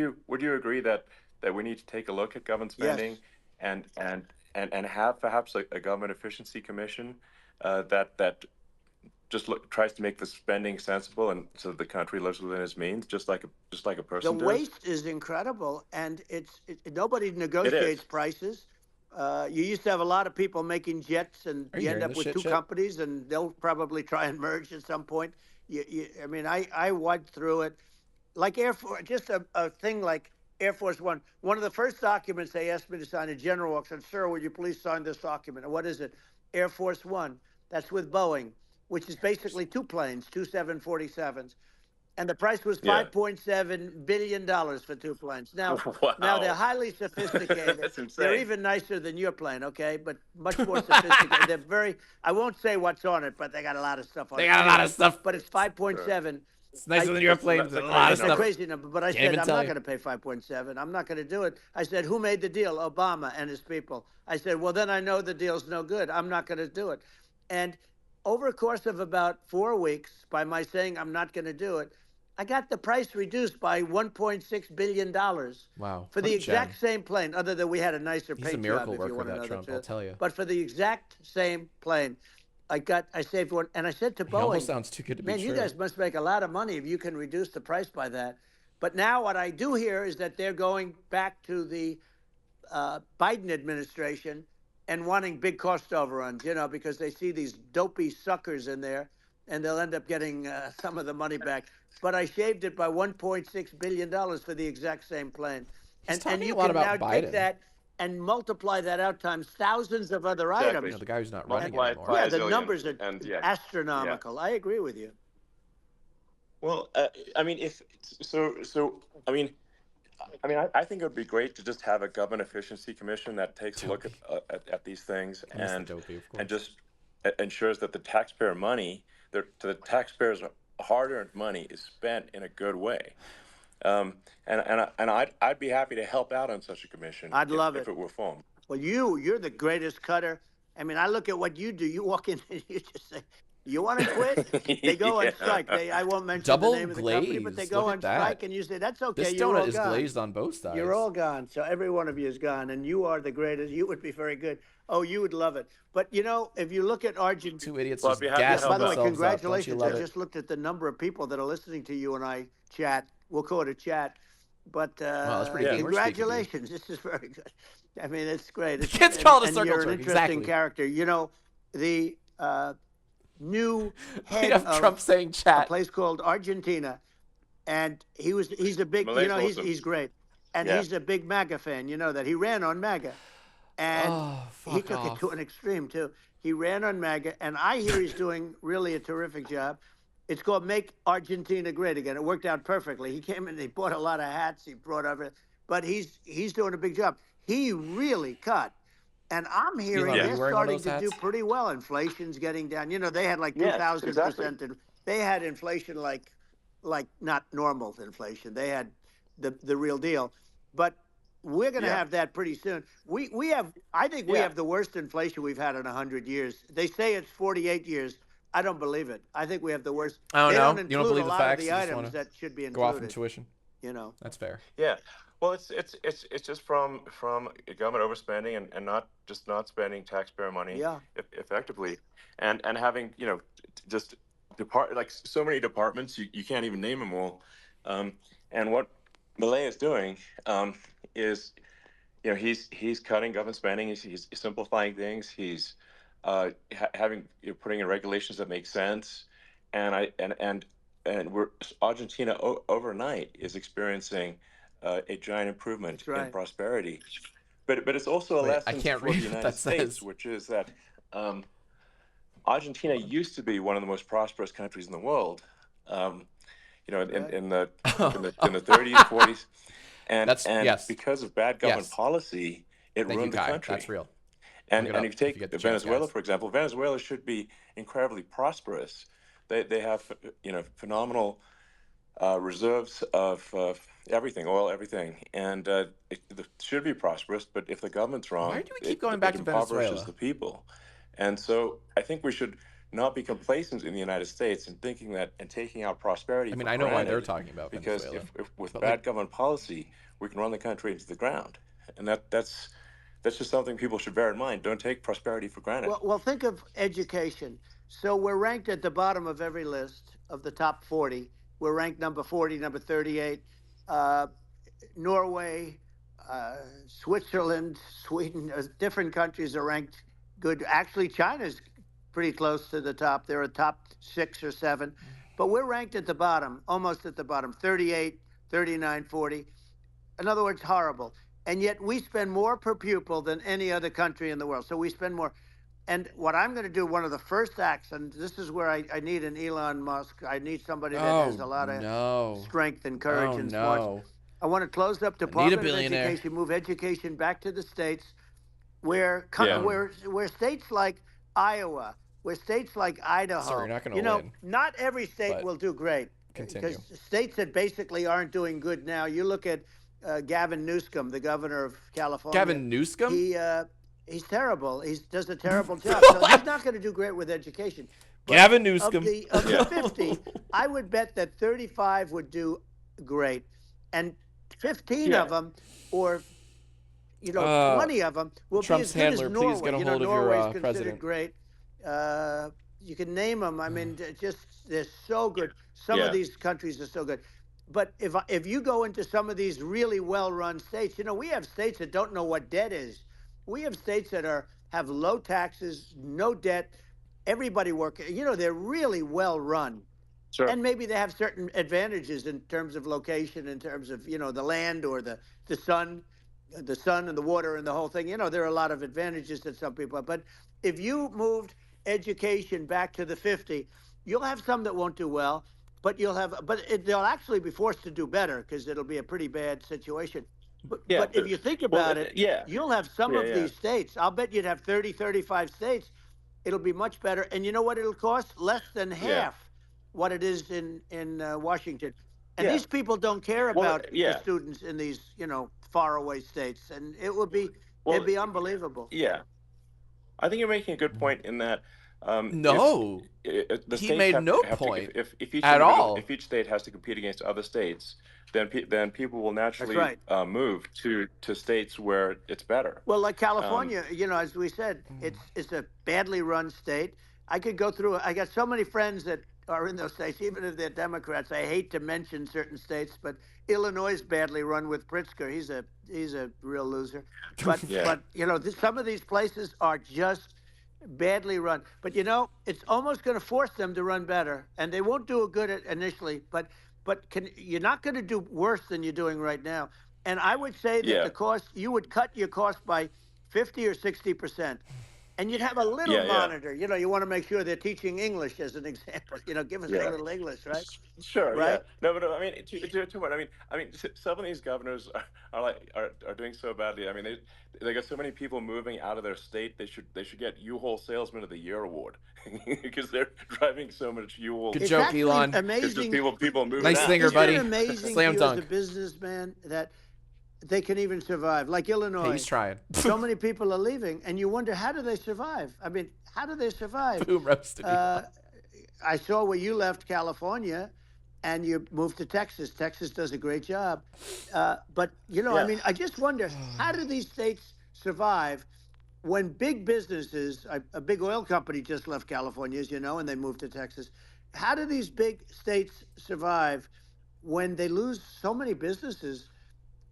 D: you agree that we need to take a look at government spending
E: Yes.
D: and have perhaps a government efficiency commission that just tries to make the spending sensible and so that the country lives within its means, just like a
E: The
D: person does?
E: waste is incredible, and nobody negotiates prices. You used to have a lot of people making jets, and
A: Are you
E: you end
A: hearing
E: up
A: this
E: with
A: shit,
E: two
A: Chip?
E: companies, and they'll probably try and merge at some point. I mean, I went through it, like Air Force, just a thing like Air Force One. One of the first documents they asked me to sign, a general said, "Sir, would you please sign this document?" And what is it? Air Force One. That's with Boeing. which is basically two planes, two 747s. And the price was
D: Yeah.
E: $5.7 billion for two planes. Now,
D: Wow.
E: now they're highly sophisticated.
D: That's insane.
E: They're even nicer than your plane, okay? But much more sophisticated. They're very, I won't say what's on it, but they got a lot of stuff on it.
A: They got a lot of stuff.
E: But it's 5.7.
A: It's nicer than your plane. It's a
D: that's
A: lot of
E: It's a
A: stuff.
E: crazy number, but I
A: Can't
E: said,
A: even
E: I'm
A: tell
E: not
A: you.
E: going to pay 5.7. I'm not going to do it. I said, who made the deal? Obama and his people. I said, well, then I know the deal's no good. I'm not going to do it. And over a course of about 4 weeks, by my saying I'm not going to do it, I got the price reduced by $1.6 billion.
A: Wow.
E: For
A: What
E: the
A: a
E: exact
A: gem.
E: same plane, other than we had a nicer
A: He's a
E: paint
A: miracle
E: job, if
A: worker,
E: you want to
A: that
E: know
A: Trump,
E: the
A: I'll
E: truth.
A: tell you.
E: But for the exact same plane, I saved one. And I said to
A: He
E: Boeing,
A: almost sounds too good to be
E: man,
A: true.
E: you guys must make a lot of money if you can reduce the price by that. But now what I do hear is that they're going back to the Biden administration and wanting big cost overruns, because they see these dopey suckers in there, and they'll end up getting some of the money back. But I shaved it by $1.6 billion for the exact same plane.
A: He's
E: And
A: talking
E: you
A: a lot
E: can
A: about
E: now
A: Biden.
E: take that and multiply that out times thousands of other
D: Exactly.
E: items.
A: You know, the guy who's not running
D: Multiply it
A: anymore.
D: by
E: Yeah,
D: a
E: the
D: zillion,
E: numbers are
D: and
E: astronomical. I agree with you.
D: Well, I mean, I think it would be great to just have a government efficiency commission that takes a look at these things
A: I miss the
D: and
A: dopey, of course.
D: and just ensures that the taxpayer money, the taxpayers' hard-earned money, is spent in a good way. And I'd be happy to help out on such a commission.
E: I'd love
D: if
E: it.
D: it were formed.
E: Well, you're the greatest cutter. I mean, I look at what you do. You walk in and you just say, "You want to quit?" They go on
D: Yeah.
E: strike. I won't mention
A: Double
E: the name of the company, but they
A: glaze.
E: go
A: Look
E: on
A: at that.
E: strike, and you say, "That's okay.
A: This
E: You're all
A: donut is
E: gone.
A: glazed on both sides.
E: You're all gone." So every one of you is gone, and you are the greatest. You would be very good. Oh, you would love it. But if you look at Argentina,
A: Two idiots
D: Well, I'd
A: just
D: be happy to
A: gassing
D: help
E: by the way,
D: out.
A: themselves up. Don't you
E: congratulations.
A: love
E: I
A: it?
E: just looked at the number of people that are listening to you and I chat. We'll call it a chat. But
A: that's pretty
D: good.
A: We're speaking to you.
E: congratulations. This is very good. I mean, it's great. It's,
A: Kids call it a
E: and
A: circle
E: you're an
A: jerk,
E: interesting
A: exactly.
E: character. The new
A: We
E: head
A: have
E: of
A: Trump saying
E: a
A: chat.
E: place called Argentina, and he's a big,
D: Malay's awesome.
E: he's great. And
D: Yeah.
E: he's a big MAGA fan, that he ran on MAGA. And
A: Oh,
E: he
A: fuck
E: took
A: off.
E: it to an extreme too. He ran on MAGA, and I hear he's doing really a terrific job. It's called Make Argentina Great Again. It worked out perfectly. He came in, he bought a lot of hats, he brought everything, but he's doing a big job. He really cut. And I'm hearing
A: Elon, are
E: they're
A: you wearing one of
E: starting
A: those
E: to do
A: hats?
E: pretty well. Inflation's getting down. They had like
D: Yes,
E: 2,000%.
D: exactly.
E: They had inflation like not normal inflation. They had the real deal. But we're going to
D: Yeah.
E: have that pretty soon. I think we
D: Yeah.
E: have the worst inflation we've had in 100 years. They say it's 48 years. I don't believe it. I think we have the worst.
A: I don't
E: They
A: know.
E: don't
A: You
E: include
A: don't believe
E: a
A: the
E: lot
A: facts.
E: of
A: You
E: the
A: just
E: items
A: wanna
E: that should be
A: go off
E: included.
A: intuition. That's fair.
D: Yeah. Well, it's just from government overspending and not spending taxpayer money
E: Yeah.
D: effectively, and having just like so many departments you can't even name them all, and what Milei is doing is he's cutting government spending, he's simplifying things, he's putting in regulations that make sense, and we're Argentina overnight is experiencing a giant improvement
E: That's right.
D: in prosperity, but it's also a
A: Wait, I
D: lesson
A: can't
D: for
A: read
D: the
A: what
D: United
A: that
D: States,
A: says.
D: which is that Argentina used to be one of the most prosperous countries in the world, in the 30s, 40s, and
A: Yes.
D: because of bad government
A: Yes.
D: policy, it
A: Thank you,
D: ruined the
A: Kai.
D: country.
A: That's real.
D: And
A: Look it up
D: if you
A: if
D: take
A: you get the chance,
D: Venezuela,
A: guys.
D: for example, Venezuela should be incredibly prosperous. They have phenomenal reserves of everything, oil, everything, and it should be prosperous. But if the government's wrong,
A: Why do we keep going back
D: it
A: to
D: impoverishes
A: Venezuela?
D: the people. And so I think we should not be complacent in the United States and thinking that and taking out prosperity.
A: I mean,
D: for
A: I know why they're
D: granted,
A: talking about
D: because
A: Venezuela.
D: if with
A: But,
D: bad
A: like-
D: government policy, we can run the country into the ground, and that's just something people should bear in mind. Don't take prosperity for granted.
E: Well, think of education. So we're ranked at the bottom of every list of the top 40. We're ranked number 40, number 38. Norway, Switzerland, Sweden, different countries are ranked good. Actually, China's pretty close to the top. They're a top 6 or 7. But we're ranked at the bottom, almost at the bottom, 38, 39, 40. In other words, horrible. And yet we spend more per pupil than any other country in the world. So we spend more. And what I'm going to do, one of the first acts, and this is where I need an Elon Musk. I need somebody that has
A: Oh
E: a lot of
A: no.
E: strength and courage
A: Oh
E: in sports.
A: no.
E: I want to close up
A: I need a
E: Department of
A: billionaire.
E: Education, move education back to the states, where
D: Yeah.
E: where states like Iowa, where states like Idaho,
A: Sorry, you're not gonna
E: you know,
A: win,
E: not every state
A: but
E: will do great,
A: continue.
E: because states that basically aren't doing good now. You look at Gavin Newsom, the governor of California.
A: Gavin Newsom?
E: He's terrible. He does a terrible job. So he's not going to do great with education. But
A: Gavin Newsom.
E: Of the 50, I would bet that 35 would do great, and 15 of them, or 20 of them, will
A: Trump's
E: be as good
A: handler,
E: as Norway.
A: please get a hold of
E: Norway's
A: your
E: considered
A: president.
E: great. You can name them. I mean, they're so good. Some of these countries are so good. But if you go into some of these really well-run states, we have states that don't know what debt is. We have states that have low taxes, no debt, everybody working. They're really well-run.
D: Sure.
E: And maybe they have certain advantages in terms of location, in terms of the land or the sun and the water and the whole thing. There are a lot of advantages that some people have. But if you moved education back to the 50, you'll have some that won't do well, but they'll actually be forced to do better, because it'll be a pretty bad situation. But if you think about it, you'll have some of these states. I'll bet you'd have 30, 35 states. It'll be much better. And you know what it'll cost? Less than half what it is in Washington. And these people don't care about the students in these, faraway states. And it'd be unbelievable.
D: Yeah. I think you're making a good point in that.
A: No, he made no point at all.
D: If each state has to compete against other states, then people will naturally move to states where it's better.
E: Well, like California, as we said, it's a badly run state. I could go through. I got so many friends that are in those states, even if they're Democrats. I hate to mention certain states, but Illinois is badly run with Pritzker. He's a real loser. But some of these places are just badly run. But it's almost going to force them to run better, and they won't do it good initially. But you're not going to do worse than you're doing right now. And I would say that the cost, you would cut your cost by 50 or 60%. And you'd have a little monitor. You want to make sure they're teaching English, as an example. Give us a little English, right?
D: Sure.
E: Right.
D: Yeah. No, but I mean, to what? I mean, some of these governors are doing so badly. I mean, they got so many people moving out of their state. They should get U-Haul Salesman of the Year award because they're driving so much U-Haul.
A: Good joke, Elon.
E: Amazing.
D: People moving.
A: Nice
D: out.
A: thinger, buddy.
E: Isn't it amazing
A: Slam
E: to you
A: dunk.
E: as a businessman that they can even survive? Like Illinois.
A: Hey, he's trying.
E: So many people are leaving, and you wonder, how do they survive? I mean, how do they survive?
A: Boom, roasted.
E: I saw where you left California and you moved to Texas. Texas does a great job. But, I mean, I just wonder, how do these states survive when big businesses, a big oil company just left California, as you know, and they moved to Texas. How do these big states survive when they lose so many businesses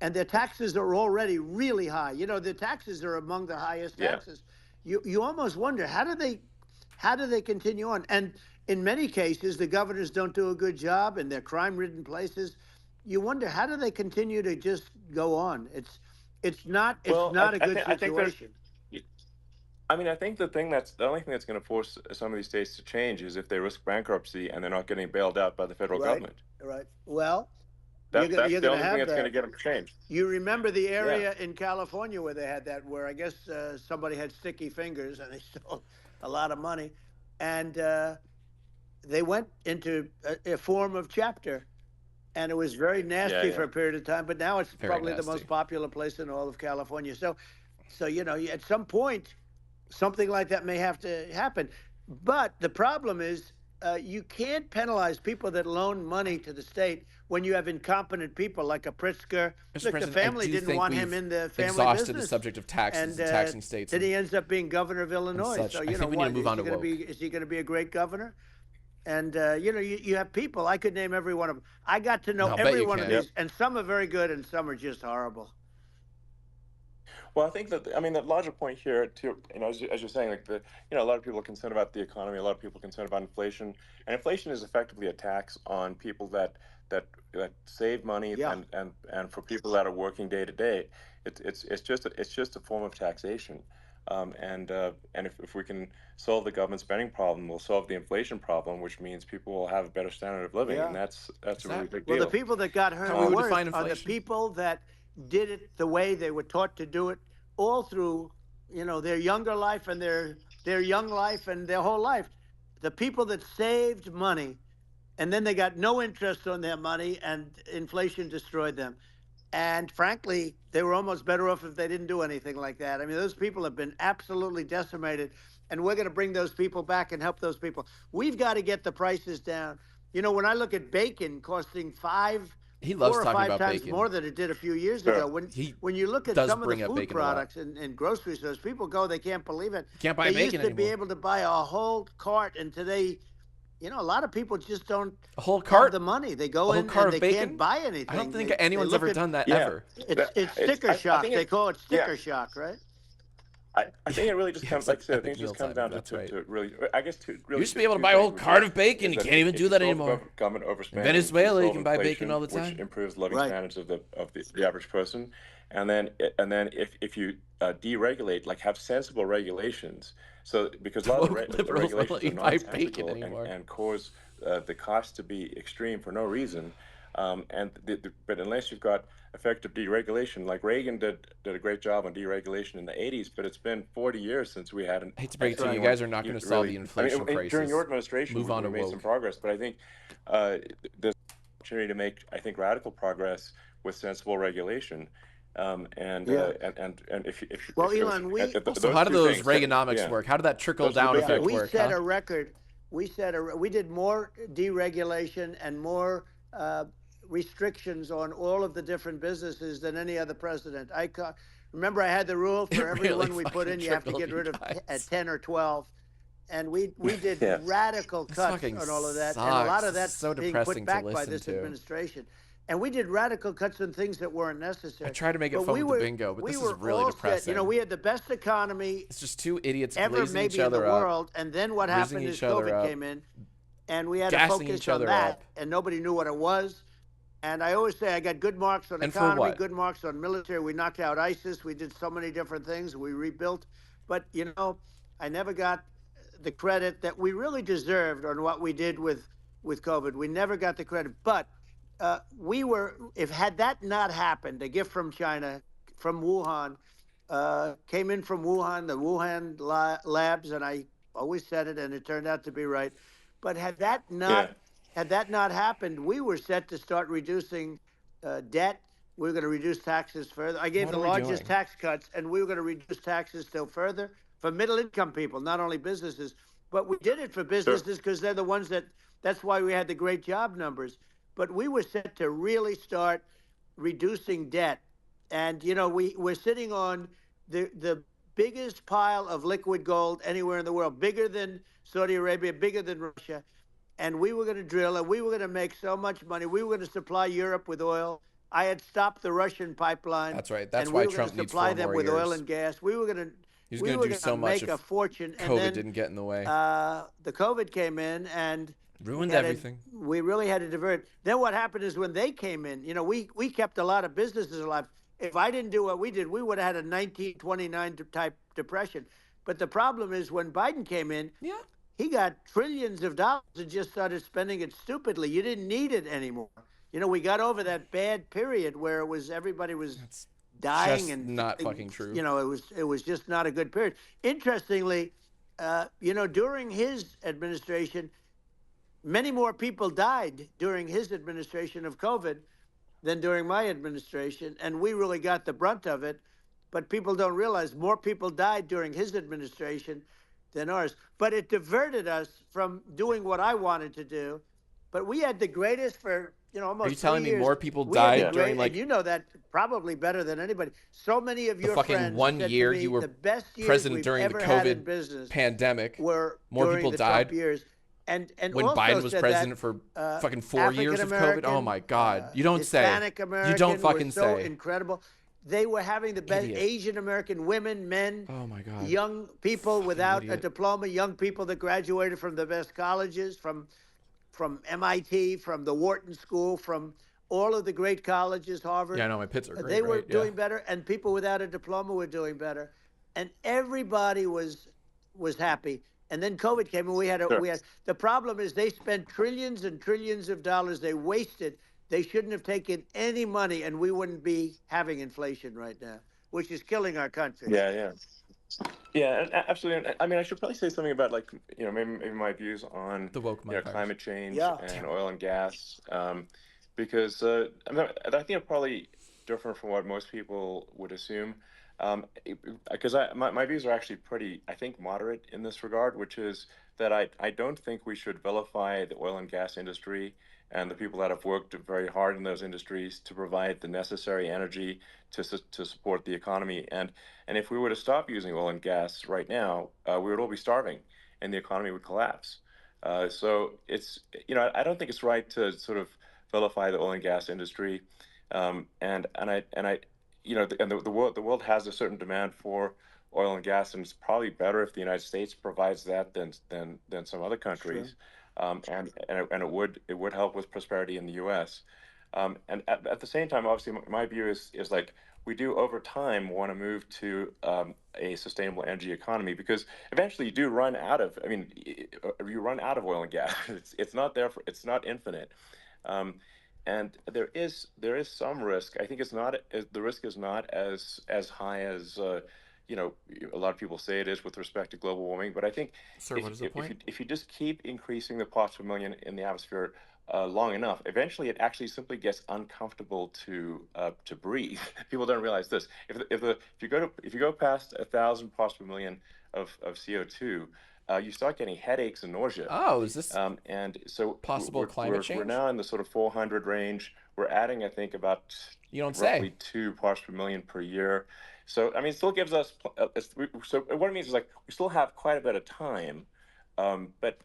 E: and their taxes are already really high? Their taxes are among the highest taxes. You almost wonder, how do they continue on? And in many cases, the governors don't do a good job, and they're crime-ridden places. You wonder, how do they continue to just go on? It's not a good situation.
D: I mean, I think the only thing that's going to force some of these states to change is if they risk bankruptcy and they're not getting bailed out by the federal government.
E: Right. Well,
D: that's the only thing that's
E: that.
D: going to get them to change.
E: You remember the area in California where they had that, where I guess somebody had sticky fingers and they stole a lot of money, and they went into a form of chapter, and it was very nasty for a period of time. But now it's probably the most popular place in all of California. So at some point, something like that may have to happen. But the problem is, you can't penalize people that loan money to the state when you have incompetent people like a Pritzker. Look, the family didn't want him in the family
A: exhausted
E: business.
A: the subject of taxes and taxing states.
E: Then he ends up being governor of Illinois.
A: Such.
E: So
A: I think we need to move on to woke.
E: Is he going to be a great governor? And you have people. I could name every one of them. I got to know every one of these, and some are very good, and some are just horrible.
D: Well, I think that the larger point here, too, as you're saying, like a lot of people are concerned about the economy. A lot of people are concerned about inflation, and inflation is effectively a tax on people that save money, and for people that are working day to day, it's just a form of taxation. And if we can solve the government spending problem, we'll solve the inflation problem, which means people will have a better standard of living,
E: Yeah.
D: and that's a really big
E: Well, the
D: deal.
E: people that got hurt
A: How would we
E: worst
A: define
E: are the
A: inflation?
E: people that did it the way they were taught to do it all through, their younger life and their young life and their whole life. The people that saved money and then they got no interest on their money and inflation destroyed them. And frankly, they were almost better off if they didn't do anything like that. I mean, those people have been absolutely decimated, and we're going to bring those people back and help those people. We've got to get the prices down. When I look at bacon costing
A: He loves
E: 4 or
A: talking
E: 5
A: about
E: times
A: bacon.
E: more than it did a few years
D: Sure.
E: ago.
A: He
E: When you look at
A: does
E: some of the
A: bring up
E: food
A: bacon a lot.
E: products in grocery stores, people go, they can't believe it.
A: Can't buy
E: they
A: bacon
E: used to be
A: anymore.
E: able to buy a whole cart, and today, a lot of people just don't
A: A whole
E: have
A: cart?
E: the money. They
A: A
E: go
A: whole
E: in
A: cart
E: and
A: of
E: they
A: bacon?
E: can't buy anything.
A: I don't think
E: They
A: anyone's
E: look
A: ever
E: at-
A: done that
D: Yeah.
A: ever.
E: It's sticker shock.
D: think
E: They call it sticker
D: yeah.
E: shock, right?
D: I think it really just
A: Yeah,
D: comes,
A: it's
D: like I
A: like
D: said, I
A: epic
D: think it just
A: meal
D: comes
A: time,
D: down to,
A: that's right.
D: to really, I guess, to really.
A: You used to be
D: just
A: able to
D: two
A: buy a whole
D: things,
A: cart
D: which
A: of bacon.
D: is
A: You
D: that
A: can't even
D: if
A: do
D: you
A: that
D: solve
A: anymore.
D: Government overspending.
A: Venezuela, you
D: solve
A: can buy bacon
D: inflation,
A: all the time.
D: which improves living
E: Right.
D: standards of the average person, and then if you deregulate, like have sensible regulations, so because a lot of the,
A: Woke
D: the
A: liberals won't let
D: regulations
A: you
D: are
A: buy bacon
D: nonsensical
A: anymore.
D: and cause the cost to be extreme for no reason. But unless you've got effective deregulation, like Reagan did a great job on deregulation in the 80s, but it's been 40 years since we had
A: I hate to break it to you, you
D: anyone
A: guys are not going to solve the inflation crisis.
D: during your administration,
A: Move on
D: we
A: to
D: made some
A: woke.
D: progress, but I think there's an opportunity to make, I think, radical progress with sensible regulation. And if
E: Well,
D: if
E: Elon, we
A: So how do
D: two
A: those
D: things,
A: Reaganomics
D: yeah,
A: work? How did that trickle
D: those are the
A: down
D: big
A: effect
D: deals.
E: we
A: work?
E: set
A: Huh?
E: a record. We did more deregulation and more restrictions on all of the different businesses than any other president. Remember, I had the rule for
A: It
E: everyone
A: really
E: we put
A: fucking
E: in, you have to
A: trickled,
E: get
A: you
E: rid of
A: guys.
E: 10 or 12. And we did
D: Yeah.
E: radical
A: This
E: cuts
A: fucking
E: on all of that, and a lot
A: sucks.
E: of
A: This
E: that's
A: is so
E: being
A: depressing
E: put
A: to
E: back by
A: listen
E: this
A: to.
E: administration. And we did radical cuts on things that weren't
A: I
E: necessary.
A: tried to make it
E: But
A: fun
E: we
A: with the
E: were
A: bingo, but
E: we
A: this is
E: were
A: really
E: all set.
A: depressing.
E: We had the best economy
A: It's just two idiots
E: ever
A: glazing
E: maybe
A: each
E: in the
A: other up,
E: world. And then what
A: rizzing
E: happened is
A: each other
E: COVID
A: up,
E: came in, and we had to
A: gassing
E: focus
A: each
E: on
A: other
E: that,
A: up.
E: and nobody knew what it was. And I always say I got good marks on
A: And for
E: economy,
A: what?
E: good marks on military. We knocked out ISIS. We did so many different things. We rebuilt. But, I never got the credit that we really deserved on what we did with COVID. We never got the credit. But had that not happened, a gift from China, from Wuhan, came in from Wuhan, the Wuhan labs, and I always said it, and it turned out to be right. But had that
D: Yeah.
E: not happened, we were set to start reducing debt. We were going to reduce taxes further. I gave
A: What
E: the
A: are we
E: largest
A: doing?
E: tax cuts, and we were going to reduce taxes still further for middle-income people, not only businesses. But we did it for businesses because they're the ones that's why we had the great job numbers. But we were set to really start reducing debt. And, we're sitting on the biggest pile of liquid gold anywhere in the world, bigger than Saudi Arabia, bigger than Russia. And we were going to drill, and we were going to make so much money. We were going to supply Europe with oil. I had stopped the Russian pipeline.
A: That's right. That's
E: and
A: why
E: we were
A: Trump
E: going to
A: needs
E: supply
A: 4
E: them
A: more
E: with oil
A: years.
E: and gas. We were going to
A: He was
E: we
A: going
E: were
A: to do
E: going
A: so
E: to
A: much
E: make a
A: if
E: fortune.
A: COVID
E: And then
A: didn't get in the way.
E: the COVID came in and
A: Ruined
E: had
A: everything.
E: we really had to divert. Then what happened is when they came in, we kept a lot of businesses alive. If I didn't do what we did, we would have had a 1929 type depression. But the problem is when Biden came in,
A: Yeah.
E: he got trillions of dollars and just started spending it stupidly. You didn't need it anymore. We got over that bad period where everybody was
A: That's
E: dying
A: just
E: and
A: not fucking true.
E: it was just not a good period. Interestingly, during his administration, many more people died during his administration of COVID than during my administration, and we really got the brunt of it. But people don't realize more people died during his administration than ours. But it diverted us from doing what I wanted to do. But we had the greatest for almost
A: Are you telling
E: 3
A: me
E: years.
A: more people
E: We had the
A: died during, like,
E: and you know that probably better than anybody. So many of
A: the
E: your
A: fucking
E: friends
A: 1
E: said
A: year
E: to me,
A: you were
E: the best years
A: president
E: we've
A: during the
E: ever had in
A: COVID
E: business
A: pandemic?
E: were
A: More
E: during
A: people
E: the
A: died
E: Trump years. And
A: when
E: also
A: Biden was
E: said
A: president
E: that,
A: for fucking 4 years of COVID?
E: African-American,
A: Oh my God. You don't say.
E: Hispanic American
A: You don't fucking
E: were so
A: say.
E: incredible. They were having the best
A: Idiot.
E: Asian American women, men,
A: Oh my God.
E: young people
A: Fucking
E: without a
A: idiot.
E: diploma, young people that graduated from the best colleges, from MIT, from the Wharton School, from all of the great colleges, Harvard.
A: Yeah, I know my pits are great.
E: They were
A: right?
E: doing
A: Yeah.
E: better, and people without a diploma were doing better. and everybody was happy. And then COVID came, and
D: Sure.
E: we had the problem is they spent trillions and trillions of dollars. They wasted. They shouldn't have taken any money, and we wouldn't be having inflation right now, which is killing our country.
D: Yeah, yeah. Yeah, absolutely. I mean, I should probably say something about like maybe my views on
A: The woke vampires.
D: climate change
E: Yeah.
D: and oil and gas, because I think it's probably different from what most people would assume. Because my views are actually pretty, I think, moderate in this regard, which is that I don't think we should vilify the oil and gas industry and the people that have worked very hard in those industries to provide the necessary energy to support the economy. And if we were to stop using oil and gas right now, we would all be starving, and the economy would collapse. So it's I don't think it's right to sort of vilify the oil and gas industry, the world has a certain demand for oil and gas, and it's probably better if the United States provides that than some other countries, and it would help with prosperity in the U.S. And at the same time, obviously, my view is like we do over time want to move to a sustainable energy economy, because eventually you do run out of. I mean, you run out of oil and gas. It's not there for. It's not infinite. And there is some risk. I think the risk is not as high as a lot of people say it is with respect to global warming. But I think
A: Sir, what is the point?
D: if you just keep increasing the parts per million in the atmosphere long enough, eventually it actually simply gets uncomfortable to breathe. People don't realize this. If you go past 1,000 parts per million of CO2, you start getting headaches and nausea.
A: Oh, is this
D: and so
A: possible climate change?
D: We're now in the sort of 400 range. We're adding, I think, about
A: You don't
D: roughly
A: say.
D: 2 parts per million per year. So I mean, it still gives us. So what it means is like we still have quite a bit of time, but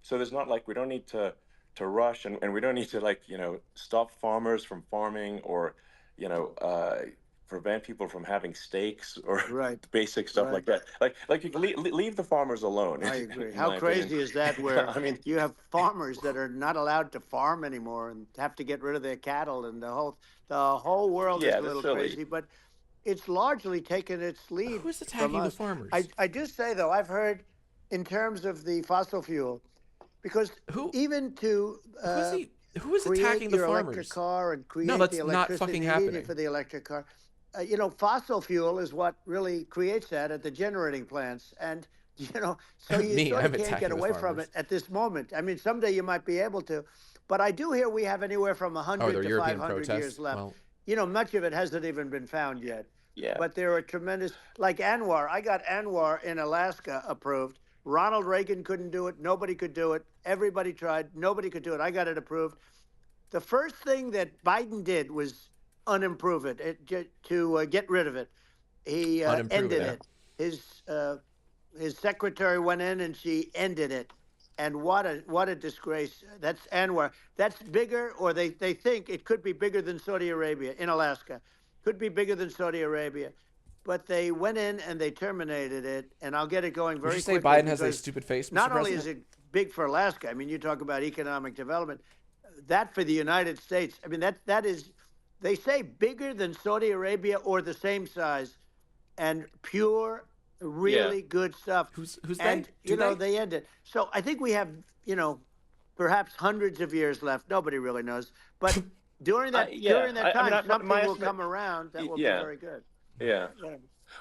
D: so there's not like we don't need to rush, and we don't need to like stop farmers from farming, or you know prevent people from having steaks or
E: Right.
D: basic stuff
E: Right.
D: like that. Like you can leave the farmers alone.
E: I agree.
D: in
E: How
D: my
E: crazy
D: opinion.
E: is that? Where
D: I mean,
E: you have farmers that are not allowed to farm anymore and have to get rid of their cattle, and the whole world is
D: yeah,
E: a
D: that's
E: little
D: silly.
E: crazy. But it's largely taken its lead
A: Who's
E: from
A: attacking the
E: us.
A: farmers?
E: I do say though, I've heard in terms of the fossil fuel, because
A: Who
E: even to
A: who is
E: create
A: attacking the
E: your electric
A: farmers?
E: car and create
A: No,
E: the
A: that's not
E: electricity
A: fucking
E: needed
A: happening.
E: for the electric car, fossil fuel is what really creates that at the generating plants. And, so you
A: Me,
E: sort
A: I'm
E: of can't
A: attacking
E: get
A: the
E: away from
A: farmers.
E: it at this moment. I mean, someday you might be able to. But I do hear we have anywhere from
A: Oh,
E: 100
A: they're
E: to
A: European
E: 500
A: protests.
E: years left.
A: Well,
E: Much of it hasn't even been found yet.
D: Yeah.
E: But there are tremendous, like Anwar. I got Anwar in Alaska approved. Ronald Reagan couldn't do it. Nobody could do it. Everybody tried. Nobody could do it. I got it approved. The first thing that Biden did was unimprove to get rid of it. He
A: Unimprove
E: ended
A: it.
E: it. His secretary went in and she ended it. And what a disgrace. That's Anwar. That's bigger, or they think it could be bigger than Saudi Arabia in Alaska. Could be bigger than Saudi Arabia. But they went in and they terminated it, and I'll get it going
A: would
E: very
A: you say
E: quickly.
A: Biden has a
E: because
A: stupid face, Mr.
E: not only
A: President?
E: is it big for Alaska, I mean, you talk about economic development, that for the United States, I mean, that is, they say bigger than Saudi Arabia or the same size, and pure, really good stuff.
A: Who's
E: And,
A: they?
E: they end it. So I think we have, perhaps hundreds of years left. Nobody really knows. But during that time, something
D: my
E: will
D: estimate,
E: come around that will be
D: yeah.
E: very good.
D: Yeah.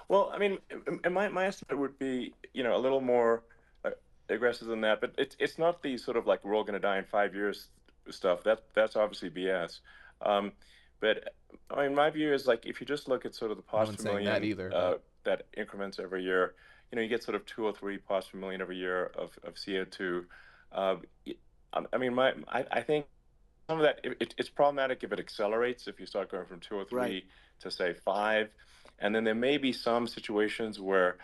D: Well, I mean, my estimate would be, a little more aggressive than that, but it's not the sort of like we're all going to die in 5 years stuff. That's obviously BS. But I mean, my view is like if you just look at sort of the parts
A: one's
D: per
A: saying
D: million
A: that either,
D: that increments every year, you get sort of 2 or 3 parts per million every year of CO2. I mean, I think some of that it's problematic if it accelerates, if you start going from 2 or 3
E: Right.
D: to say 5, and then there may be some situations where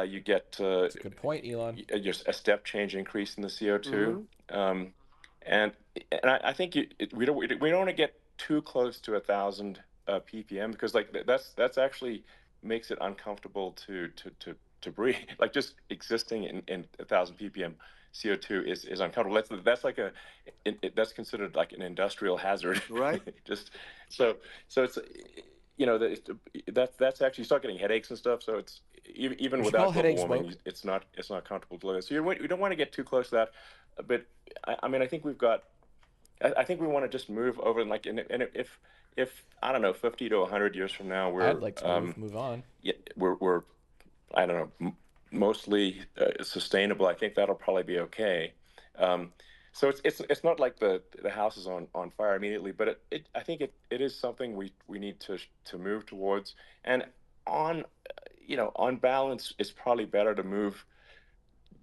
D: you get
A: That's a good point, Elon.
D: just a step change increase in the CO2,
E: Mm-hmm.
D: and I think we don't want to get too close to 1,000 ppm, because like that's actually makes it uncomfortable to breathe. Like just existing in 1,000 ppm CO2 is uncomfortable. That's like that's considered like an industrial hazard.
E: Right.
D: Just so it's that's actually, you start getting headaches and stuff. So even
A: We should call
D: without global
A: headaches
D: warming,
A: woke.
D: it's not comfortable to live in. So you don't want to get too close to that. But I mean, I think we've got. I think we want to just move over and and if I don't know, 50 to 100 years from now,
A: I'd like to move on.
D: yeah, we're I don't know, mostly sustainable. I think that'll probably be okay. Um, so it's not like the house is on fire immediately, but I think it is something we need to move towards. And on on balance, it's probably better to move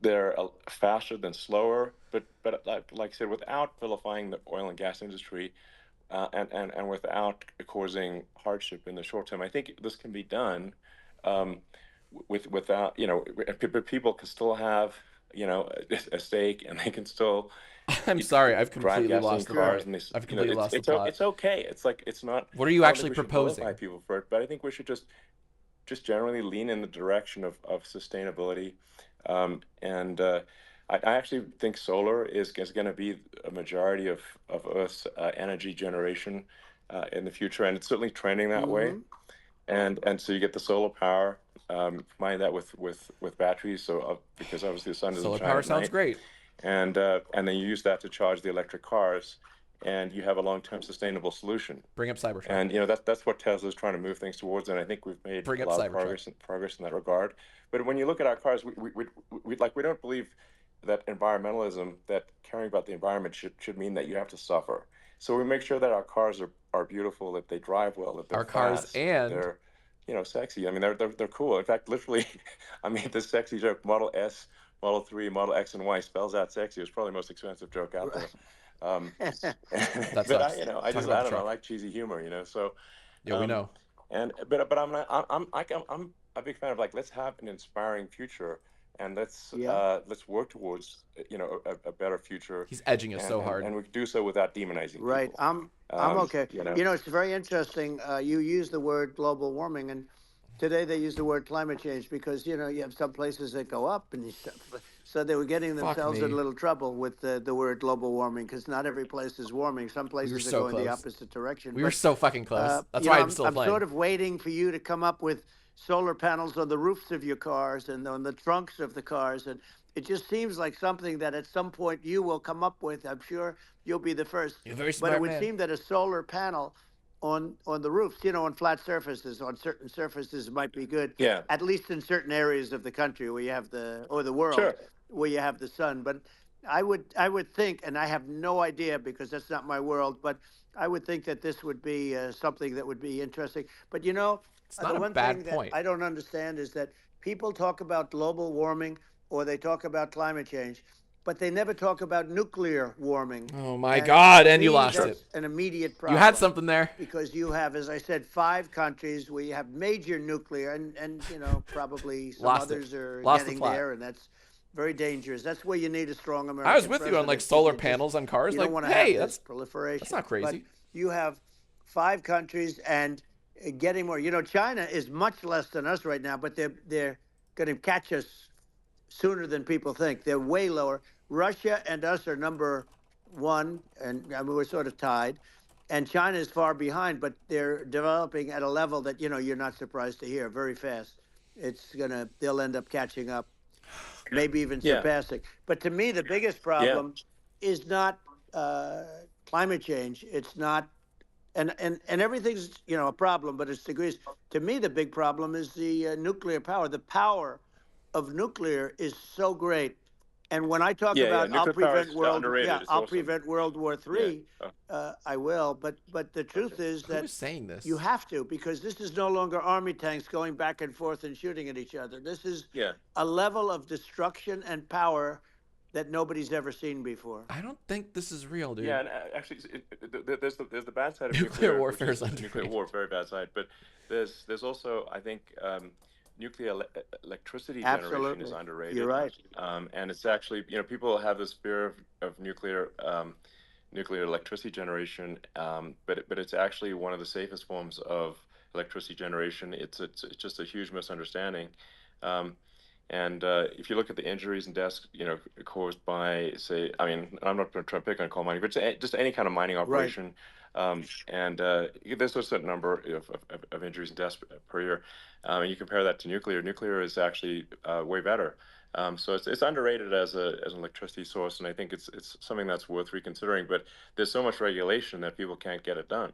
D: there faster than slower. But like I said, without vilifying the oil and gas industry, and without causing hardship in the short term, I think this can be done. Um, without but people can still have a stake, and they can still
A: I'm sorry, I've
D: drive
A: completely
D: gasoline
A: lost the
D: cars,
A: plot.
D: and
A: I've completely lost the
D: it's
A: plot.
D: it's okay. It's like it's not.
A: What are you
D: I don't
A: actually
D: think we should vilify
A: proposing?
D: people for it, but I think we should just generally lean in the direction of sustainability. And I actually think solar is going to be a majority of Earth's energy generation in the future, and it's certainly trending that way.
E: Mm-hmm.
D: And so you get the solar power, combine that with batteries. So because obviously the sun doesn't
A: Solar
D: shine
A: power
D: at
A: sounds
D: night,
A: great.
D: and then you use that to charge the electric cars, and you have a long-term sustainable solution.
A: Bring up Cybertruck.
D: And that's what Tesla's trying to move things towards, and I think we've made
A: Bring
D: a
A: up
D: lot of
A: Cybertruck.
D: progress in that regard. But when you look at our cars, we don't believe that environmentalism, that caring about the environment should mean that you have to suffer. So we make sure that our cars are beautiful, that they drive well, that they're
A: Our cars
D: fast,
A: and
D: they're sexy. I mean, they're cool. In fact, literally, I made this sexy joke: Model S, Model 3, Model X, and Y spells out sexy. It was probably the most expensive joke out there.
A: that
D: But
A: sucks.
D: I
A: Talk
D: just
A: about
D: I
A: the
D: don't know, I
A: truck.
D: like cheesy humor, So
A: Yeah, we
D: um,
A: know.
D: and but I'm not, I'm a big fan of, like, let's have an inspiring future, and
E: Yeah.
D: let's work towards a better future,
A: He's edging us
D: and,
A: so
D: and
A: hard.
D: and we can do so without demonizing
E: Right.
D: people.
E: I'm okay.
D: You know.
E: It's very interesting. You use the word global warming, and today they use the word climate change because you have some places that go up, and so they were getting
A: Fuck
E: themselves in a
A: me.
E: little trouble with the word global warming because not every place is warming. Some
A: We were
E: places are
A: so
E: going the
A: close.
E: opposite direction.
A: We were
E: But
A: so fucking close. That's why I'm still
E: I'm
A: playing.
E: sort of waiting for you to come up with solar panels on the roofs of your cars and on the trunks of the cars, and it just seems like something that at some point you will come up with. I'm sure you'll be the first.
A: You're a very
E: But it
A: smart
E: would
A: man.
E: seem that a solar panel on the roofs, on flat surfaces, on certain surfaces might be good,
D: Yeah.
E: at least in certain areas of the country where you have the world
D: Sure.
E: where you have the sun. But I would think, and I have no idea because that's not my world, but I would think that this would be something that would be interesting. But
A: It's not
E: the
A: a
E: one
A: bad
E: thing that
A: point.
E: I don't understand is that people talk about global warming or they talk about climate change, but they never talk about nuclear warming.
A: Oh my
E: And
A: God,
E: to
A: and you
E: me,
A: lost it.
E: that's an immediate
A: You had
E: problem
A: something there.
E: because you have, as I said, 5 countries where you have major nuclear, and probably some
A: Lost it.
E: others are
A: Lost the
E: getting
A: plot.
E: there, and that's very dangerous. That's where you need a strong American
A: I was with you on like
E: president, 'cause
A: solar
E: you
A: panels on cars.
E: you
A: Like,
E: don't want to have
A: hey,
E: this
A: that's
E: proliferation.
A: not
E: But
A: crazy.
E: you have 5 countries and getting more. China is much less than us right now, but they're going to catch us sooner than people think. They're way lower. Russia and us are number 1, and I mean, we're sort of tied. And China is far behind, but they're developing at a level that you're not surprised to hear very fast. They'll end up catching up, maybe even
D: Yeah.
E: surpassing. But to me, the biggest
D: Yeah.
E: problem is not climate change. It's not, and everything's a problem, but it's degrees. To me, the big problem is the nuclear power. The power of nuclear is so great. And when I talk
D: Yeah.
E: about
D: Nuclear power is underrated. It's
E: I'll
D: awesome.
E: prevent World War
D: Yeah.
E: III, I will. But the truth is
A: Who
E: that
A: is saying this?
E: you have to, because this is no longer army tanks going back and forth and shooting at each other. This is
D: Yeah.
E: a level of destruction and power that nobody's ever seen before.
A: I don't think this is real, dude.
D: Yeah, and actually, there's the bad side of
A: Nuclear
D: nuclear,
A: warfare
D: which
A: is
D: is nuclear
A: underrated.
D: war, very bad side. But there's also, I think, nuclear electricity generation is
E: Absolutely.
D: underrated.
E: You're right.
D: And it's actually, people have this fear of nuclear electricity generation, but it's actually one of the safest forms of electricity generation. It's just a huge misunderstanding. And if you look at the injuries and deaths, caused by, say, I mean, I'm not trying to pick on coal mining, but just any kind of mining operation, and there's a certain number of injuries and deaths per year. And you compare that to nuclear. Nuclear is actually way better. So it's underrated as an electricity source, and I think it's something that's worth reconsidering. But there's so much regulation that people can't get it done.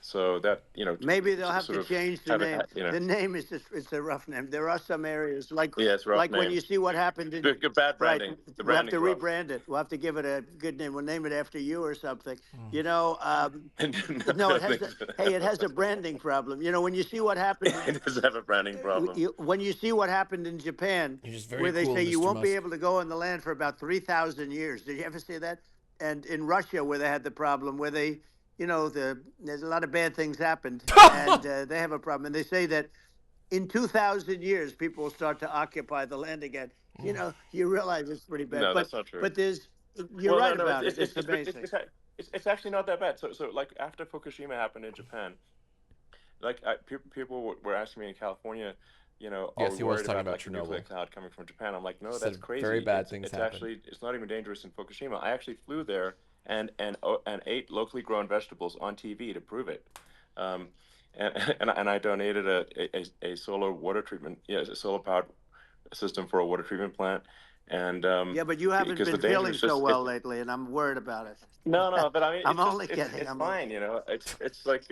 D: So that
E: maybe they'll have
D: sort
E: to
D: of
E: change the
D: have
E: name.
D: it.
E: The name is just, it's a rough name. There are some areas like
D: Yeah, it's a rough
E: when
D: name.
E: you see what happened in
D: Good bad
E: right.
D: branding. The
E: We'll have to
D: branding's rough.
E: rebrand it. We'll have to give it a good name. We'll name it after you or something.
A: Mm.
E: No, it has it has a branding problem. When you see what happened,
D: It does have a branding problem.
E: when you see what happened in Japan,
A: You're just very
E: where they
A: cool,
E: say you
A: Mr.
E: won't be
A: Musk.
E: able to go on the land for about 3,000 years. Did you ever see that? And in Russia, where they had the problem, where they, there's a lot of bad things happened, and they have a problem. And they say that in 2,000 years, people will start to occupy the land again. You realize it's pretty bad.
D: No,
E: but,
D: that's not true.
E: But you're right
D: no,
E: about it. It's amazing.
D: It's actually not that bad. So like after Fukushima happened in Japan, like people were asking me in California, are
A: Yes, he
D: we
A: was
D: worried
A: talking
D: about
A: about
D: nuclear
A: Chernobyl.
D: cloud coming from Japan? I'm like, no,
A: Said
D: that's crazy.
A: very bad things
D: it's
A: happen.
D: actually, it's not even dangerous in Fukushima. I actually flew there and ate locally grown vegetables on TV to prove it. And I donated a solar water treatment, a solar powered system for a water treatment plant. And
E: Yeah, but you haven't
D: because
E: been
D: the danger
E: feeling
D: is
E: so well lately, and I'm worried about it.
D: no, but I mean,
E: I'm
D: it's
E: only
D: just
E: kidding.
D: it's
E: I'm
D: fine, It's like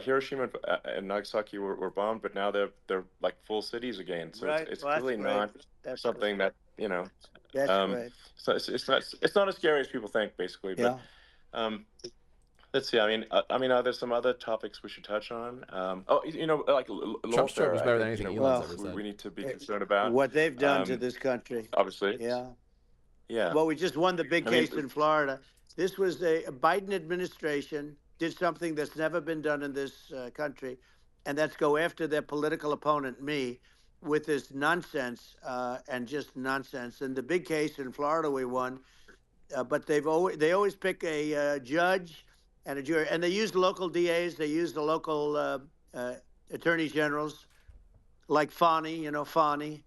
D: Hiroshima and Nagasaki were bombed, but now they're like full cities again. So
E: Right.
D: it's
E: Well, that's
D: clearly
E: great.
D: not
E: That's
D: something that
E: That's
D: um,
E: great.
D: so it's not as scary as people think, basically.
E: Yeah.
D: But let's see. I mean, are there some other topics we should touch on? Like
A: Trump's joke
D: lawfare.
A: was
D: I
A: better than
D: think,
A: anything
E: Well,
A: Elon's ever said.
D: we need to be concerned about.
E: What they've done to this country.
D: Obviously.
E: Yeah.
D: Yeah.
E: Well, we just won the big
D: I mean,
E: case in Florida. This was a Biden administration did something that's never been done in this country, and that's go after their political opponent, me, with this nonsense and just nonsense. And the big case in Florida we won, but they always pick a judge and a jury, and they use local DAs, they use the local attorney generals, like Fani, Fani,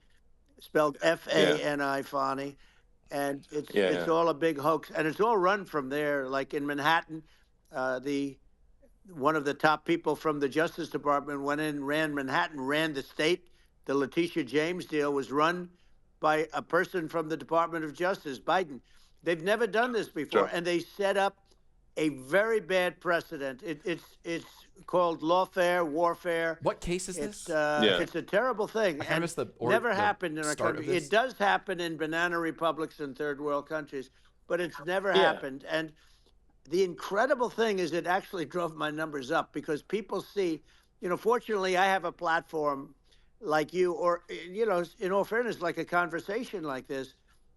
E: spelled Fani, Fani, and it's all a big hoax, and it's all run from there. Like in Manhattan, one of the top people from the Justice Department went in, ran Manhattan, ran the state. The Letitia James deal was run by a person from the Department of Justice, Biden. They've never done this before, and they set up a very bad precedent. It's called lawfare, warfare.
A: What case is this?
E: It's a terrible thing.
A: I kind of missed the
E: never happened in our
A: start
E: country.
A: of this.
E: It does happen in banana republics and third world countries, but it's never happened. And the incredible thing is it actually drove my numbers up because people see, fortunately I have a platform like you, or, in all fairness, like a conversation like this,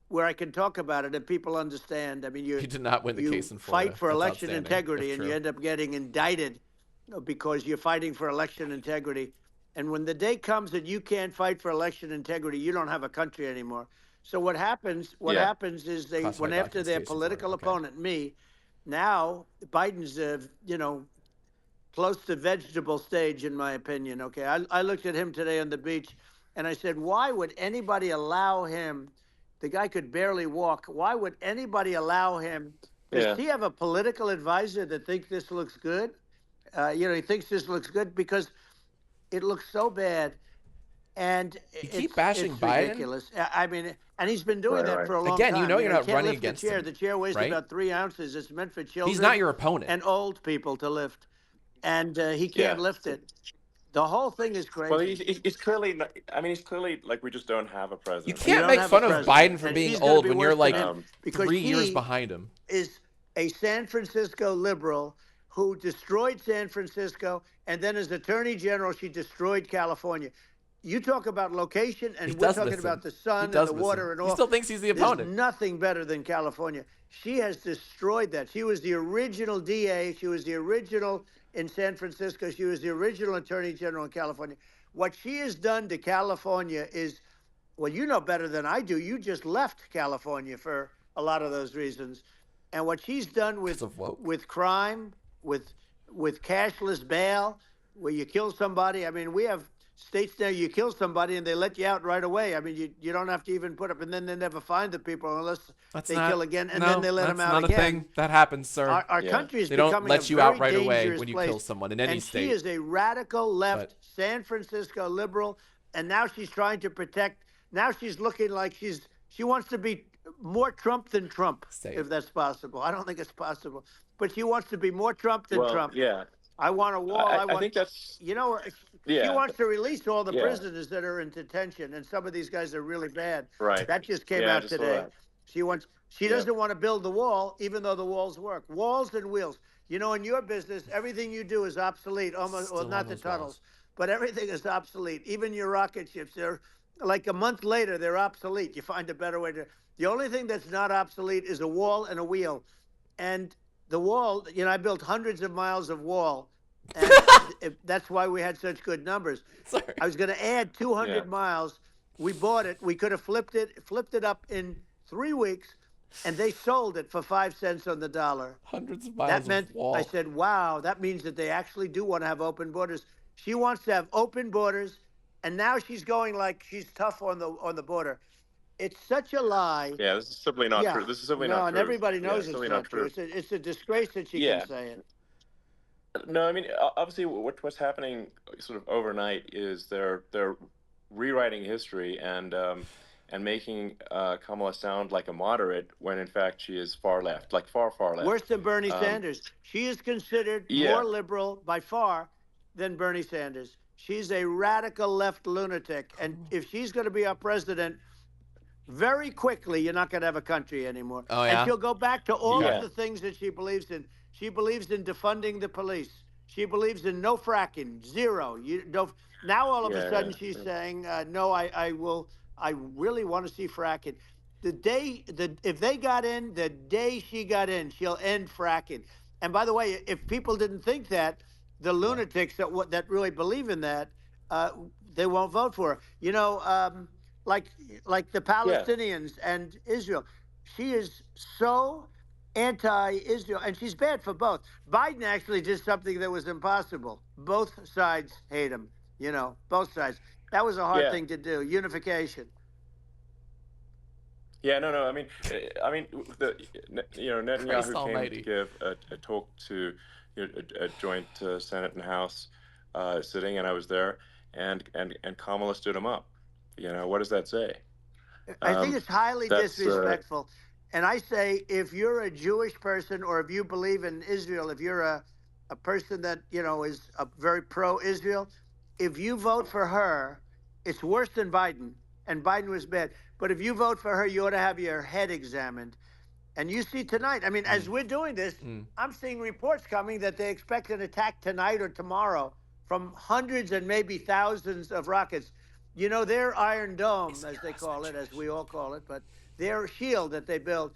E: where I can talk about it and people understand. I mean, you
A: did not win the case in Florida.
E: fight for
A: That's
E: election
A: outstanding,
E: integrity,
A: if
E: and
A: true.
E: you end up getting indicted because you're fighting for election integrity. And when the day comes that you can't fight for election integrity, you don't have a country anymore. So what happens? What happens is they
A: Classified
E: went after
A: documents
E: their
A: case in
E: political
A: Florida.
E: opponent, me. Now Biden's, close to vegetable stage, in my opinion. Okay, I looked at him today on the beach, and I said, why would anybody allow him? The guy could barely walk. Why would anybody allow him? Does he have a political advisor that thinks this looks good? He thinks this looks good because it looks so bad. And
A: You keep bashing
E: it's
A: Biden?
E: ridiculous. I mean, and he's been doing that for a long
A: Again,
E: time.
A: you're
E: he
A: not
E: can't
A: running
E: lift
A: against
E: the chair.
A: him,
E: The chair weighs
A: right?
E: about 3 ounces. It's meant for children.
A: He's not your opponent.
E: And old people to lift. And he can't lift it. The whole thing is crazy.
D: Well, he's clearly. I mean, he's clearly like we just don't have a president.
A: You can't make fun of Biden for being old when you're like 3 years behind him.
E: Is a San Francisco liberal who destroyed San Francisco, and then as Attorney General, she destroyed California. You talk about location, and we're talking about the sun and the water and all.
A: He still thinks he's the opponent.
E: There's nothing better than California. She has destroyed that. She was the original DA. She was the original in San Francisco. She was the original Attorney General in California. What she has done to California is, well, you know better than I do. You just left California for a lot of those reasons. And what she's done with crime, with cashless bail, where you kill somebody. I mean, we have states now you kill somebody and they let you out right away. I mean, you don't have to even put up, and then they never find the people unless they kill again, and then they let them out
A: that's not a
E: again.
A: thing that happens, sir.
E: Our country is
A: They don't
E: becoming
A: let
E: a
A: you
E: very
A: out right away
E: dangerous
A: when you
E: place.
A: kill someone in any
E: and
A: state.
E: she is a radical left
A: But-
E: San Francisco liberal, and now she's trying to protect. Now she's looking like she wants to be more Trump than Trump,
A: Same.
E: if that's possible. I don't think it's possible, but she wants to be more Trump than Trump.
D: Yeah.
E: I want a wall.
D: I think that's.
E: You know, she
D: Yeah.
E: wants to release all the
D: Yeah.
E: prisoners that are in detention, and some of these guys are really bad.
D: Right.
E: That just came
D: Yeah, I
E: out
D: just saw
E: today.
D: that.
E: She doesn't want to build the wall, even though the walls work. Walls and wheels. You know, in your business, everything you do is obsolete. Almost, well,
A: Still
E: not
A: on
E: the
A: those
E: tunnels,
A: walls.
E: but everything is obsolete. Even your rocket ships, they're like a month later, they're obsolete. You find a better way to. The only thing that's not obsolete is a wall and a wheel. And the wall, you know, I built hundreds of miles of wall. And that's why we had such good numbers.
A: Sorry.
E: I was going to add 200 miles. We bought it. We could have flipped it up in 3 weeks, and they sold it for 5 cents on the dollar.
A: Hundreds of miles
E: That meant,
A: of wall.
E: I said, wow, that means that they actually do want to have open borders. She wants to have open borders, and now she's going like she's tough on the border. It's such a lie.
D: Yeah, this is simply not true. This is simply not true.
E: No, and everybody knows
D: it's
E: it's not true. It's a disgrace that she can say it.
D: No, I mean, obviously, what's happening sort of overnight is they're rewriting history and making Kamala sound like a moderate when in fact she is far left, like far left.
E: Worse than Bernie Sanders. She is considered more liberal by far than Bernie Sanders. She's a radical left lunatic, and if she's going to be our president, very quickly you're not going to have a country anymore.
A: Oh, yeah?
E: And she'll go back to all of the things that she believes in. She believes in defunding the police. She believes in no fracking, zero. You don't. Now all of a sudden she's saying, no, I will. I really want to see fracking. If they got in, the day she got in, she'll end fracking. And by the way, if people didn't think that, the lunatics that really believe in that, they won't vote for her. You know, like the Palestinians and Israel. She is so anti-Israel, and she's bad for both. Biden actually did something that was impossible. Both sides hate him. You know, both sides. That was a hard thing to do. Unification.
D: Yeah, no. I mean, Netanyahu came to give a talk to a joint Senate and House sitting, and I was there, and Kamala stood him up. You know, what does that say?
E: I think it's highly disrespectful. And I say, if you're a Jewish person or if you believe in Israel, if you're a person that, you know, is a very pro-Israel, if you vote for her, it's worse than Biden. And Biden was bad. But if you vote for her, you ought to have your head examined. And you see tonight, I mean, as we're doing this, I'm seeing reports coming that they expect an attack tonight or tomorrow from hundreds and maybe thousands of rockets. You know, their Iron Dome, as they call it, as we all call it, but their shield that they build,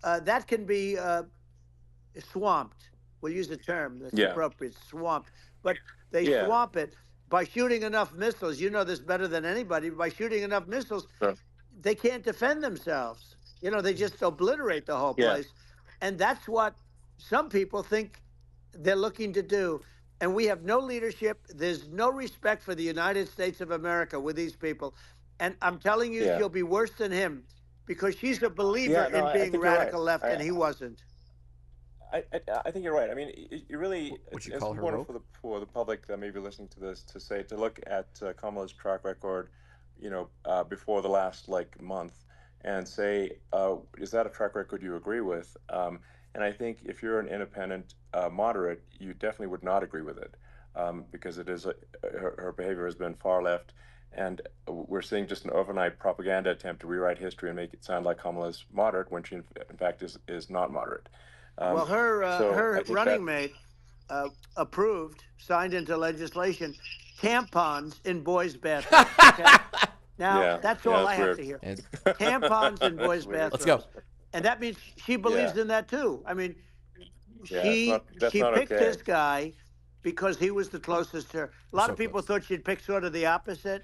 E: that can be swamped. We'll use the term that's appropriate, swamped. But they swamp it by shooting enough missiles. You know this better than anybody. By shooting enough missiles, they can't defend themselves. You know, they just obliterate the whole place. And that's what some people think they're looking to do. And we have no leadership. There's no respect for the United States of America with these people. And I'm telling you, she'll be worse than him because she's a believer in being radical left, and he wasn't.
D: I think you're right. I mean, you really,
A: Would you
D: it's
A: call her
D: important
A: woke?
D: for the public that may be listening to this to look at Kamala's track record, you know, before the last month, and say, is that a track record you agree with? And I think if you're an independent moderate, you definitely would not agree with it, because it is her behavior has been far left, and we're seeing just an overnight propaganda attempt to rewrite history and make it sound like Kamala's moderate when she in fact is not moderate.
E: Well, her running mate approved, signed into legislation, tampons in boys' bathrooms. Okay? Now, that's all I have to hear. Tampons in boys' bathrooms.
A: Let's go.
E: And that means she believes in that, too. I mean, she
D: not
E: picked
D: okay.
E: this guy because he was the closest to her. A lot of people thought she'd pick sort of the opposite,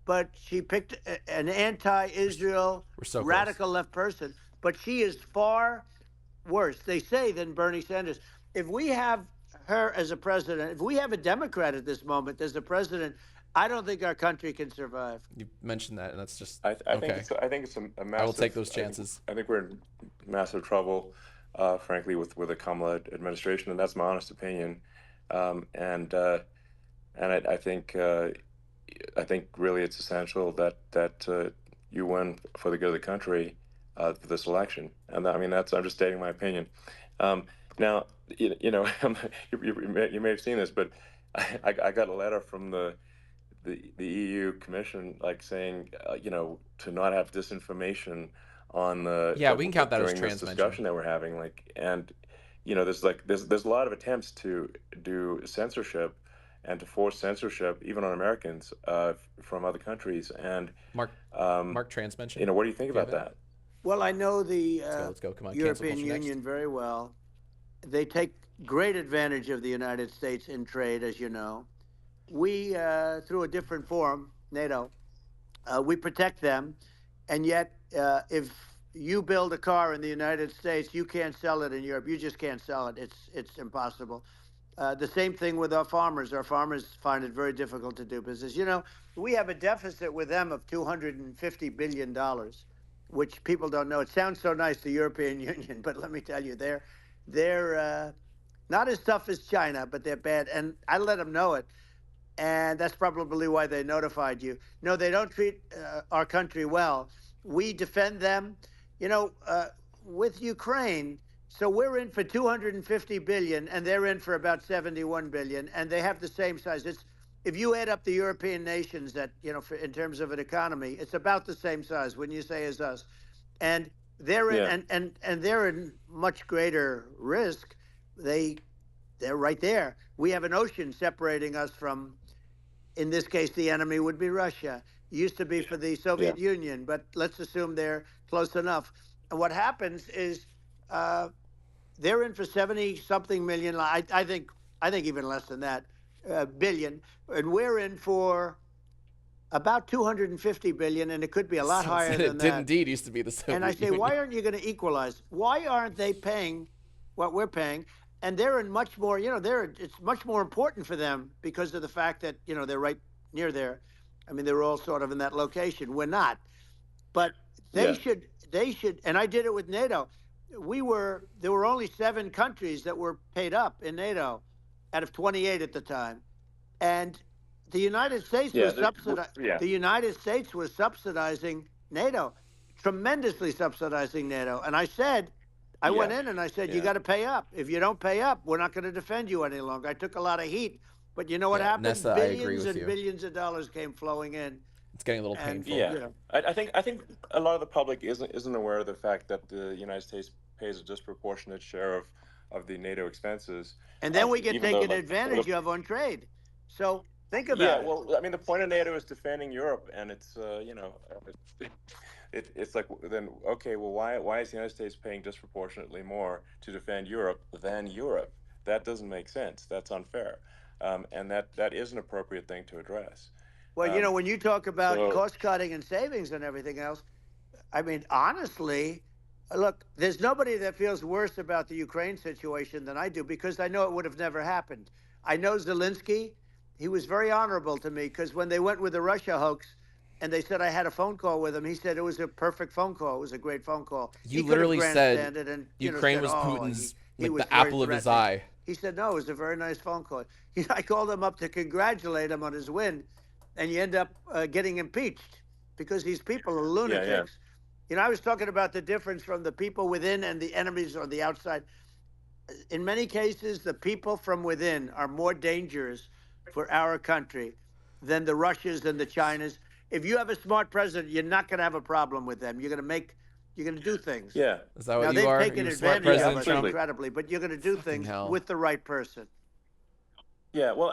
E: but she picked an anti-Israel, radical left person. But she is far worse, they say, than Bernie Sanders. If we have her as a president, if we have a Democrat at this moment as a president, I don't think our country can survive.
A: You mentioned that, and that's just
D: I think
A: okay.
D: it's a massive.
A: I will take those chances.
D: I think we're in massive trouble, frankly, with the Kamala administration, and that's my honest opinion. Um, and uh, and I think really it's essential that you win for the good of the country for this election. And I mean that's I'm just stating my opinion. Um, Now you know you may have seen this, but I got a letter from the EU Commission, like saying, to not have disinformation on
A: Yeah, we can count that as
D: during this
A: trans mention.
D: discussion that we're having. There's a lot of attempts to do censorship and to force censorship, even on Americans from other countries. And
A: Mark trans mention.
D: what do you think
A: Do you have
D: about
A: it?
D: that?
E: Well, I know the
A: Let's go. Come on, cancel
E: European
A: culture next.
E: Union very well. They take great advantage of the United States in trade, as you know. We, through a different forum, NATO, we protect them, and yet if you build a car in the United States, you can't sell it in Europe. You just can't sell it. It's impossible. The same thing with our farmers. Our farmers find it very difficult to do business. We have a deficit with them of $250 billion, which people don't know. It sounds so nice, the European Union, but let me tell you, they're not as tough as China, but they're bad. And I let them know it. And that's probably why they notified you. No, they don't treat our country well. We defend them, with Ukraine. So we're in for 250 billion, and they're in for about 71 billion, and they have the same size. If you add up the European nations that in terms of an economy, it's about the same size. When you say as us, and they're in, and they're in much greater risk. They're right there. We have an ocean separating us from. In this case, the enemy would be Russia. It used to be for the Soviet Union, but let's assume they're close enough. And what happens is they're in for 70-something million. I think even less than that, billion, and we're in for about 250 billion, and it could be a lot higher than
A: It did
E: that.
A: indeed used to be the Soviet
E: And I say,
A: Union.
E: why aren't you going to equalize? Why aren't they paying what we're paying? And they're in much more, it's much more important for them because of the fact that, they're right near there. I mean, they're all sort of in that location. We're not. But they should, and I did it with NATO. There were only 7 countries that were paid up in NATO out of 28 at the time. And the United States was the United States was subsidizing NATO, tremendously subsidizing NATO. And I said, I went in and I said, you got to pay up. If you don't pay up, we're not going to defend you any longer. I took a lot of heat, but you know what happened?
A: Nessa, I agree
E: Billions
A: with
E: and
A: you.
E: billions of dollars came flowing in.
A: It's getting a little painful.
D: Yeah, I think a lot of the public isn't aware of the fact that the United States pays a disproportionate share of the NATO expenses.
E: And then we get
D: even though,
E: taken advantage of on trade. So think about it.
D: Well, I mean, the point of NATO is defending Europe, and it's it's like, then okay, well, why is the United States paying disproportionately more to defend Europe than Europe? That doesn't make sense. That's unfair, and that is an appropriate thing to address.
E: Well, when you talk about cost cutting and savings and everything else, I mean, honestly, look, there's nobody that feels worse about the Ukraine situation than I do, because I know it would have never happened. I know Zelensky. He was very honorable to me, because when they went with the Russia hoax and they said I had a phone call with him, he said it was a perfect phone call. It was a great phone call.
A: You literally said Ukraine was Putin's the apple of his eye.
E: He said, no, it was a very nice phone call. I called him up to congratulate him on his win, and you end up getting impeached because these people are lunatics. I was talking about the difference from the people within and the enemies on the outside. In many cases, the people from within are more dangerous for our country than the Russias and the Chinas. If you have a smart president, you're not going to have a problem with them. You're going to do things.
D: Yeah.
A: Is that what
E: Now,
A: you
E: they've
A: are?
E: taken
A: You're a smart
E: advantage of
A: president?
E: us incredibly, but you're going to do things
A: hell.
E: with the right person.
D: Yeah, well,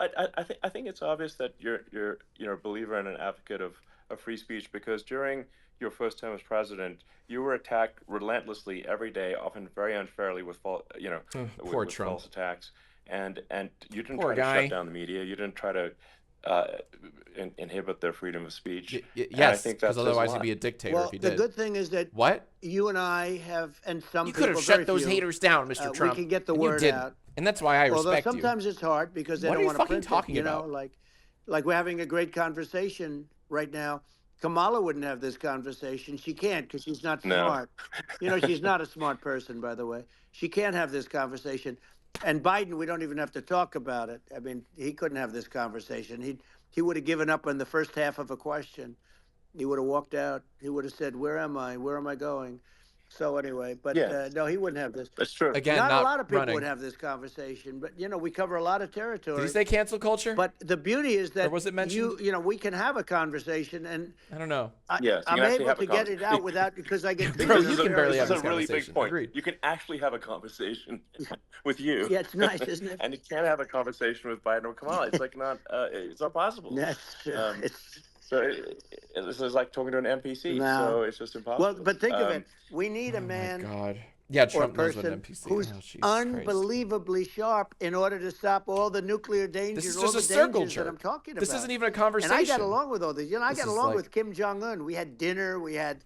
D: I think it's obvious that you're a believer and an advocate of free speech, because during your first term as president, you were attacked relentlessly every day, often very unfairly, with
A: Poor
D: with
A: Trump.
D: false attacks, and you didn't
A: Poor
D: try
A: guy.
D: to shut down the media. You didn't try to inhibit their freedom of speech. And I
A: Yes,
D: think that
A: because
D: says a
A: otherwise
D: lot.
A: you'd be a dictator
E: Well,
A: if you
E: the
A: did.
E: good thing is that
A: What?
E: you and I have, and some
A: You
E: people,
A: could have
E: very
A: shut those
E: few,
A: haters down, Mr. Trump.
E: we can get the
A: and you
E: word
A: didn't.
E: out.
A: And that's why I
E: Although
A: respect
E: sometimes it's hard because they
A: What
E: don't
A: are you
E: want to
A: fucking
E: print
A: talking
E: it,
A: about?
E: like we're having a great conversation right now. Kamala wouldn't have this conversation. She can't because she's not
D: No.
E: smart. You know, she's not a smart person, by the way. She can't have this conversation. And Biden, we don't even have to talk about it. I mean, he couldn't have this conversation. He would have given up on the first half of a question. He would have walked out. He would have said, "Where am I? Where am I going?" So anyway, but
D: Yeah,
E: no, he wouldn't have this.
D: that's true.
A: Again,
E: Not a
A: not
E: lot of people
A: running.
E: would have this conversation, but we cover a lot of
A: Did
E: territory.
A: he say cancel culture?
E: But the beauty is that
A: was it mentioned?
E: we can have a conversation, and
A: I don't know.
D: Yes, you
E: I'm
D: can actually
E: able
D: have
E: to
D: a
E: get it out without because I get
A: Bro,
E: treated
A: you can
E: unfairly.
A: barely
D: This
A: have
D: is
A: this
D: a really
A: conversation.
D: big point.
A: Agreed.
D: You can actually have a conversation with you.
E: Yeah, it's nice, isn't it?
D: And you can't have a conversation with Biden or Kamala. It's like not. It's not possible.
E: That's it's
D: So this is like talking to an NPC.
E: No.
D: So it's just impossible.
E: well, but think of it. We need a
A: Oh my
E: man
A: God. Yeah,
E: or
A: Trump knows what
E: person
A: an NPC
E: who's
A: is. Oh, Jesus Christ.
E: unbelievably sharp in order to stop all the nuclear dangers.
A: This is
E: all
A: just
E: the
A: a circle
E: dangers that I'm
A: jerk.
E: talking about.
A: This isn't even a
E: And
A: conversation.
E: I got along with all these. I
A: This
E: got
A: is
E: along
A: like-
E: with Kim Jong Un. We had dinner. We had.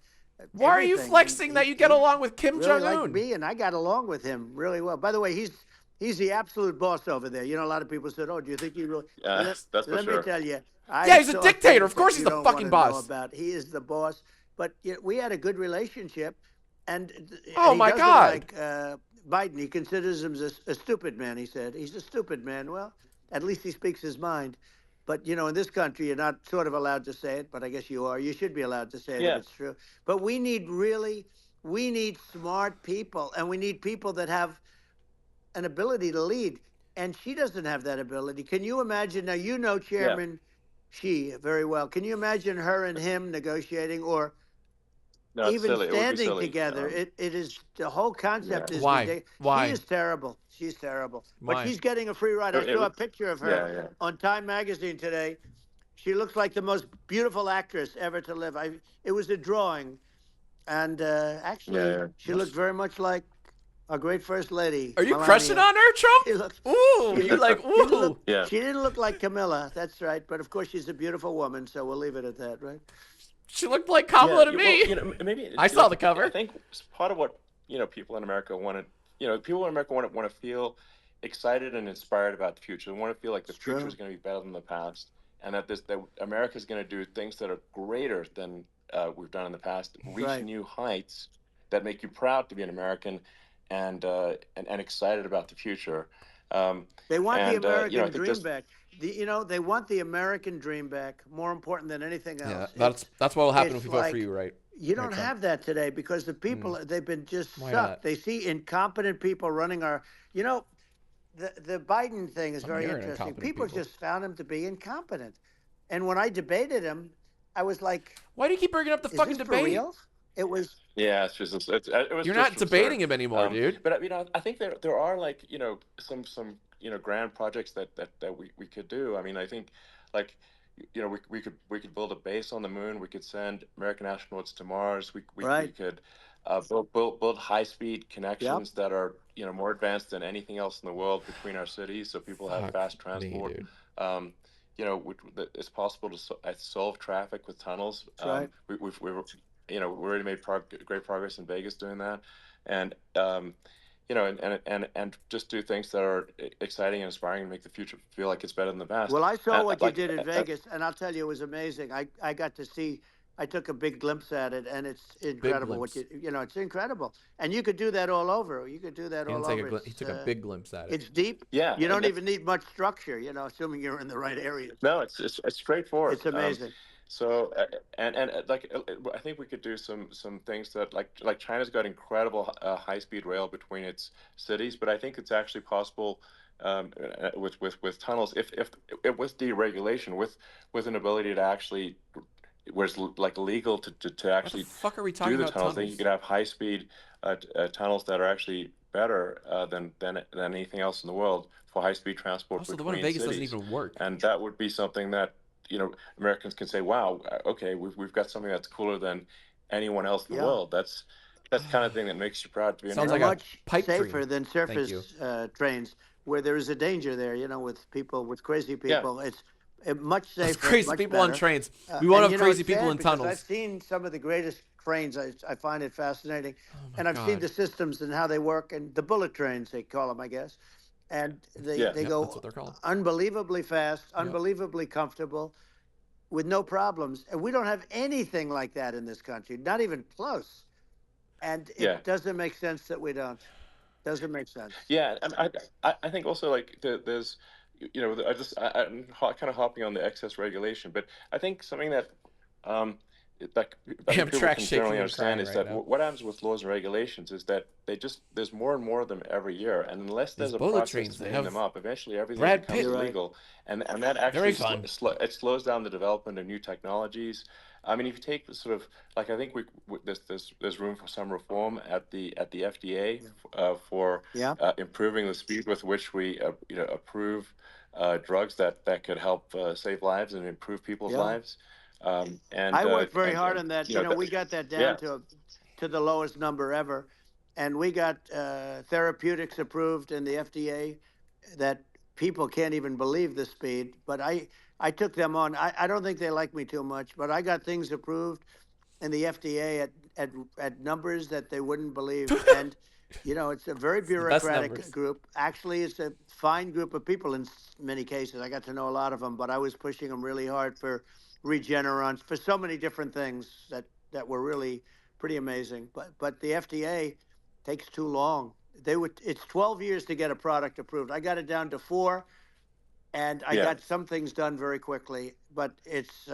A: Why are you
E: everything.
A: flexing
E: And
A: that you get
E: he
A: along with Kim
E: really
A: Jong
E: liked
A: Un?
E: me, and I got along with him really well. By the way, he's the absolute boss over there. A lot of people said, "Oh, do you think he really?"
D: That's for
E: Let
D: sure.
E: me tell you.
A: Yeah, he's a
E: saw
A: dictator.
E: things
A: Of course
E: that
A: he's
E: you
A: the
E: don't
A: fucking
E: wanna know
A: boss.
E: about. He is the boss. But we had a good relationship, and
A: Oh,
E: he
A: my
E: doesn't
A: God.
E: like Biden. He considers him a stupid man. He said he's a stupid man. Well, at least he speaks his mind. But in this country, you're not sort of allowed to say it. But I guess you are. You should be allowed to say it
D: Yeah.
E: if it's true. But we need smart people, and we need people that have an ability to lead. And she doesn't have that ability. Can you imagine? Now, Chairman Xi very well. Can you imagine her and him negotiating or
D: No, it's
E: even
D: silly. It would be
E: standing
D: silly.
E: together? It is the whole concept is
A: Why?
E: ridiculous.
A: Why?
E: She is terrible. She's terrible.
A: Why?
E: But she's getting a free ride. I
D: It
E: saw a
D: would-
E: picture of her
D: Yeah.
E: on Time Magazine today. She looks like the most beautiful actress ever to live. It was a drawing, and actually,
D: Yeah.
E: she looked very much like our great First Lady.
A: Are you
E: Melania.
A: crushing on her, Trump?
E: She looked,
A: Ooh,
E: she
A: you're like,
E: she didn't
A: ooh.
E: look-
D: Yeah.
E: She didn't look like Camilla. That's right. But of course, she's a beautiful woman, so we'll leave it at that, right?
A: She looked like Kamala to
D: Yeah,
A: me.
D: well, maybe
A: I saw the cover.
D: I think part of what people in America want to, people in America want to feel excited and inspired about the future. They want to feel like the
E: It's true.
D: future is going to be better than the past, and that America is going to do things that are greater than we've done in the past, reach
E: Right.
D: new heights that make you proud to be an American, and excited about the future.
E: They want the
D: And,
E: American
D: I think
E: dream
D: this-
E: back. They want the American dream back. More important than anything else.
A: Yeah, that's what will happen
E: it's
A: if we vote
E: like-
A: for you, right?
E: You don't
A: Right, Trump.
E: have that today because the people they've been just
A: Why
E: sucked.
A: not?
E: They see incompetent people running our. The Biden thing is
A: I'm
E: very
A: hearing
E: interesting.
A: incompetent
E: People
A: people.
E: just found him to be incompetent, and when I debated him, I was like,
A: Why do you keep bringing up the
E: "Is
A: fucking
E: this
A: debate?
E: for real?" It was.
D: Yeah, it's just it was.
A: You're
D: just
A: not debating
D: absurd.
A: him anymore, dude.
D: But I think there are like some grand projects that we could do. I mean, I think like we could build a base on the moon. We could send American astronauts to Mars. We
E: Right.
D: could build high speed connections that are more advanced than anything else in the world between our cities, so people have
A: Fuck
D: fast
A: me,
D: transport.
A: dude.
D: It's possible to solve traffic with tunnels.
E: That's right.
D: We've we already made great progress in Vegas doing that, and and just do things that are exciting and inspiring and make the future feel like it's better than the past.
E: Well, I saw
D: And,
E: what
D: like,
E: you did in Vegas, and I'll tell you, it was amazing. I got to see. I took a big glimpse at it, and it's incredible. What
A: glimpse.
E: it's incredible, and you could do that all over. You could do that
A: He,
E: all
A: didn't take
E: over.
A: a he took a big glimpse at it.
E: It's deep.
D: Yeah,
E: You
D: and
E: don't
D: that's-
E: even need much structure, assuming you're in the right areas.
D: No, it's straightforward.
E: It's amazing.
D: So I think we could do some things that like China's got incredible high speed rail between its cities, but I think it's actually possible with tunnels if with deregulation with an ability to actually where it's like legal to
A: What the
D: actually
A: fuck are we
D: do
A: talking
D: the
A: about
D: tunnels. I think you could have high speed tunnels that are actually better than anything else in the world for high speed transport.
A: Also, the
D: between
A: one in Vegas
D: cities.
A: doesn't even work.
D: And that would be something that Americans can say, "Wow, okay, we've got something that's cooler than anyone else in the
E: Yeah.
D: world." That's the kind of thing that makes you proud to be an
A: Sounds
D: American.
A: like a
E: Much
A: pipe dream.
E: safer than surface trains, where there is a danger there. With people, with crazy
D: Yeah.
E: people. It's much safer.
A: Those crazy
E: much
A: people on
E: better.
A: trains. We won't
E: And,
A: have crazy
E: it's
A: people
E: sad
A: in
E: because
A: tunnels.
E: I've seen some of the greatest trains. I find it fascinating,
A: Oh my
E: and I've seen
A: God.
E: the systems and how they work, and the bullet trains they call them, I guess. and
D: Yeah.
E: they
A: Yep,
E: go
A: that's what they're called.
E: unbelievably fast,
A: Yep.
E: unbelievably comfortable, with no problems. And we don't have anything like that in this country, not even close. And
D: Yeah.
E: it doesn't make sense that we don't. Doesn't make sense.
D: Yeah, and I think also like there's, I'm kind of hopping on the excess regulation, but I think something that um that I think people
A: Amtrak
D: can generally
A: shaking and
D: understand
A: crying
D: is
A: right
D: that
A: now.
D: what happens with laws and regulations is that there's more and more of them every year, and unless
A: These
D: there's a
A: bullet
D: process
A: trains,
D: to
A: they
D: clean them
A: have
D: up, eventually everything
A: Brad
D: becomes
A: Pitt.
E: You're right.
D: illegal, and that
A: Very
D: actually
A: fun.
D: it slows down the development of new technologies. I mean, if you take the sort of like I think there's room for some reform at the FDA
E: Yeah.
D: for
E: Yeah.
D: improving the speed with which we approve drugs that could help save lives and improve people's
E: Yeah.
D: lives.
E: I worked very hard
D: And
E: on that.
D: you know that,
E: We got that
D: yeah,
E: down to the lowest number ever, and we got therapeutics approved in the FDA that people can't even believe the speed. But I took them on. I don't think they like me too much, but I got things approved in the FDA at numbers that they wouldn't believe. And it's a very
A: It's the best
E: bureaucratic
A: numbers.
E: group. Actually, it's a fine group of people in many cases. I got to know a lot of them, but I was pushing them really hard for Regeneron, for so many different things that were really pretty amazing. But the FDA takes too long. It's 12 years to get a product approved. I got it down to 4, and I
D: yeah,
E: got some things done very quickly. But it's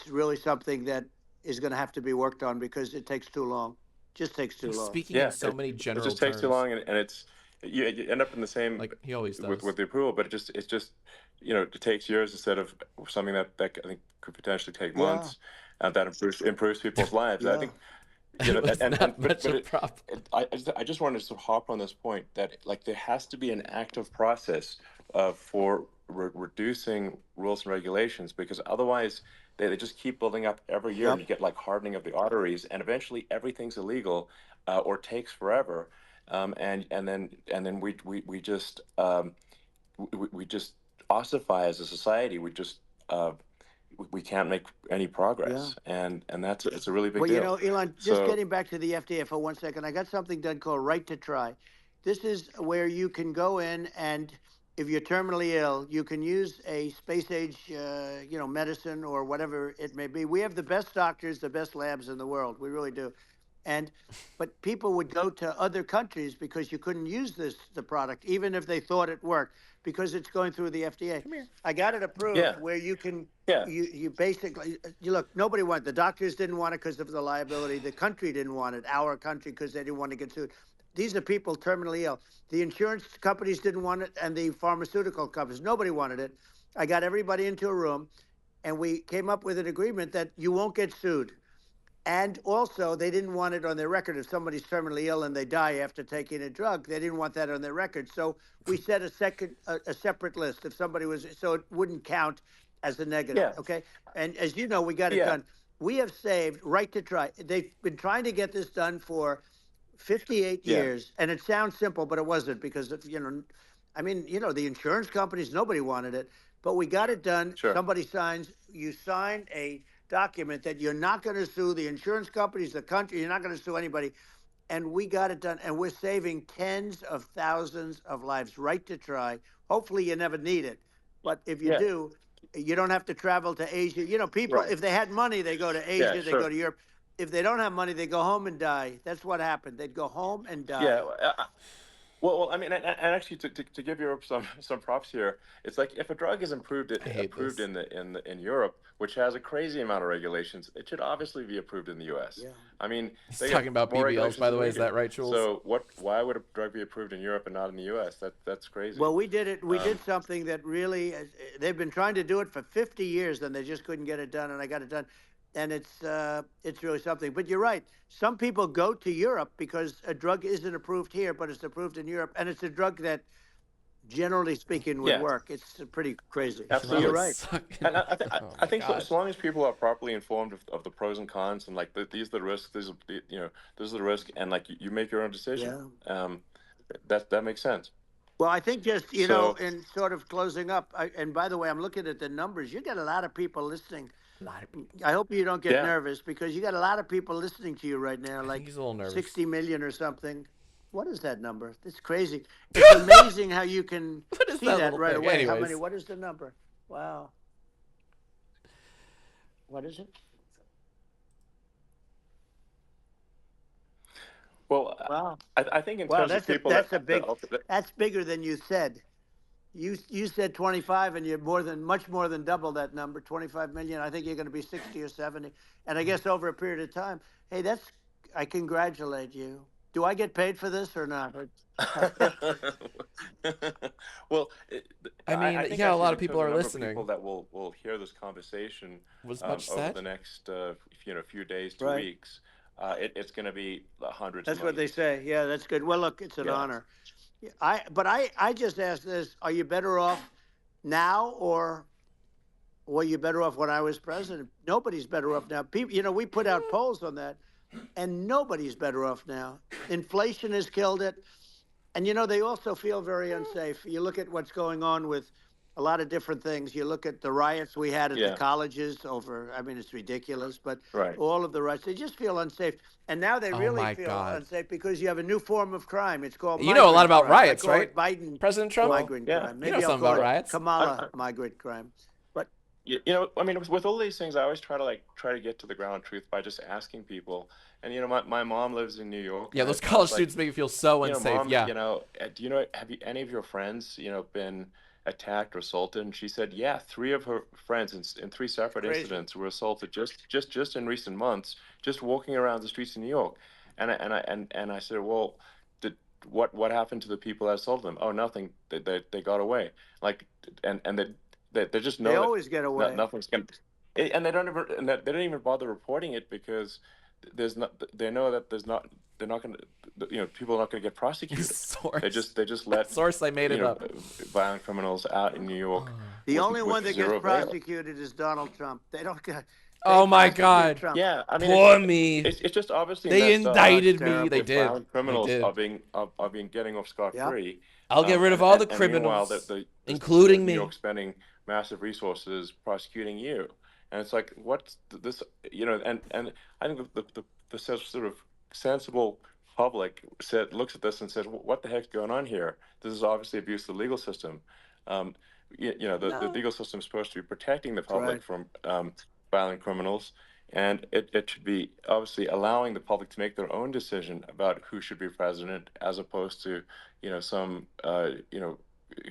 E: really something that is going to have to be worked on because it takes too long. Just takes too
A: He's
E: long.
A: speaking in
D: yeah.
A: so many
D: It
A: general
D: just takes too
A: terms,
D: long, and it's you end up in the same
A: like he always
D: with
A: does.
D: the approval, but it just it takes years instead of something that I think could potentially take
E: Yeah.
D: months, and that improves people's lives. I
E: Yeah.
D: think
A: It was
D: and
A: not much
D: but
A: a problem.
D: I just wanted to sort of hop on this point that like there has to be an active process for reducing rules and regulations, because otherwise they just keep building up every year, and
E: Yep.
D: you get like hardening of the arteries, and eventually everything's illegal or takes forever, and then we just we just ossify as a society. Uh, we can't make any
E: Yeah.
D: progress, and that's it's a really big
E: Well,
D: deal.
E: Elon, just
D: So
E: getting back to the FDA for 1 second, I got something done called Right to Try. This is where you can go in and, if you're terminally ill, you can use a space age, medicine or whatever it may be. We have the best doctors, the best labs in the world. We really do. And but people would go to other countries because you couldn't use the product, even if they thought it worked, because it's going through the FDA.
A: Come here.
E: I got it approved
D: yeah,
E: where you can
D: yeah,
E: you basically you look, nobody wanted, the doctors didn't want it because of the liability, the country didn't want it, our country, because they didn't want to get sued. These are people terminally ill. The insurance companies didn't want it, and the pharmaceutical companies, nobody wanted it. I got everybody into a room, and we came up with an agreement that you won't get sued. And also, they didn't want it on their record. If somebody's terminally ill and they die after taking a drug, they didn't want that on their record. So we set a separate list. If somebody was, so it wouldn't count as a negative.
D: yeah,
E: Okay. And as you know, we got it
D: yeah,
E: done. We have saved Right to Try. They've been trying to get this done for 58
D: yeah,
E: years, and it sounds simple, but it wasn't, because I mean, the insurance companies, nobody wanted it, but we got it done.
D: sure,
E: Somebody you sign a document that you're not going to sue the insurance companies, the country, you're not going to sue anybody. And we got it done, and we're saving tens of thousands of lives. Right to Try. Hopefully you never need it, but if you
D: yeah,
E: do, you don't have to travel to Asia. People,
D: right,
E: if they had money, they go to
D: yeah,
E: Asia, they go
D: sure,
E: to Europe. If they don't have money, they go home and die. That's what happened. They'd go home and
D: yeah.
E: die.
D: Well, I mean, and actually, to give Europe some props here, it's like if a drug is
A: I hate
D: approved
A: this.
D: in Europe, which has a crazy amount of regulations, it should obviously be approved in the U.S.
E: Yeah.
D: I mean,
A: He's
D: they
A: talking
D: have
A: about
D: more
A: BBLs,
D: regulations
A: by the
D: than
A: way.
D: we
A: Is
D: do.
A: that right, Jules?
D: So why would a drug be approved in Europe and not in the U.S.? That's crazy.
E: Well, we did it. We
D: Um,
E: did something that really, they've been trying to do it for 50 years, and they just couldn't get it done, and I got it done. And it's really something. But you're right. Some people go to Europe because a drug isn't approved here, but it's approved in Europe, and it's a drug that, generally speaking, would
D: yeah,
E: work. It's pretty crazy. So you're
D: absolutely.
A: Probably
E: right.
A: sucking.
D: And
A: Oh
D: I
A: my
D: think so,
A: god.
D: as long as people are properly informed of the pros and cons, and like these are the risks, these are the risk, and like you make your own decision.
E: Yeah.
D: That makes sense.
E: Well, I think just,
D: So
E: in sort of closing up, and by the way, I'm looking at the numbers. You got a lot of people listening.
A: A lot of people.
E: I hope you don't get
D: yeah,
E: nervous, because you got a lot of people listening to you right now,
A: I think
E: like
A: he's a little nervous.
E: 60 million or something. What is that number? It's crazy. It's amazing how you can
A: What is
E: see
A: that
E: that
A: little
E: right
A: thing?
E: away. How
A: Anyways.
E: many? What is the number? Wow. What is it?
D: Well,
E: Wow.
D: I think in
E: Wow,
D: terms of people that,
E: that's bigger than you said. You said 25, and you're much more than double that number, 25 million. I think you're going to be 60 or 70, and I guess over a period of time. Hey, I congratulate you. Do I get paid for this or not?
D: well,
A: I mean,
D: I think
A: yeah, a
D: actually
A: lot of
D: in
A: people
D: terms of
A: are
D: number of people
A: listening.
D: that will hear this conversation
A: Was much
D: over
A: said?
D: the next few days to
E: Right.
D: weeks, it's going to be hundreds of
E: That's what they
D: millions.
E: say. Yeah, that's good. Well, look, it's an
D: Yeah.
E: honor. I just asked this: are you better off now, or were you better off when I was president? Nobody's better off now. People, we put out polls on that, and nobody's better off now. Inflation has killed it. And they also feel very unsafe. You look at what's going on with a lot of different things. You look at the riots we had at the
D: Yeah.
E: colleges over, I mean, it's ridiculous, but
D: Right.
E: all of the riots, they just feel unsafe. And now they
A: Oh
E: really
A: my
E: feel
A: God.
E: unsafe because you have a new form of crime. It's called
A: You know a lot
E: migrant
A: about
E: crime. I
A: riots,
E: call
A: right?
E: it Biden
A: President Trump?
E: migrant
D: Yeah.
E: crime.
A: You know
E: Maybe I'll
A: something
E: call
A: about
E: it
A: riots.
E: Kamala migrant crime. But
D: I mean, with all these things, I always try to get to the ground truth by just asking people. And my mom lives in New York.
A: Yeah,
D: and
A: those
D: I
A: college
D: was like,
A: students make you feel so unsafe.
D: Mom,
A: Yeah.
D: do you know, have any of your friends, been attacked or assaulted? And she said, yeah, three of her friends in three separate
E: crazy.
D: incidents were assaulted just in recent months, just walking around the streets of New York. And I said, well, what happened to the people that assaulted them? Oh, nothing. They got away. Like, and they just know
E: They
D: that
E: always get away.
D: nothing's going to, and they don't even bother reporting it because they know that they're not going to, people are not going to get prosecuted.
A: Source.
D: They just let
A: Source, I made it up.
D: violent criminals out in New York.
E: The
D: with,
E: only
D: with
E: one that
D: zero
E: gets
D: bail.
E: prosecuted is Donald Trump. They don't get.
A: Oh my
E: prosecute
A: God.
E: Trump.
D: Yeah, I mean,
A: Poor me.
D: it's just obviously
A: They
D: messed up.
A: indicted
E: Oh, it's
A: me. They
D: If
A: did.
D: violent
A: They
D: criminals
A: did.
D: are being getting off scot free.
A: I'll get rid of all the
D: And meanwhile,
A: criminals, including
D: New
A: me.
D: York spending massive resources prosecuting you, and it's like, what's this? And I think the sort of sensible public looks at this and says, what the heck's going on here? This is obviously abuse of the legal system. The legal system is supposed to be protecting the public from violent criminals, and it should be obviously allowing the public to make their own decision about who should be president, as opposed to some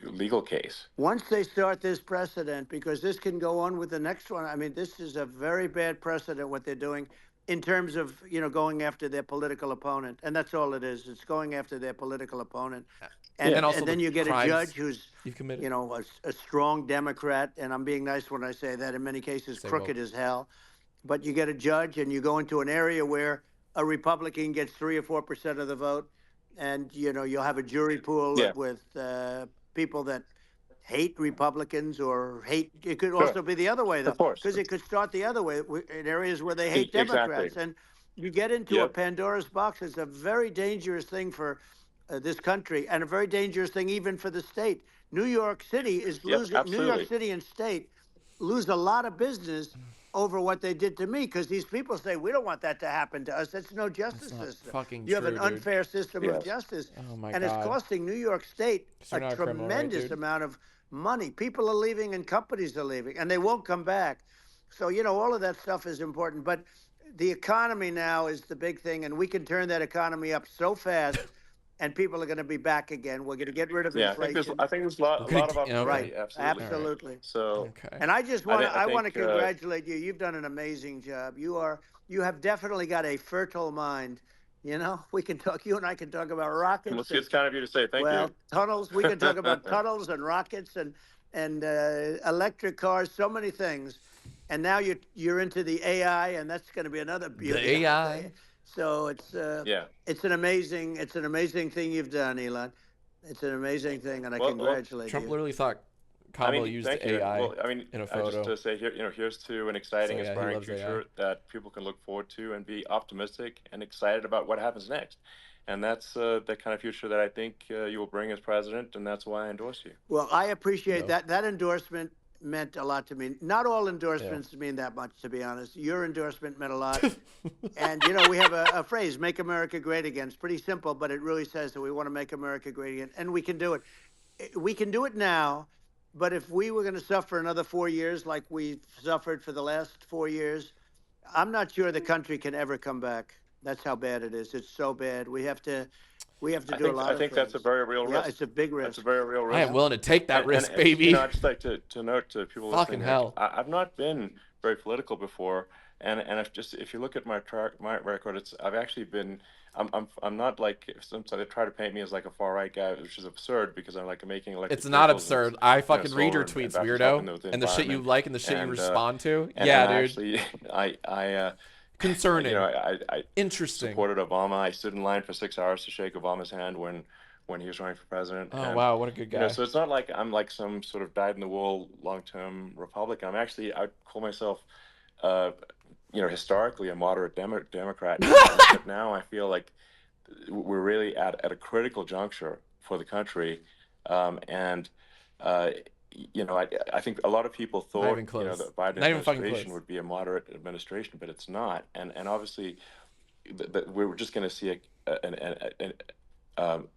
D: legal case.
E: Once they start this precedent, because this can go on with the next one. I mean, this is a very bad precedent what they're doing in terms of going after their political opponent, and that's all it is. It's going after their political opponent, and
A: And also
E: and then
A: the
E: you get a
A: crimes
E: judge who's
A: you've committed.
E: a strong Democrat, and I'm being nice when I say that. In many cases,
A: Say
E: crooked
A: woke.
E: as hell. But you get a judge, and you go into an area where a Republican gets 3 or 4% of the vote, and you'll have a jury pool
D: Yeah.
E: with people that hate Republicans or hate. It could
D: Sure.
E: also be the other way, though,
D: Of course.
E: because it could start the other way in areas where they hate
D: Exactly.
E: Democrats, and you get into a
D: Yep.
E: Pandora's box. It's a very dangerous thing for this country, and a very dangerous thing even for the state. New York City is
D: Yep,
E: losing. New York
D: absolutely.
E: City and state lose a lot of business over what they did to me, because these people say, we don't want that to happen to us. That's no justice
A: That's not
E: system.
A: fucking
E: You have an
A: true, dude.
E: unfair system of
D: Yes.
E: justice,
A: Oh my
E: and
A: God.
E: it's costing New York State
A: 'Cause you're
E: a
A: not a criminal, right,
E: tremendous
A: dude?
E: amount of money. People are leaving and companies are leaving, and they won't come back. So all of that stuff is important. But the economy now is the big thing, and we can turn that economy up so fast, and people are going to be back again. We're going to get rid of
D: Yeah,
E: inflation.
D: I think there's a lot of
A: Okay,
D: opportunity.
E: Right.
D: Absolutely.
E: Absolutely.
D: So
A: Okay.
E: And I just want to
D: I
E: want to
D: think,
E: congratulate you. You've done an amazing job. You have definitely got a fertile mind. We can talk. You and I can talk about rockets.
D: it's kind of you to say. Thank
E: Well,
D: you.
E: tunnels. We can talk about tunnels and rockets and electric cars. So many things. And now you're into the AI, and that's going to be another beauty.
A: The AI.
E: So it's
D: Yeah.
E: it's an amazing thing you've done, Elon. It's an amazing thing, and I
D: Well,
E: congratulate
A: Trump
E: you.
A: literally thought Kamala used
D: thank you.
A: AI
D: Well, I mean,
A: in a
D: just
A: photo.
D: to say here, here's to an exciting,
A: So, yeah, he
D: inspiring
A: loves
D: future
A: AI.
D: that people can look forward to and be optimistic and excited about what happens next. And that's the kind of future that I think you will bring as president, and that's why I endorse you.
E: Well, I appreciate
A: No.
E: that endorsement meant a lot to me. Not all endorsements mean that much, to be honest. Your endorsement meant a lot. And, you know, we have a phrase, make America great again. It's pretty simple, but it really says that we want to make America great again. And we can do it. We can do it now, but if we were going to suffer another 4 years like we've suffered for the last 4 years, I'm not sure the country can ever come back. That's how bad it is. It's so bad. We have to do a lot of things.
D: I think that's a very real risk.
E: Yeah, it's a big risk.
D: That's a very real risk.
A: I am willing to take that risk,
D: and,
A: baby.
D: You know, I'd just like to note to people
A: Fucking
D: listening,
A: hell.
D: like, I've not been very political before, and if you look at my record, I've actually been. I'm not like some they try to paint me as like a far right guy, which is absurd because I'm like making electric
A: It's not
D: vehicles
A: absurd.
D: and,
A: I fucking
D: you know,
A: read your
D: solar and
A: tweets,
D: batteries
A: weirdo,
D: helping with
A: and the shit you
D: environment.
A: like and the shit you
D: And,
A: respond to.
D: and
A: Yeah, dude.
D: Actually, I
A: Concerning.
D: you know, I
A: Interesting.
D: supported Obama. I stood in line for 6 hours to shake Obama's hand when he was running for president.
A: Oh,
D: and,
A: wow, what a good guy.
D: You know, so it's not like I'm like some sort of dyed-in-the-wool long-term Republican. I'd call myself, you know, historically a moderate Democrat. But now I feel like we're really at a critical juncture for the country, and you know, I think a lot of people thought
A: even close.
D: you know the Biden
A: Not even fucking
D: administration
A: close.
D: would be a moderate administration, but it's not, and obviously, we're just going to see an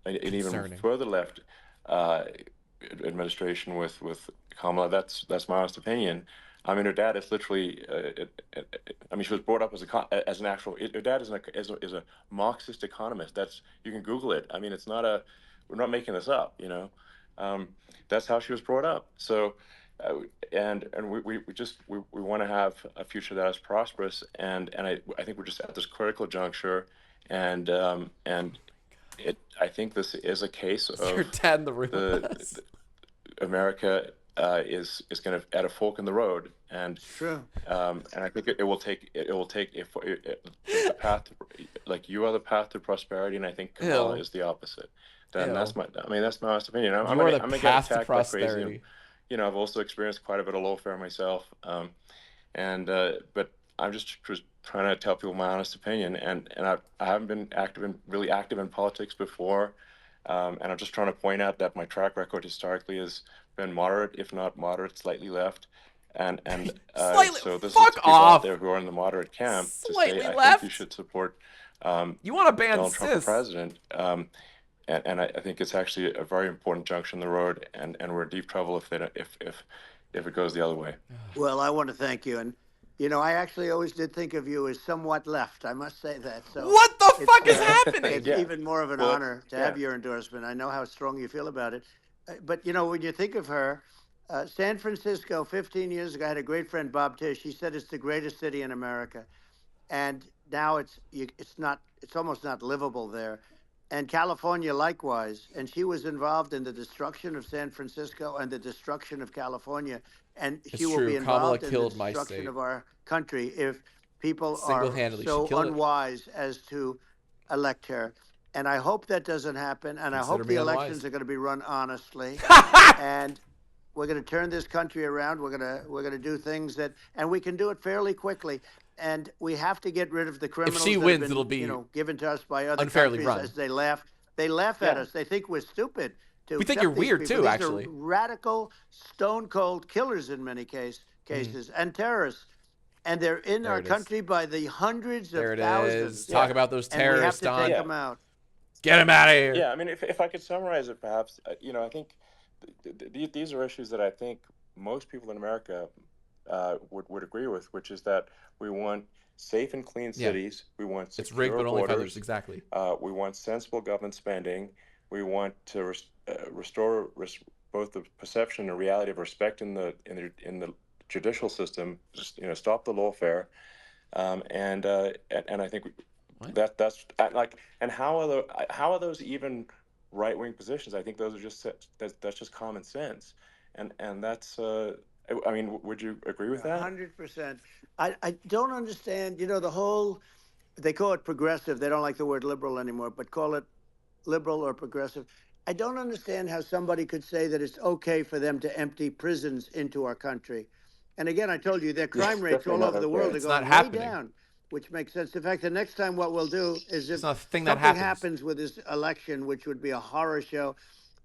D: even
A: Concerning.
D: further left administration with Kamala. That's my honest opinion. I mean, her dad is literally. I mean, she was brought up as an actual. Her dad is a Marxist economist. You can Google it. I mean, it's not a. We're not making this up. You know, that's how she was brought up. So, and we want to have a future that is prosperous. And I think we're just at this critical juncture, and I think this is a case of
A: Your dad in the room.
D: America is going to at a fork in the road, and
E: True.
D: And I think it will take the path to, like you are the path to prosperity, and I think Kamala
A: Ew.
D: is the opposite.
A: Ew.
D: That's my honest opinion. I'm
A: You are
D: gonna,
A: the
D: I'm gonna
A: path
D: get
A: to
D: attacked like crazy.
A: prosperity.
D: You know, I've also experienced quite a bit of lawfare myself, but I'm just trying to tell people my honest opinion, and I haven't been really active in politics before, and I'm just trying to point out that my track record historically has been moderate, if not moderate, slightly left, and
A: Slightly-
D: so this
A: fuck
D: is to people
A: off.
D: out there who are in the moderate camp
A: Slightly
D: to say I
A: left?
D: think you should support
A: You want to ban
D: Donald Trump for
A: cis?
D: president. And I think it's actually a very important junction in the road, and we're in deep trouble if it goes the other way.
E: Well, I want to thank you. And, you know, I actually always did think of you as somewhat left. I must say that. So
A: What the
E: it's,
A: fuck is happening?
E: It's
D: Yeah.
E: even more of an
D: Well,
E: honor to have
D: yeah.
E: your endorsement. I know how strong you feel about it. But, you know, when you think of her, San Francisco, 15 years ago, I had a great friend, Bob Tish. He said it's the greatest city in America. And now it's almost not livable there. And California likewise. And she was involved in the destruction of San Francisco and the destruction of California. And
A: It's
E: she will
A: true.
E: be
A: Kamala
E: involved in
A: killed
E: the
A: my
E: destruction
A: state.
E: of our country if people are
A: Single-handedly, she
E: so
A: killed it.
E: unwise as to elect her. And I hope that doesn't happen. And I
A: Consider
E: hope
A: me
E: the
A: unwise.
E: elections are going to be run honestly. And we're going to turn this country around. We're going to do things and we can do it fairly quickly. And we have to get rid of the criminals.
A: she
E: that
A: wins,
E: have been,
A: it'll be
E: you know, given to us by other
A: unfairly
E: countries
A: run.
E: as they laugh. They laugh at
D: Yeah.
E: us. They think we're stupid. To
A: We think
E: accept
A: you're
E: these
A: weird,
E: people.
A: too,
E: These
A: actually.
E: are radical, stone cold killers in many cases, and terrorists. And they're in
A: There
E: our
A: it is.
E: country by the hundreds
A: There
E: of
A: it
E: thousands.
A: is. Talk about those
E: And we have
A: terrorists,
E: to
A: Don.
E: take
D: Yeah.
E: them out.
A: Get him out of here.
D: Yeah, I mean, if I could summarize it, perhaps, you know, I think these are issues that I think most people in America would agree with, which is that we want safe and clean
A: Yeah.
D: cities. We want secure
A: It's rigged, but only
D: borders.
A: feathers. Exactly.
D: We want sensible government spending. We want to restore both the perception and reality of respect in the judicial system. Just, you know, stop the lawfare, and I think that's like. And how are those even right wing positions? I think those are that's just common sense, and that's. I mean, would you agree with that?
E: 100%. I don't understand, you know, the whole, they call it progressive. They don't like the word liberal anymore, but call it liberal or progressive. I don't understand how somebody could say that it's okay for them to empty prisons into our country. And again, I told you, their crime rates
D: definitely
E: all
D: not
E: over the
D: okay.
E: world are
A: It's
E: going
A: not
E: way
A: happening.
E: down, which makes sense. In fact, the next time what we'll do is if
A: It's not a thing that
E: something
A: happens.
E: happens with this election, which would be a horror show,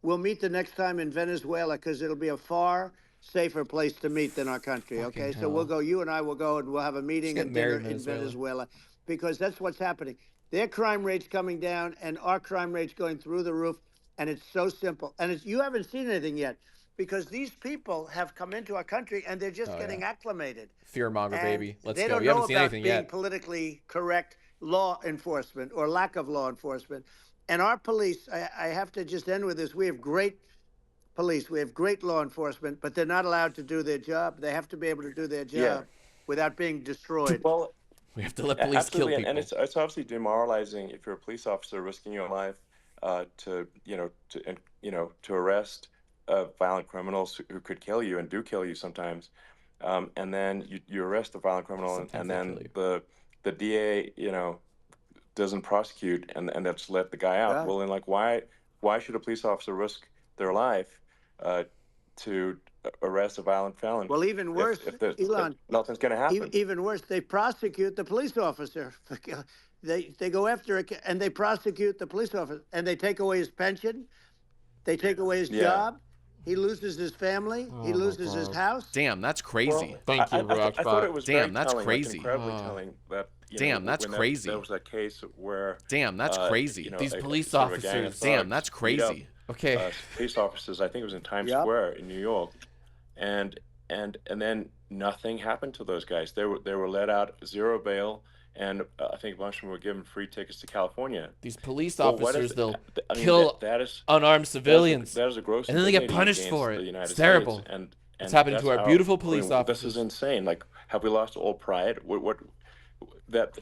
E: we'll meet the next time in Venezuela because it'll be a far safer place to meet than our country.
A: Fucking
E: Okay, so we'll
A: hell.
E: go. You and I will go, and we'll have a meeting
A: get
E: and dinner
A: married in
E: in
A: Venezuela.
E: Venezuela, because that's what's happening. Their crime rate's coming down, and our crime rate's going through the roof. And it's so simple. And you haven't seen anything yet, because these people have come into our country and they're just
A: Oh,
E: getting
A: yeah.
E: acclimated.
A: Fearmonger,
E: And
A: baby. Let's
E: they
A: go.
E: don't
A: You haven't
E: know
A: seen
E: about
A: anything
E: being
A: yet.
E: politically correct law enforcement or lack of law enforcement. And our police, I have to just end with this. We have great police. We have great law enforcement, but they're not allowed to do their job. They have to be able to do their
D: Yeah.
E: job without being destroyed.
D: Well,
A: We have to let police kill
D: absolutely,
A: people.
D: and it's obviously demoralizing if you're a police officer risking your life to arrest violent criminals who could kill you and do kill you sometimes, and then you arrest the violent criminal
A: Sometimes
D: and
A: they
D: then
A: kill
D: the DA doesn't prosecute and that's let the guy out.
E: Right.
D: Well, then like why should a police officer risk their life to arrest a violent felon?
E: Well, even worse,
D: if
E: Elon,
D: nothing's going to happen.
E: even worse, they prosecute the police officer. They go after it and they prosecute the police officer, and they take away his pension, they take away his
D: Yeah.
E: job, he loses his family, he
A: Oh, my
E: loses his
A: God.
E: house.
C: Damn, that's crazy.
D: Well,
A: Thank you,
D: I thought
A: Rockspot.
D: it was
C: Damn,
D: very
C: that's
D: telling,
C: crazy.
D: like incredibly
A: Oh.
D: telling that.
C: Damn, that's
D: when
C: crazy.
D: There was that case where.
C: Damn, that's crazy.
A: These police
D: sort of a gang of
A: officers.
C: Damn,
D: thugs
C: that's
D: beat up,
C: crazy.
A: Okay.
D: police officers. I think it was in Times
E: Yep.
D: Square in New York, and then nothing happened to those guys. They were let out, zero bail, and I think a bunch of them were given free tickets to California.
A: These police
D: Well, what
A: officers,
D: is-
A: they'll
D: I mean,
A: kill
D: that is
A: unarmed civilians.
D: That is a gross
A: and then they get
D: indignity
A: punished
D: against
A: for it.
D: the United
A: It's terrible.
D: States, and
A: It's happening to
D: that's
A: our beautiful police
D: This
A: officers.
D: is insane. Like, have we lost all pride?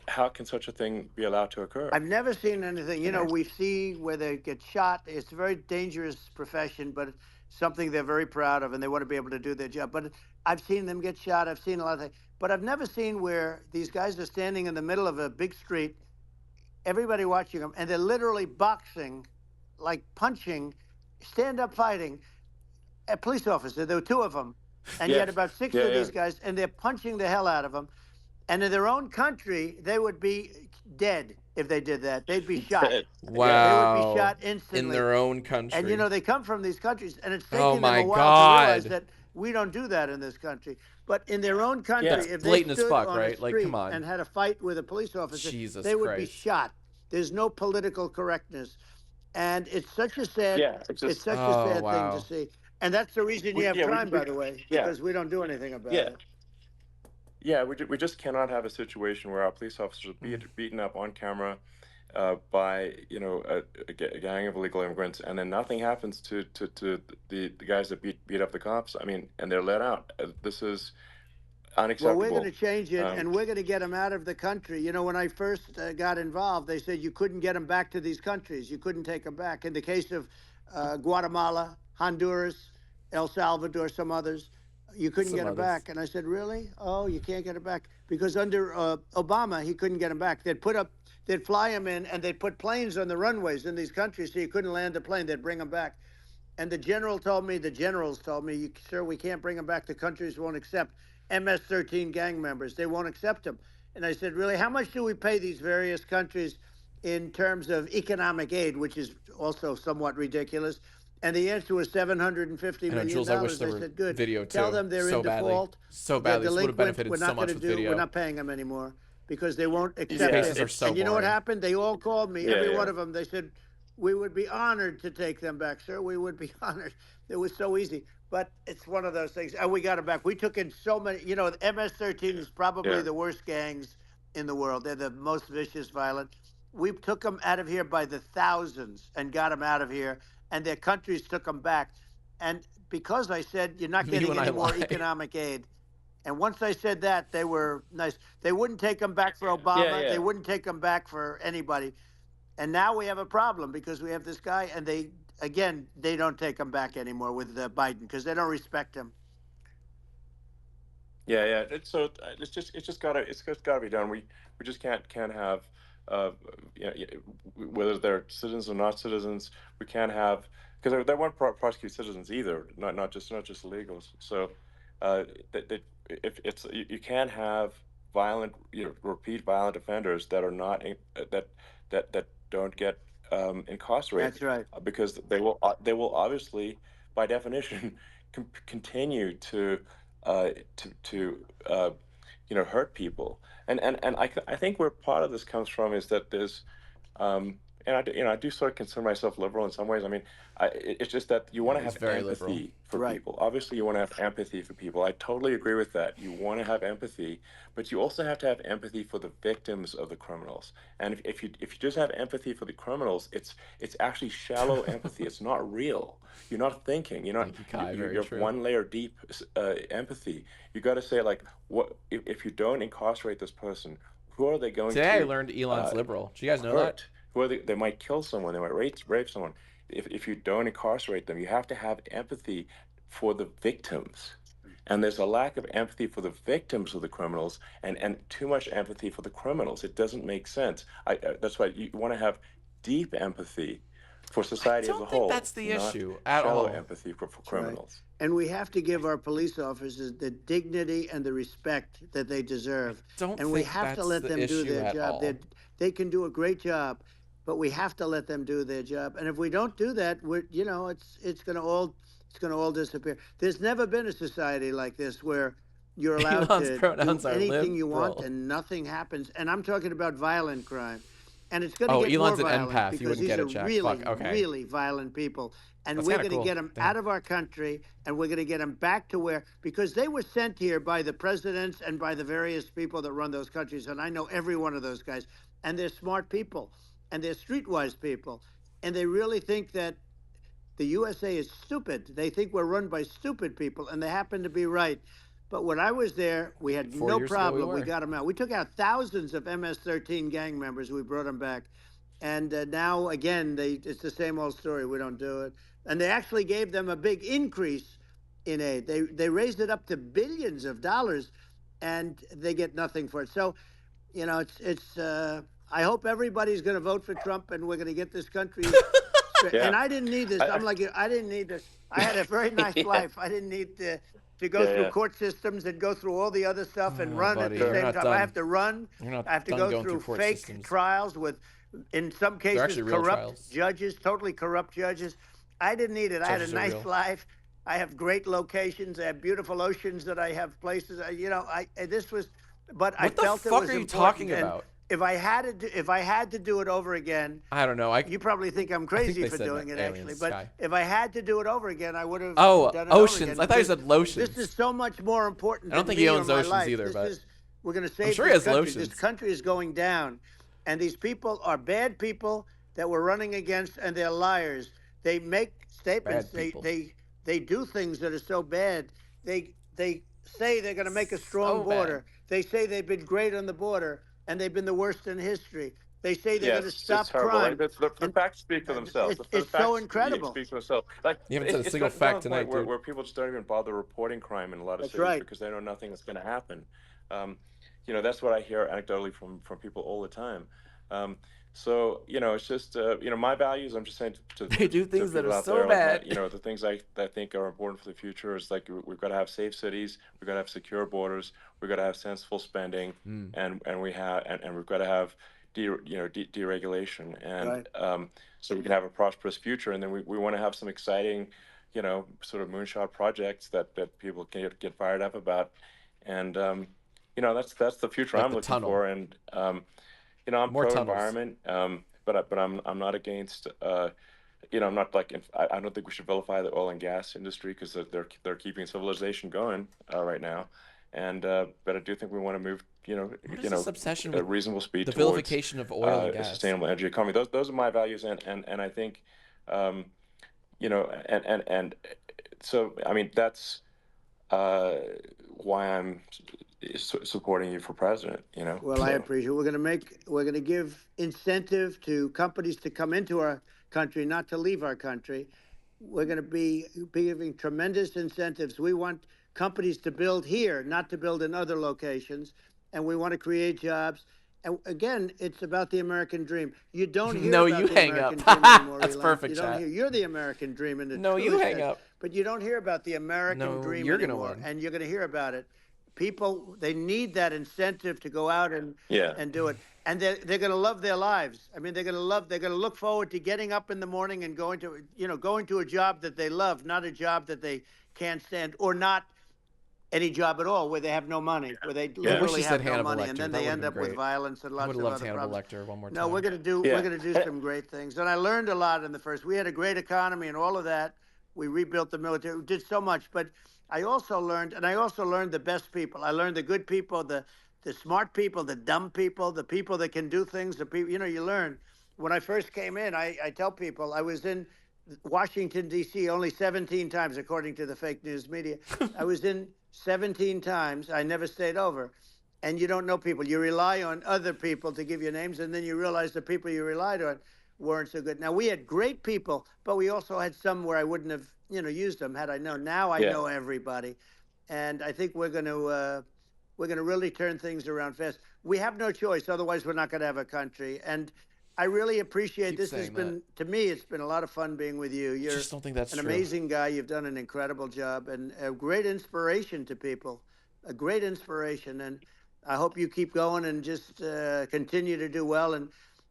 D: How can such a thing be allowed to occur?
E: I've never seen anything. We see where they get shot. It's a very dangerous profession, but it's something they're very proud of, and they want to be able to do their job. But I've seen them get shot. I've seen a lot of things. But I've never seen where these guys are standing in the middle of a big street, everybody watching them, and they're literally boxing, like punching, stand-up fighting, a police officer. There were two of them, and you had about six of these guys, and they're punching the hell out of them. And in their own country, they would be dead if they did that. They'd be shot.
A: Wow.
E: They would be shot instantly.
A: In their own country.
E: And they come from these countries, and it's
A: Oh
E: taking
A: my
E: them a while to realize
A: God.
E: that we don't do that in this country. But in their own country,
D: That's
E: if
A: blatant
E: they
A: as
E: stood
A: fuck,
E: on
A: right?
E: a
A: Like,
E: street
A: come on.
E: and had a fight with a police officer,
A: Jesus
E: they would be
A: Christ.
E: shot. There's no political correctness, and it's such a sad,
D: it's
E: it's such
A: Oh,
E: a sad
A: wow.
E: thing to see. And that's the reason you have crime, by the way, because we don't do anything about it.
D: Yeah, we just cannot have a situation where our police officers are beaten up on camera by a gang of illegal immigrants, and then nothing happens to the guys that beat up the cops. I mean, and they're let out. This is unacceptable.
E: Well, we're going to change it, and we're going to get them out of the country. When I first got involved, they said you couldn't get them back to these countries. You couldn't take them back. In the case of Guatemala, Honduras, El Salvador, some others, you couldn't get them back. And I said, really? Oh, you can't get them back? Because under Obama, he couldn't get them back. They'd fly them in, and they'd put planes on the runways in these countries so you couldn't land a plane. They'd bring them back. And the generals told me, sir, we can't bring them back. The countries won't accept MS-13 gang members. They won't accept them. And I said, really, how much do we pay these various countries in terms of economic aid, which is also somewhat ridiculous? And the answer was $750 million.
A: Jules, I wish there were
E: said, good.
A: video,
E: Tell
A: too.
E: them they're
A: So
E: in
A: badly.
E: default.
A: So
E: they're
A: badly. This would have
E: delinquent.
A: benefited
E: We're
A: so
E: not
A: much
E: going to
A: with
E: do.
A: video.
E: We're not paying them anymore because they won't accept
A: cases
E: it.
A: are so
E: And you know what
A: boring.
E: happened? They all called me,
D: Yeah,
E: every
D: yeah.
E: one of them. They said, we would be honored to take them back, sir. We would be honored. It was so easy. But it's one of those things. And we got them back. We took in so many. The MS-13 is probably the worst gangs in the world. They're the most vicious, violent. We took them out of here by the thousands and got them out of here. And their countries took them back. And because I said, you're not
A: You
E: getting
A: and I
E: any more
A: lie.
E: economic aid. And once I said that, they were nice. They wouldn't take them back for Obama.
D: Yeah.
E: They wouldn't take them back for anybody. And now we have a problem because we have this guy, and they don't take him back anymore with Biden because they don't respect him.
D: Yeah. It's just gotta be done. We just can't have whether they're citizens or not citizens. We can't have, because they won't prosecute citizens either, not just illegals. So if you can't have violent, repeat violent offenders that are not that don't get incarcerated.
E: That's right.
D: Because they will obviously, by definition, continue to hurt people. And I think where part of this comes from is that there's and I do sort of consider myself liberal in some ways. I mean, it's just that you
A: Yeah,
D: want to
A: he's
D: have
A: very liberal.
D: empathy for
E: Right.
D: people. Obviously, you want to have empathy for people. I totally agree with that. You want to have empathy, but you also have to have empathy for the victims of the criminals. And if you just have empathy for the criminals, it's actually shallow empathy. It's not real. You're not thinking. You're not.
A: Thank you, Kai. Very
D: You're
A: true.
D: one layer deep empathy. You got to say like, what if you don't incarcerate this person? Who are they going
A: Today I
D: to
A: learned Elon's liberal. Do you guys know that?
D: hurt? Who are they might kill someone. They might rape someone. If you don't incarcerate them, you have to have empathy for the victims. And there's a lack of empathy for the victims of the criminals, and too much empathy for the criminals. It doesn't make sense. That's why you want to have deep empathy for
A: I
D: society as a
A: don't think
D: whole,
A: that's the
D: not
A: issue at
D: shallow
A: all.
D: empathy for
E: That's right.
D: criminals.
E: And we have to give our police officers the dignity and the respect that they deserve.
A: Don't
E: And we
A: think
E: have to
A: that's
E: let
A: the
E: them do
A: issue
E: their
A: at
E: job.
A: all.
E: They can do a great job, but we have to let them do their job. And if we don't do that, it's going to all disappear. There's never been a society like this where you're allowed
A: Elon's
E: to
A: pronouns
E: do
A: are
E: anything you want
A: liberal.
E: and nothing happens. And I'm talking about violent crime. And it's going to
A: Oh,
E: get
A: Elon's
E: more
A: an
E: violent
A: empath. You
E: because
A: wouldn't
E: these
A: get
E: are
A: it, Jack.
E: really,
A: Fuck, okay.
E: really violent people. And
A: That's
E: we're
A: kinda
E: going to
A: cool.
E: get them
A: Damn.
E: out of our country, and we're going to get them back to where, because they were sent here by the presidents and by the various people that run those countries. And I know every one of those guys. And they're smart people, and they're streetwise people. And they really think that the USA is stupid. They think we're run by stupid people, and they happen to be right. But when I was there, we had
A: 4
E: no
A: years ago we
E: problem. We
A: were.
E: got them out. We took out thousands of MS-13 gang members. We brought them back. And now, again, it's the same old story. We don't do it. And they actually gave them a big increase in aid. They raised it up to billions of dollars, and they get nothing for it. So, I hope everybody's going to vote for Trump, and we're going to get this country straight.
D: Yeah.
E: And I didn't need this.
D: I-
E: I'm like you. I didn't need this. I had a very nice
D: Yeah.
E: life. I didn't need to go
D: Yeah,
E: through
D: yeah.
E: court systems and go through all the other stuff and
A: Oh,
E: run
A: buddy,
E: at
A: you're
E: the same
A: not
E: time.
A: done.
E: I have to run.
A: You're not
E: I have to
A: done
E: go
A: going
E: through
A: court
E: fake
A: systems.
E: trials with, in some cases,
A: actually real
E: corrupt
A: trials.
E: judges, totally corrupt judges. I didn't need it. I had
A: Judges
E: a
A: are
E: nice
A: real.
E: life. I have great locations. I have beautiful oceans that I have places. This was, but I
A: What the
E: felt it
A: fuck
E: was
A: are you
E: important.
A: talking
E: And
A: about?
E: if I had to do it over again,
A: I don't know.
E: you probably think I'm
A: think
E: crazy
A: they
E: for
A: said
E: doing it,
A: aliens,
E: actually. But
A: Sky.
E: if I had to do it over again, I would have
A: Oh,
E: done it over
A: oceans.
E: again,
A: I thought you
E: because
A: said lotions.
E: This is so much more important.
A: I don't
E: than
A: think he
E: me or
A: owns
E: my
A: oceans
E: life.
A: either, but
E: we're going to save
A: sure he
E: this
A: has
E: country. This
A: lotions.
E: country is going down, and these people are bad people that we're running against, and they're liars. They make statements.
A: Bad people.
E: They do things that are so bad. They say they're going to make a strong
A: So
E: border. They say they've been great on the border, and they've been the worst in history. They say they're
D: Yes,
E: going to stop
D: it's horrible.
E: crime.
D: Like, the
E: And
D: facts speak for themselves.
E: it's
D: The
E: so
D: facts
E: incredible.
D: speak for themselves. Like,
A: You haven't said a
D: it's
A: single
D: gotten
A: fact
D: to the point
A: tonight, dude.
D: where people just don't even bother reporting crime in a lot of
E: That's
D: cities
E: right.
D: because they know nothing is going to happen. That's what I hear anecdotally from people all the time. So it's just my values. I'm just saying to
A: They do
D: to
A: things that
D: people
A: are
D: out
A: so
D: there,
A: bad.
D: the things I think are important for the future is like we've got to have safe cities, we've got to have secure borders, we've got to have sensible spending, and we've got to have deregulation, and
E: Right.
D: so we can have a prosperous future. And then we want to have some exciting, sort of moonshot projects that people can get fired up about, and that's the future
A: Like
D: I'm
A: the
D: looking
A: tunnel.
D: for. And I'm
A: More
D: pro
A: tunnels.
D: environment, but I'm not against. I'm not like I don't think we should vilify the oil and gas industry because they're keeping civilization going right now, and but I do think we want to move
A: What is this obsession
D: at
A: with
D: reasonable speed
A: the
D: towards
A: vilification of oil and
D: a
A: gas?
D: sustainable energy economy. Those are my values, and I think and so I mean that's why I'm supporting you for president.
E: Well, I
D: So,
E: appreciate it. We're going to give incentive to companies to come into our country, not to leave our country. We're going to be giving tremendous incentives. We want companies to build here, not to build in other locations. And we want to create jobs. And again, it's about the American dream. You don't hear
A: No,
E: about
A: you
E: the
A: hang
E: American
A: up.
E: dream anymore.
A: That's
E: Elon.
A: perfect,
E: You don't
A: chat.
E: hear. You're the American dream in the
A: No, you
E: truest
A: hang
E: sense.
A: up.
E: But you don't hear about the American
A: No,
E: dream
A: you're gonna
E: anymore.
A: win.
E: And you're going to hear about it. People, they need that incentive to go out and
D: yeah.
E: do it. and they're going to love their lives. I mean, they're going to look forward to getting up in the morning and going to a job that they love, not a job that they can't stand, or not any job at all where they have no money, where they
A: I wish
E: literally
A: he said
E: have no
A: Hannibal
E: money,
A: Lecter.
E: and then
A: That
E: they
A: would've
E: end
A: been
E: up with
A: great.
E: violence and
A: I
E: lots
A: would
E: of
A: have loved
E: other
A: Hannibal
E: problems.
A: Lecter one more time.
E: No, we're gonna do some great things, and I learned a lot in the first. We had a great economy and all of that. We rebuilt the military. We did so much, but I also learned the best people. I learned the good people, the smart people, the dumb people, the people that can do things. The people, you learn. When I first came in, I tell people I was in Washington, D.C. only 17 times, according to the fake news media. I was in 17 times. I never stayed over. And you don't know people. You rely on other people to give you names, and then you realize the people you relied on weren't so good. Now, we had great people, but we also had some where I wouldn't have, used them had I known. Now I know everybody. And I think we're going to really turn things around fast. We have no choice. Otherwise, we're not going to have a country. And I really appreciate this. Has been, to me, it's been a lot of fun being with you. You're
A: just don't think that's
E: an
A: true.
E: amazing guy. You've done an incredible job and a great inspiration to people, a great inspiration. And I hope you keep going and just continue to do well. And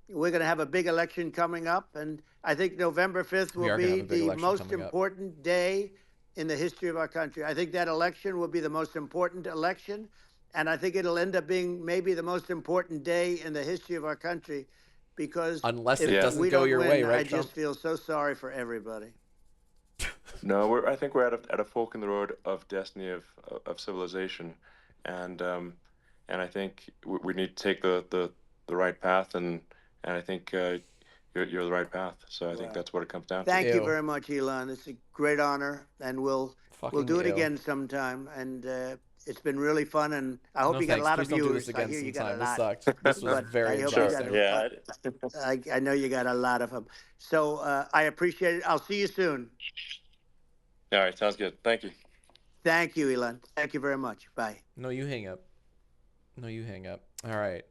E: we're going to have a big election coming up. And I think November 5th will be the most important day in the history of our country. I think that election will be the most important election. And I think it'll end up being maybe the most important day in the history of our country. Because
A: unless it doesn't go your way, right, Trump?
E: I just feel so sorry for everybody.
D: No, I think we're at a fork in the road of destiny of civilization, and I think we need to take the right path, and I think you're the right path. So I think that's what it comes down to.
E: Thank you very much, Elon. It's a great honor, and we'll do it again sometime. And it's been really fun, and I hope you got a lot of viewers.
A: Don't do this again
E: I hear you got a
A: sometime.
E: lot.
A: This sucked. This was very interesting.
D: Yeah.
E: I know you got a lot of them. So I appreciate it. I'll see you soon.
D: All right, sounds good. Thank you.
E: Thank you, Elon. Thank you very much. Bye.
A: No, you hang up. All right.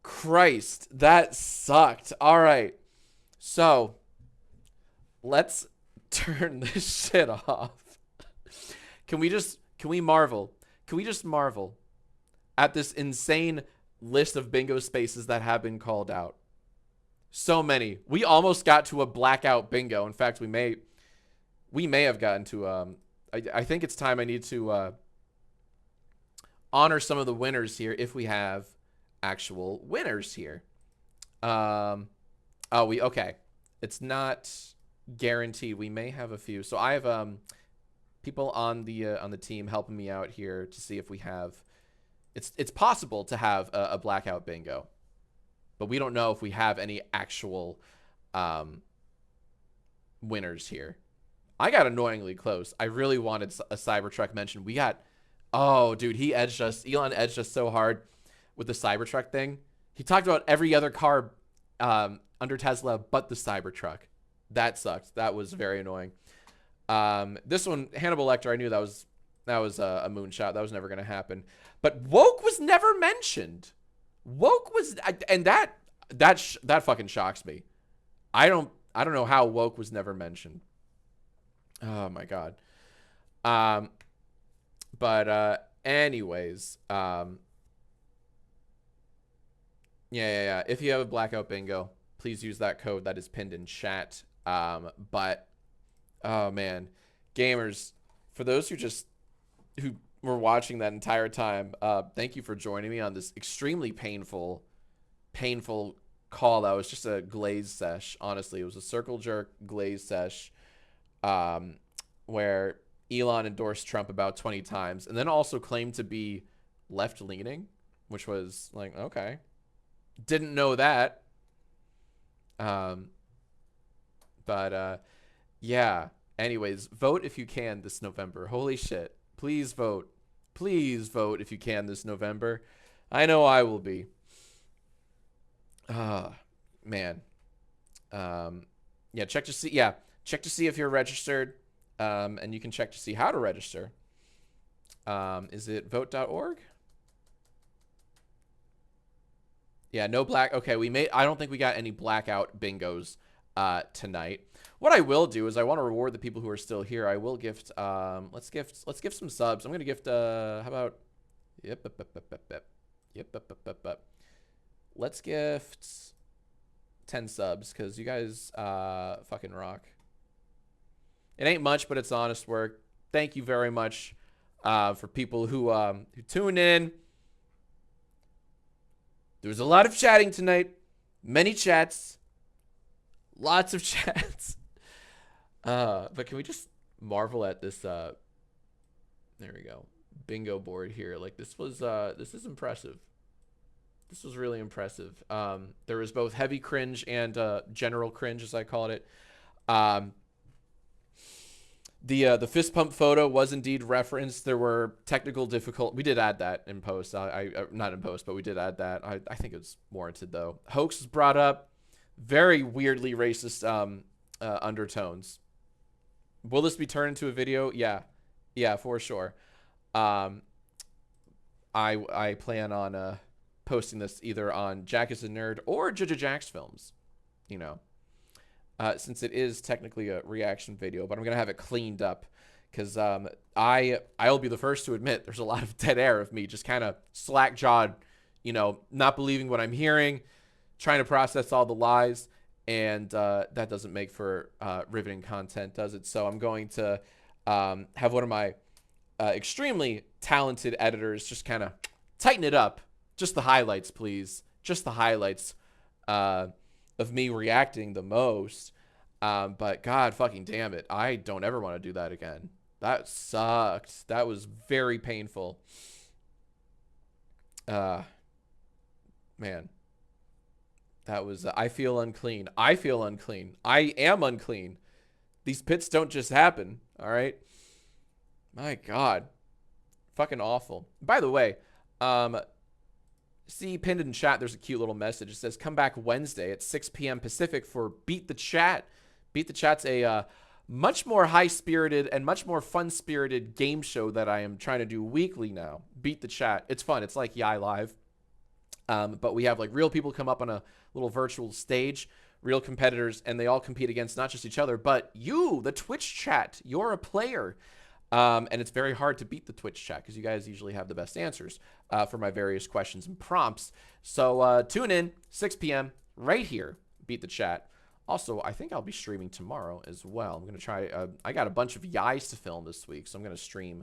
A: Christ, that sucked. All right. So, let's turn this shit off. Can we just marvel at this insane list of bingo spaces that have been called out? So many. We almost got to a blackout bingo. In fact, we may have gotten to I think it's time I need to honor some of the winners here if we have actual winners here. Okay. It's not guaranteed. We may have a few. So I have people on the team helping me out here to see if we have it's possible to have a blackout bingo. But we don't know if we have any actual winners here. I got annoyingly close. I really wanted a Cybertruck mention. We got, oh, dude, Elon edged us so hard with the Cybertruck thing. He talked about every other car under Tesla but the Cybertruck. That sucked. That was very annoying. This one, Hannibal Lecter, I knew that was a moonshot. That was never going to happen. But woke was never mentioned. Woke was, and that fucking shocks me. I don't know how woke was never mentioned. Oh my god. But anyways, yeah. If you have a blackout bingo, please use that code that is pinned in chat. But oh man, gamers, for those who were watching that entire time, thank you for joining me on this extremely painful call. That was just a glaze sesh. Honestly, it was a circle jerk glaze sesh. Where Elon endorsed Trump about 20 times and then also claimed to be left-leaning, which was like, okay. Didn't know that. Yeah. Anyways, vote if you can this November. Holy shit. Please vote. Please vote if you can this November. I know I will be. Man. Yeah, check to see if you're registered. And you can check to see how to register. Is it vote.org? Yeah, no black. Okay, I don't think we got any blackout bingos tonight. What I will do is I want to reward the people who are still here. I will gift let's gift some subs. I'm going to gift how about let's gift 10 subs because you guys fucking rock. It ain't much, but it's honest work. Thank you very much for people who tune in. There was a lot of chatting tonight. Many chats. Lots of chats. But can we just marvel at this there we go. Bingo board here. Like this is impressive. This was really impressive. There was both heavy cringe and general cringe, as I called it. The fist pump photo was indeed referenced. There were technical difficulties. We did add that in post. Not in post, but we did add that. I think it's warranted though. Hoax was brought up. Very weirdly racist undertones. Will this be turned into a video? Yeah, for sure. I plan on posting this either on Jack is a Nerd or Jacksfilms. You know. Since it is technically a reaction video, but I'm gonna have it cleaned up because I'll be the first to admit there's a lot of dead air of me just kind of slack-jawed, you know, not believing what I'm hearing, trying to process all the lies, and that doesn't make for riveting content, does it? So I'm going to have one of my extremely talented editors just kind of tighten it up. Just the highlights, please. Just the highlights. Of me reacting the most, but god fucking damn it, I don't ever want to do that again. That sucked. That was very painful. Man, that was I feel unclean. I feel unclean. I am unclean. These pits don't just happen. All right, my god, fucking awful. By the way, see pinned in chat, there's a cute little message. It says, come back Wednesday at 6 p.m. Pacific for Beat the Chat. Beat the Chat's a much more high-spirited and much more fun-spirited game show that I am trying to do weekly now. Beat the Chat. It's fun. It's like Yai Live. But we have like real people come up on a little virtual stage, real competitors, and they all compete against not just each other, but you, the Twitch chat. You're a player. And it's very hard to beat the Twitch chat because you guys usually have the best answers for my various questions and prompts. So tune in, 6 p.m. right here, Beat the Chat. Also, I think I'll be streaming tomorrow as well. I'm going to try, I got a bunch of Yais to film this week, so I'm going to stream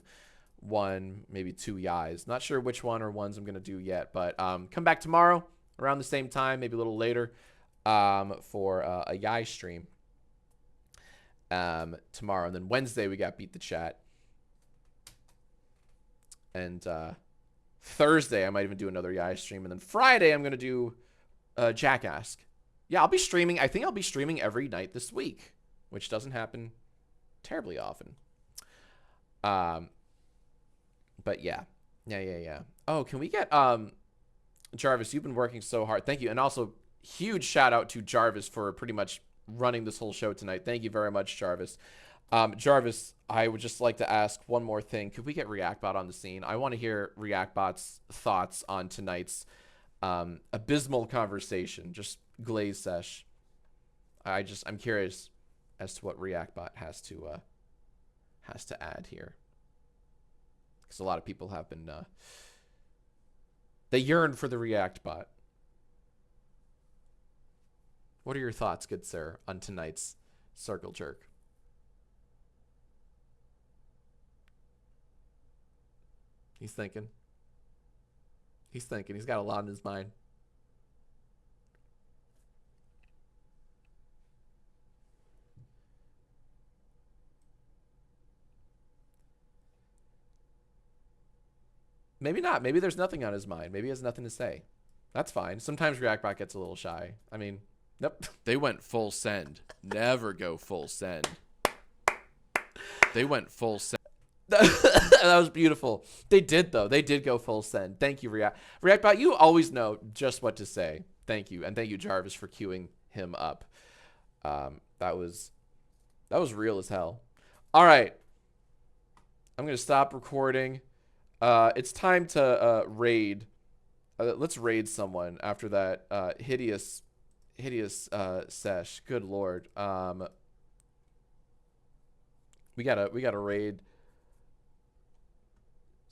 A: one, maybe 2 Yais. Not sure which one or ones I'm going to do yet, but come back tomorrow around the same time, maybe a little later for a Yai stream tomorrow. And then Wednesday, we got Beat the Chat. And Thursday, I might even do another Yai stream. And then Friday, I'm going to do Jackass. Yeah, I'll be streaming. I think I'll be streaming every night this week, which doesn't happen terribly often. But yeah. Yeah. Oh, can we get Jarvis, you've been working so hard. Thank you. And also, huge shout out to Jarvis for pretty much running this whole show tonight. Thank you very much, Jarvis. Jarvis, I would just like to ask one more thing. Could we get ReactBot on the scene? I want to hear ReactBot's thoughts on tonight's abysmal conversation. Just glaze sesh. I'm curious as to what ReactBot has to add here. Because a lot of people have been they yearn for the ReactBot. What are your thoughts, good sir, on tonight's Circle Jerk? He's thinking. He's thinking. He's got a lot in his mind. Maybe not. Maybe there's nothing on his mind. Maybe he has nothing to say. That's fine. Sometimes ReactBot gets a little shy. I mean, nope.
C: They went full send. Never go full send. They went full send.
A: That was beautiful. They did, though. They did go full send. Thank you, ReactBot. You always know just what to say. Thank you. And thank you, Jarvis, for queuing him up. That was real as hell. All right. I'm going to stop recording. It's time to raid. Let's raid someone after that hideous sesh. Good Lord. We gotta raid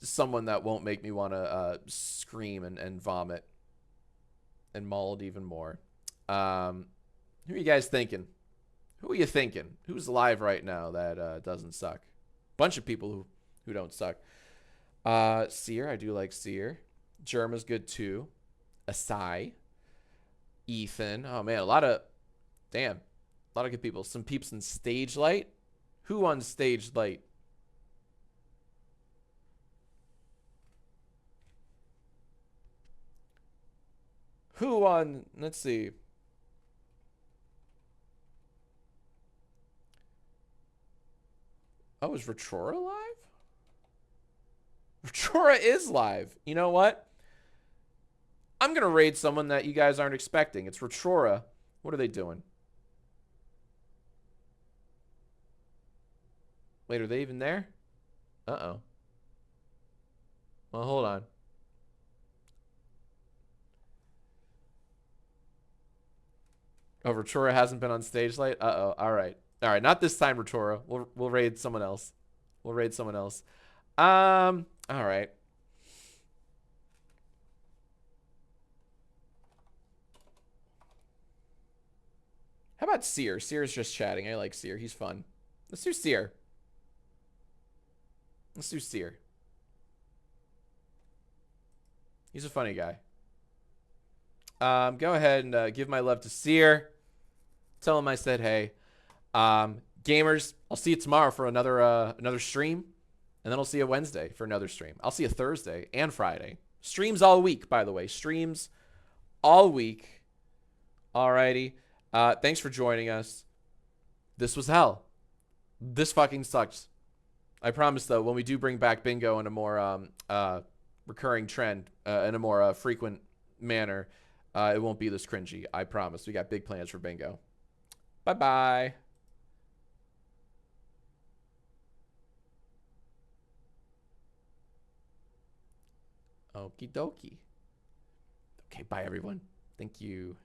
A: someone that won't make me want to scream and vomit and mulled even more. Who are you guys thinking? Who are you thinking? Who's alive right now that doesn't suck? Bunch of people who don't suck. Seer, I do like Seer. Germa's good too. Asai. Ethan. Oh man, a lot of good people. Some peeps in Stage Light. Who on Stage Light? Who on, let's see. Oh, is Retrora live? Retrora is live. You know what? I'm going to raid someone that you guys aren't expecting. It's Retrora. What are they doing? Wait, are they even there? Uh-oh. Well, hold on. Oh, Retrora hasn't been on Stage Light? Uh-oh. All right. All right, not this time, Retrora. We'll raid someone else. We'll raid someone else. All right. How about Seer? Seer's just chatting. I like Seer. He's fun. Let's do Seer. Let's do Seer. He's a funny guy. Go ahead and give my love to Seer. Tell him I said hey. Gamers, I'll see you tomorrow for another stream. And then I'll see you Wednesday for another stream. I'll see you Thursday and Friday. Streams all week, by the way. Streams all week. Alrighty. Thanks for joining us. This was hell. This fucking sucks. I promise, though, when we do bring back bingo in a more recurring trend, in a more frequent manner, it won't be this cringy. I promise. We got big plans for bingo. Bye-bye. Okie dokie. Okay, bye, everyone. Thank you.